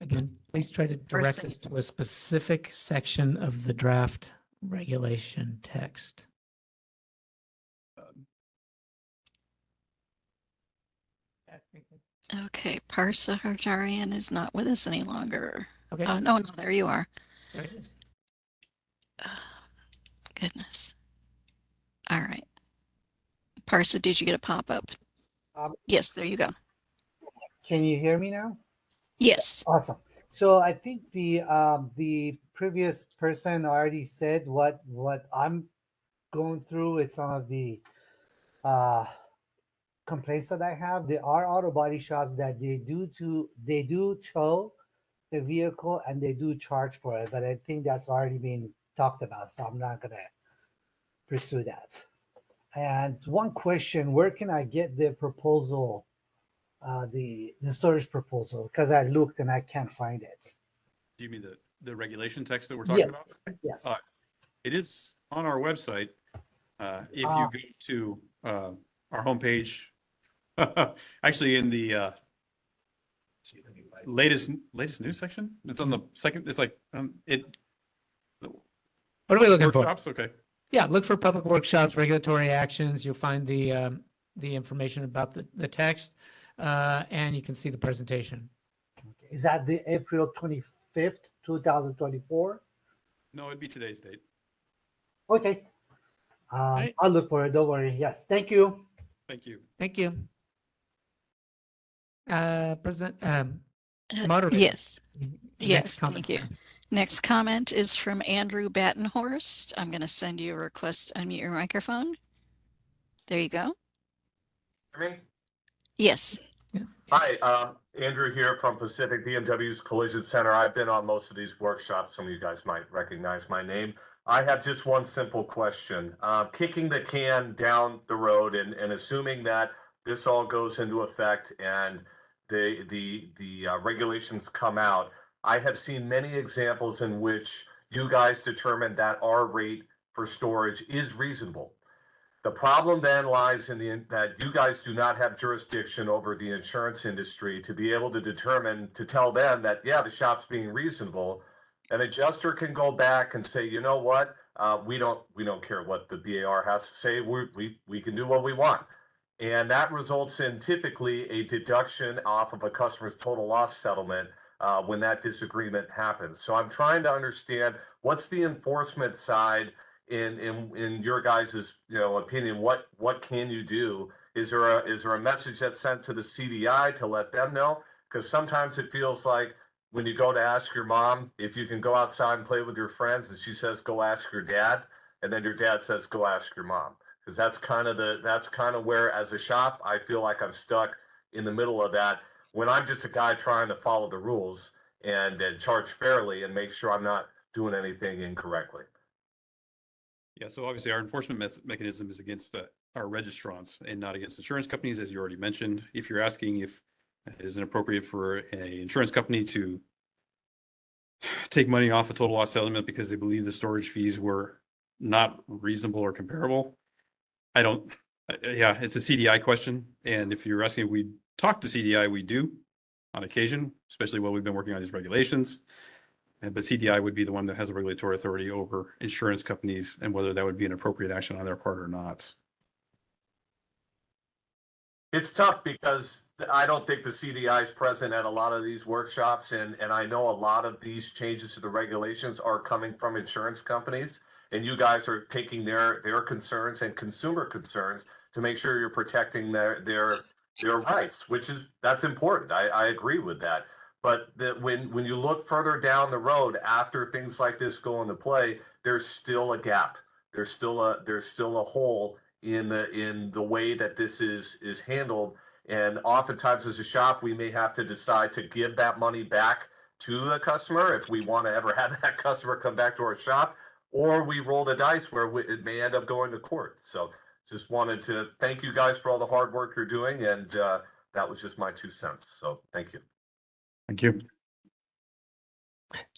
Again, please try to direct us to a specific section of the draft regulation text. Okay, Parsa Hajarian is not with us any longer. Okay. No, there you are. There it is. Goodness. All right. Parsa, did you get a pop-up? Yes, there you go. Can you hear me now? Yes. Awesome. So I think the previous person already said what I'm going through with some of the complaints that I have. There are auto body shops that they do tow the vehicle and they do charge for it, but I think that's already been talked about, so I'm not gonna pursue that. And one question, where can I get the proposal the storage proposal because I looked and I can't find it. Do you mean the regulation text that we're talking about? Yes. It is on our website. If you Ah. go to our homepage, actually in the latest news section, it's on the second. It's like What are we looking for? workshops. Okay. Yeah, look for public workshops, regulatory actions. You'll find the information about the text, and you can see the presentation. Is that the April 25th, 2024? No, it'd be today's date. Okay. Right. I'll look for it. Don't worry. Yes. Thank you. Thank you. Thank you. Moderator. Yes. Next Yes, comment. thank you. Next comment is from Andrew Battenhorst. I'm going to send you a request to unmute your microphone. There you go. Me? Yes. Hi, Andrew here from Pacific BMW's Collision Center. I've been on most of these workshops. Some of you guys might recognize my name. I have just one simple question. Kicking the can down the road and assuming that this all goes into effect and the regulations come out, I have seen many examples in which you guys determined that our rate for storage is reasonable. The problem then lies in that you guys do not have jurisdiction over the insurance industry to be able to determine, to tell them that, yeah, the shop's being reasonable. An adjuster can go back and say, you know what, we don't care what the BAR has to say. We can do what we want. And that results in typically a deduction off of a customer's total loss settlement when that disagreement happens. So I'm trying to understand what's the enforcement side in your guys' opinion. What can you do? Is there a message that's sent to the CDI to let them know? Because sometimes it feels like when you go to ask your mom if you can go outside and play with your friends, and she says go ask your dad, and then your dad says go ask your mom. Because that's kind of where, as a shop, I feel like I'm stuck in the middle of that when I'm just a guy trying to follow the rules and charge fairly and make sure I'm not doing anything incorrectly. Yeah, so obviously our enforcement mechanism is against our registrants and not against insurance companies, as you already mentioned. If you're asking if it is inappropriate for an insurance company to take money off a total loss settlement because they believe the storage fees were not reasonable or comparable, it's a CDI question. And if you're asking if we talk to CDI, we do on occasion, especially while we've been working on these regulations. But CDI would be the one that has a regulatory authority over insurance companies and whether that would be an appropriate action on their part or not. It's tough because I don't think the CDI is present at a lot of these workshops, and I know a lot of these changes to the regulations are coming from insurance companies, and you guys are taking their concerns and consumer concerns to make sure you're protecting their rights, that's important. I agree with that. But when you look further down the road after things like this go into play, there's still a gap. There's still a hole in the way that this is handled. And oftentimes as a shop, we may have to decide to give that money back to the customer if we want to ever have that customer come back to our shop, or we roll the dice where it may end up going to court. So just wanted to thank you guys for all the hard work you're doing. And that was just my 2 cents. So thank you. Thank you.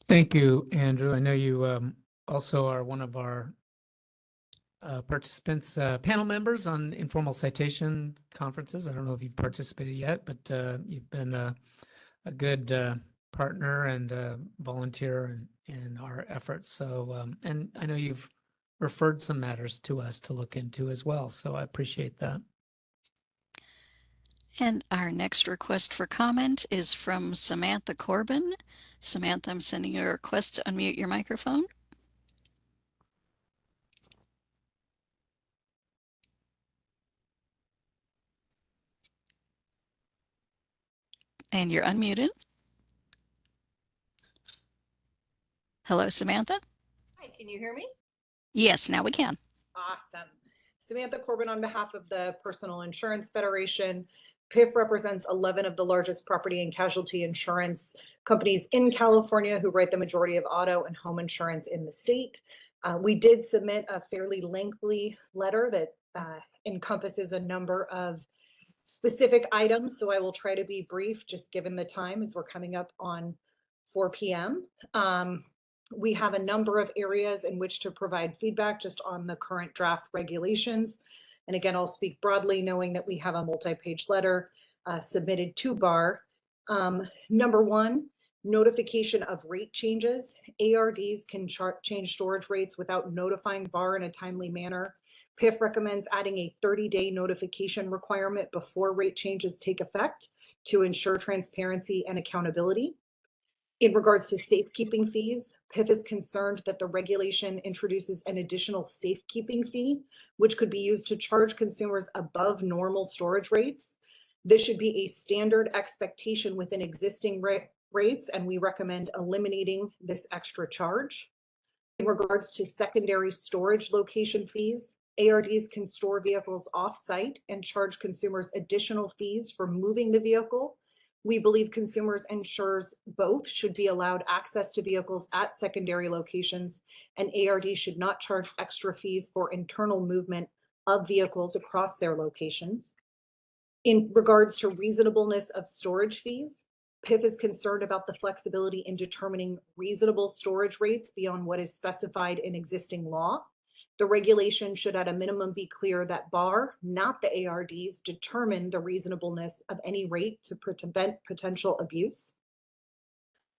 Thank you, Andrew. I know you also are one of our participants, panel members on informal citation conferences. I don't know if you've participated yet, but you've been a good partner and volunteer in our efforts. So, and I know you've referred some matters to us to look into as well. So I appreciate that. And our next request for comment is from Samantha Corbin. Samantha, I'm sending you a request to unmute your microphone. And you're unmuted. Hello, Samantha. Hi, can you hear me? Yes, now we can. Awesome. Samantha Corbin on behalf of the Personal Insurance Federation. PIF represents 11 of the largest property and casualty insurance companies in California who write the majority of auto and home insurance in the state. We did submit a fairly lengthy letter that encompasses a number of specific items, so I will try to be brief, just given the time as we're coming up on 4 p.m. We have a number of areas in which to provide feedback just on the current draft regulations. And again, I'll speak broadly, knowing that we have a multi-page letter submitted to BAR. Number one, notification of rate changes. ARDs can change storage rates without notifying BAR in a timely manner. PIF recommends adding a 30-day notification requirement before rate changes take effect to ensure transparency and accountability. In regards to safekeeping fees, PIF is concerned that the regulation introduces an additional safekeeping fee, which could be used to charge consumers above normal storage rates. This should be a standard expectation within existing rates, and we recommend eliminating this extra charge. In regards to secondary storage location fees, ARDs can store vehicles off-site and charge consumers additional fees for moving the vehicle. We believe consumers and insurers both should be allowed access to vehicles at secondary locations, and ARD should not charge extra fees for internal movement of vehicles across their locations. In regards to reasonableness of storage fees, PIF is concerned about the flexibility in determining reasonable storage rates beyond what is specified in existing law. The regulation should at a minimum be clear that BAR, not the ARDs, determine the reasonableness of any rate to prevent potential abuse.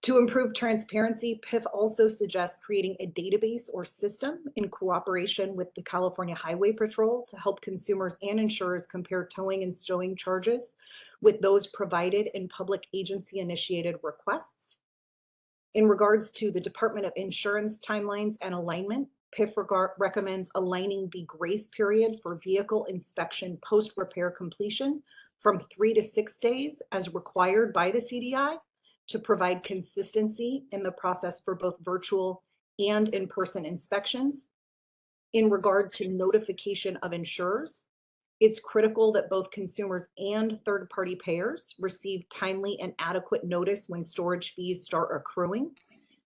To improve transparency, PIF also suggests creating a database or system in cooperation with the California Highway Patrol to help consumers and insurers compare towing and stowing charges with those provided in public agency-initiated requests. In regards to the Department of Insurance timelines and alignment, PIF recommends aligning the grace period for vehicle inspection post-repair completion from 3 to 6 days as required by the CDI to provide consistency in the process for both virtual and in-person inspections. In regard to notification of insurers, it's critical that both consumers and third-party payers receive timely and adequate notice when storage fees start accruing.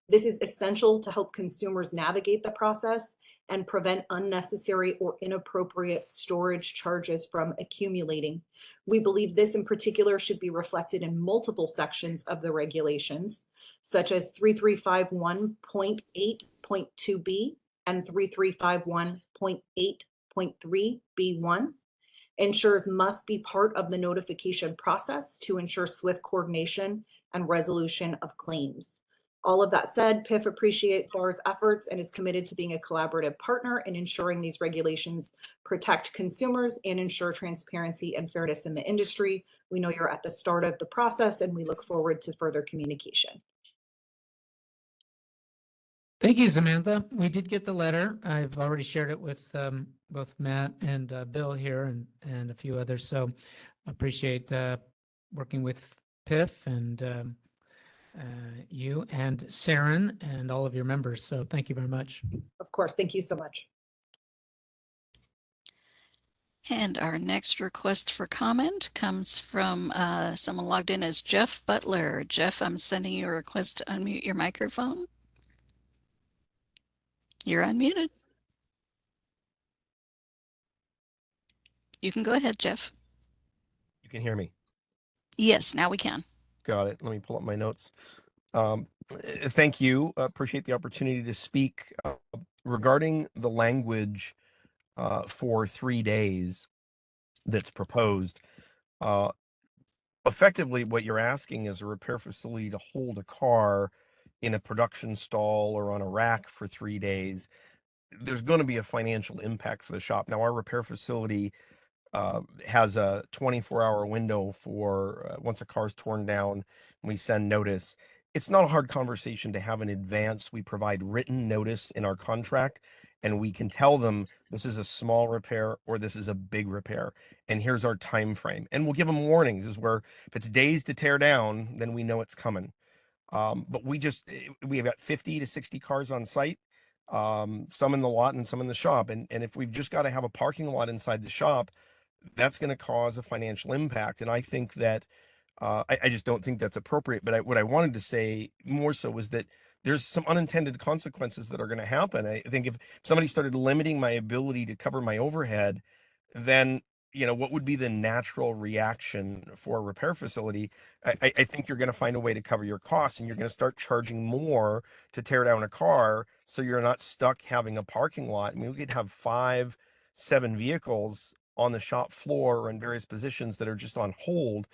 This is essential to help consumers navigate the process and prevent unnecessary or inappropriate storage charges from accumulating. We believe this in particular should be reflected in multiple sections of the regulations, such as 3351.8.2b and 3351.8.3b1. Insurers must be part of the notification process to ensure swift coordination and resolution of claims. All of that said, PIF appreciates BAR's efforts and is committed to being a collaborative partner in ensuring these regulations protect consumers and ensure transparency and fairness in the industry. We know you're at the start of the process, and we look forward to further communication. Thank you, Samantha. We did get the letter. I've already shared it with both Matt and Bill here and a few others. So I appreciate working with PIF and you and Saren and all of your members. So thank you very much. Of course, thank you so much. And our next request for comment comes from someone logged in as Jeff Butler. Jeff, I'm sending you a request to unmute your microphone. You're unmuted. You can go ahead, Jeff. You can hear me. Yes, now we can. Got it. Let me pull up my notes. Thank you. Appreciate the opportunity to speak regarding the language for 3 days that's proposed. Effectively, what you're asking is a repair facility to hold a car in a production stall or on a rack for 3 days. There's going to be a financial impact for the shop. Now, our repair facility has a 24-hour window for once a car's torn down, we send notice. It's not a hard conversation to have in advance. We provide written notice in our contract, and we can tell them this is a small repair or this is a big repair, and here's our time frame. And we'll give them warnings. This is where if it's days to tear down, then we know it's coming. But we have got 50 to 60 cars on site, some in the lot and some in the shop. And if we've just got to have a parking lot inside the shop, that's going to cause a financial impact. And I think that I just don't think that's appropriate. But what I wanted to say more so was that there's some unintended consequences that are going to happen. I think if somebody started limiting my ability to cover my overhead, then you know, what would be the natural reaction for a repair facility? I think you're going to find a way to cover your costs, and you're going to start charging more to tear down a car, so you're not stuck having a parking lot. I mean, we could have 5, 7 vehicles on the shop floor or in various positions that are just on hold.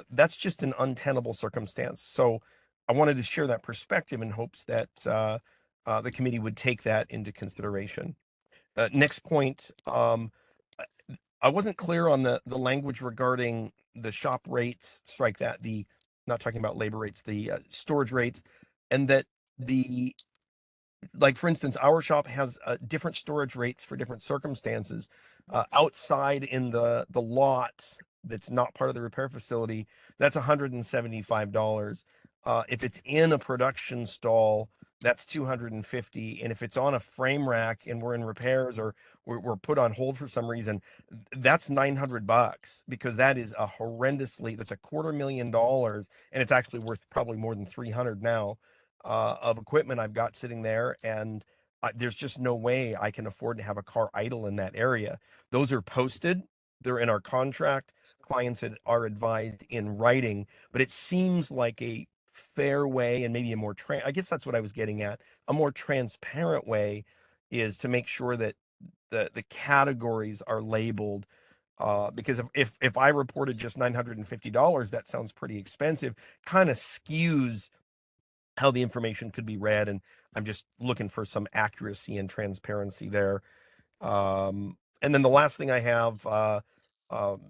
That's just an untenable circumstance. So I wanted to share that perspective in hopes that the committee would take that into consideration. Next point, I wasn't clear on the language regarding the shop rates. Strike that. The not talking about labor rates, the storage rates, and that the like for instance, our shop has different storage rates for different circumstances. Outside in the lot that's not part of the repair facility, that's $175. If it's in a production stall, that's $250. And if it's on a frame rack and we're in repairs or we're put on hold for some reason, that's $900, because that is a horrendously, that's $250,000, and it's actually worth probably more than 300 now of equipment I've got sitting there, and there's just no way I can afford to have a car idle in that area. Those are posted, they're in our contract. Clients are advised in writing, but it seems like a fair way, and maybe a more I guess that's what I was getting at. A more transparent way is to make sure that the categories are labeled. Because if I reported just $950, that sounds pretty expensive. Kind of skews how the information could be read, and I'm just looking for some accuracy and transparency there. And then the last thing I have, and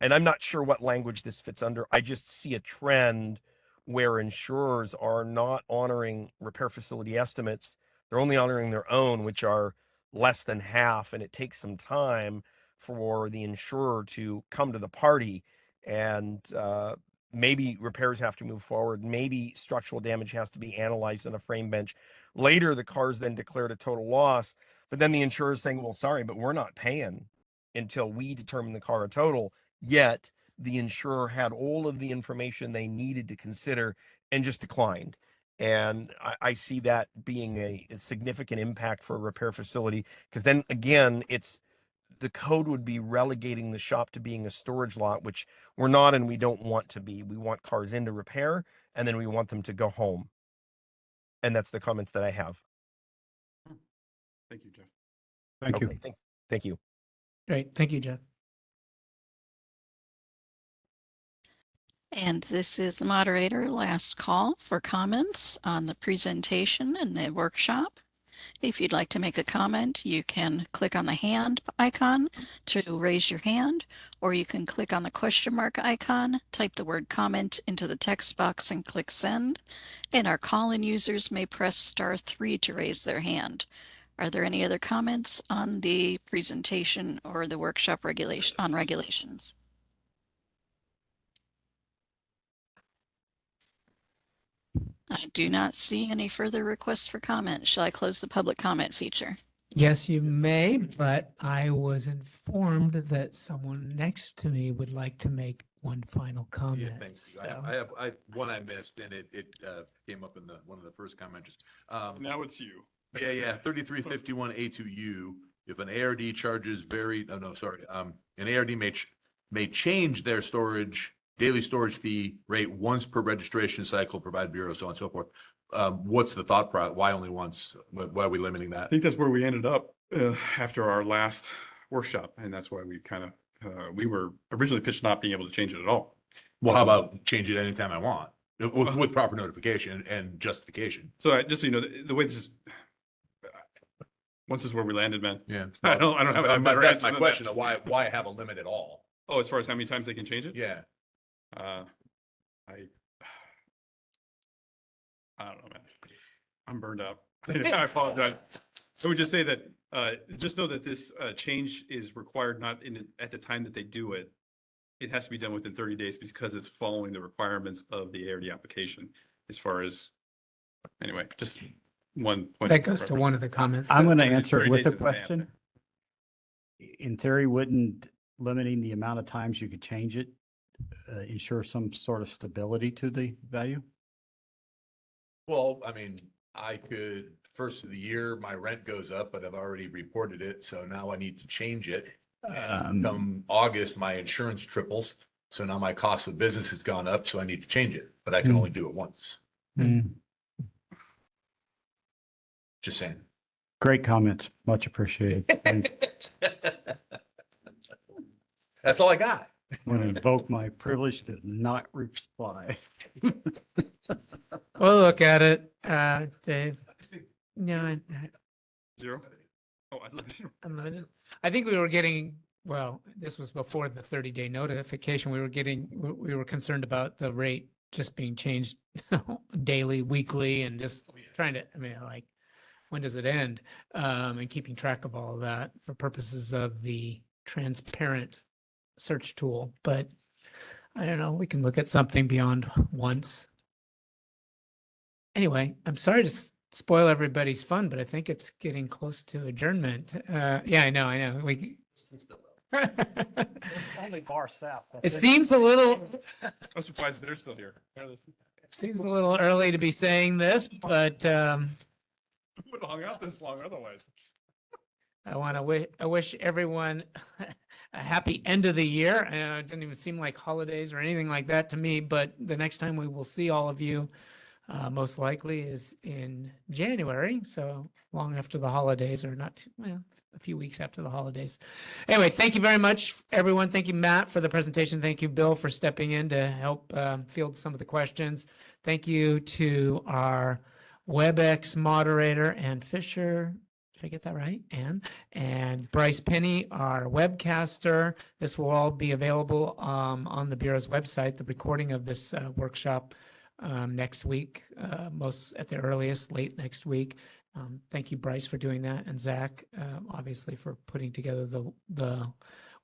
I'm not sure what language this fits under. I just see a trend where insurers are not honoring repair facility estimates. They're only honoring their own, which are less than half, and it takes some time for the insurer to come to the party. And maybe repairs have to move forward. Maybe structural damage has to be analyzed on a frame bench. Later, the car's then declared a total loss. But then the insurer is saying, well, sorry, but we're not paying until we determine the car a total. Yet the insurer had all of the information they needed to consider and just declined. And I see that being a significant impact for a repair facility, because then again, the code would be relegating the shop to being a storage lot, which we're not, and we don't want to be. We want cars into repair, and then we want them to go home. And that's the comments that I have. Thank you, Jeff. Thank you. Okay, thank you. Great. Thank you, Jeff. And this is the moderator last call for comments on the presentation and the workshop. If you'd like to make a comment, you can click on the hand icon to raise your hand, or you can click on the question mark icon, type the word comment into the text box and click send. And our call-in users may press *3 to raise their hand. Are there any other comments on the presentation or the workshop on regulations? I do not see any further requests for comment. Shall I close the public comment feature? Yes, you may, but I was informed that someone next to me would like to make one final comment. Yeah, thanks. So- I have one I missed, and it came up in one of the first commenters. Now it's you. Yeah, 3351 A2U. If an ARD charges an ARD may change their daily storage fee rate once per registration cycle, provide bureau, so on and so forth. What's the thought process? Why only once? Why are we limiting I that? think that's where we ended up after our last workshop, and that's why we kind of we were originally pitched not being able to change it at all. Well, how about change it anytime I want with proper notification and justification? So just so you know, the way this is, once is where we landed, man. Yeah, I don't have a better that's answer my than question. that. Of why have a limit at all? Oh, as far as how many times they can change it? Yeah. I don't know, man. I'm burned out. I apologize. I would just say that, just know that this change is required not at the time that they do it. It has to be done within 30 days because it's following the requirements of the ARD application as far as, anyway, just one point. That goes to one of the comments. I'm that- going to answer 30 it with days a in advance. question. In theory, wouldn't limiting the amount of times you could change it ensure some sort of stability to the value? Well, I mean, I could, first of the year, my rent goes up, but I've already reported it, so now I need to change it. And come August, my insurance triples. So now my cost of business has gone up, so I need to change it, but I can only do it once. Just saying. Great comments. Much appreciated. That's all I got. I'm going to invoke my privilege to not reply. We'll look at it, Dave. No, Zero? Oh, I love you. unlimited. I think we were getting, well, this was before the 30-day notification. We were concerned about the rate just being changed daily, weekly, and just trying to, I mean, like, when does it end? And keeping track of all of that for purposes of the transparent search tool. But I don't know, we can look at something beyond once. Anyway, I'm sorry to spoil everybody's fun, but I think it's getting close to adjournment. Yeah, I know. We. Only bar staff. It seems a little, I'm surprised they're still here. seems a little early to be saying this, but Would have hung out this long otherwise. I want to I wish everyone a happy end of the year. It didn't even seem like holidays or anything like that to me, but the next time we will see all of you most likely is in January. So long after the holidays, or not too, well, a few weeks after the holidays. Anyway, thank you very much, everyone. Thank you, Matt, for the presentation. Thank you, Bill, for stepping in to help field some of the questions. Thank you to our WebEx moderator, Ann Fisher. Did I get that right? And Bryce Penny, our webcaster. This will all be available on the Bureau's website, the recording of this workshop next week, most at the earliest, late next week. Thank you, Bryce, for doing that, and Zach, obviously, for putting together the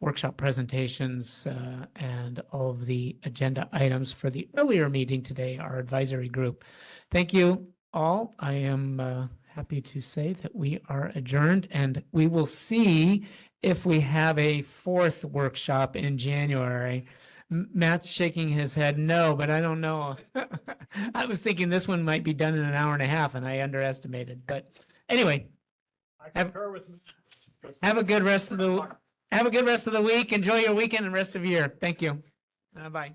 workshop presentations and all of the agenda items for the earlier meeting today, our advisory group. Thank you all. I am happy to say that we are adjourned, and we will see if we have a fourth workshop in January. Matt's shaking his head no, but I don't know. I was thinking this one might be done in an hour and a half, and I underestimated. But anyway, have a good rest of the week. Enjoy your weekend and rest of your year. Thank you. Bye.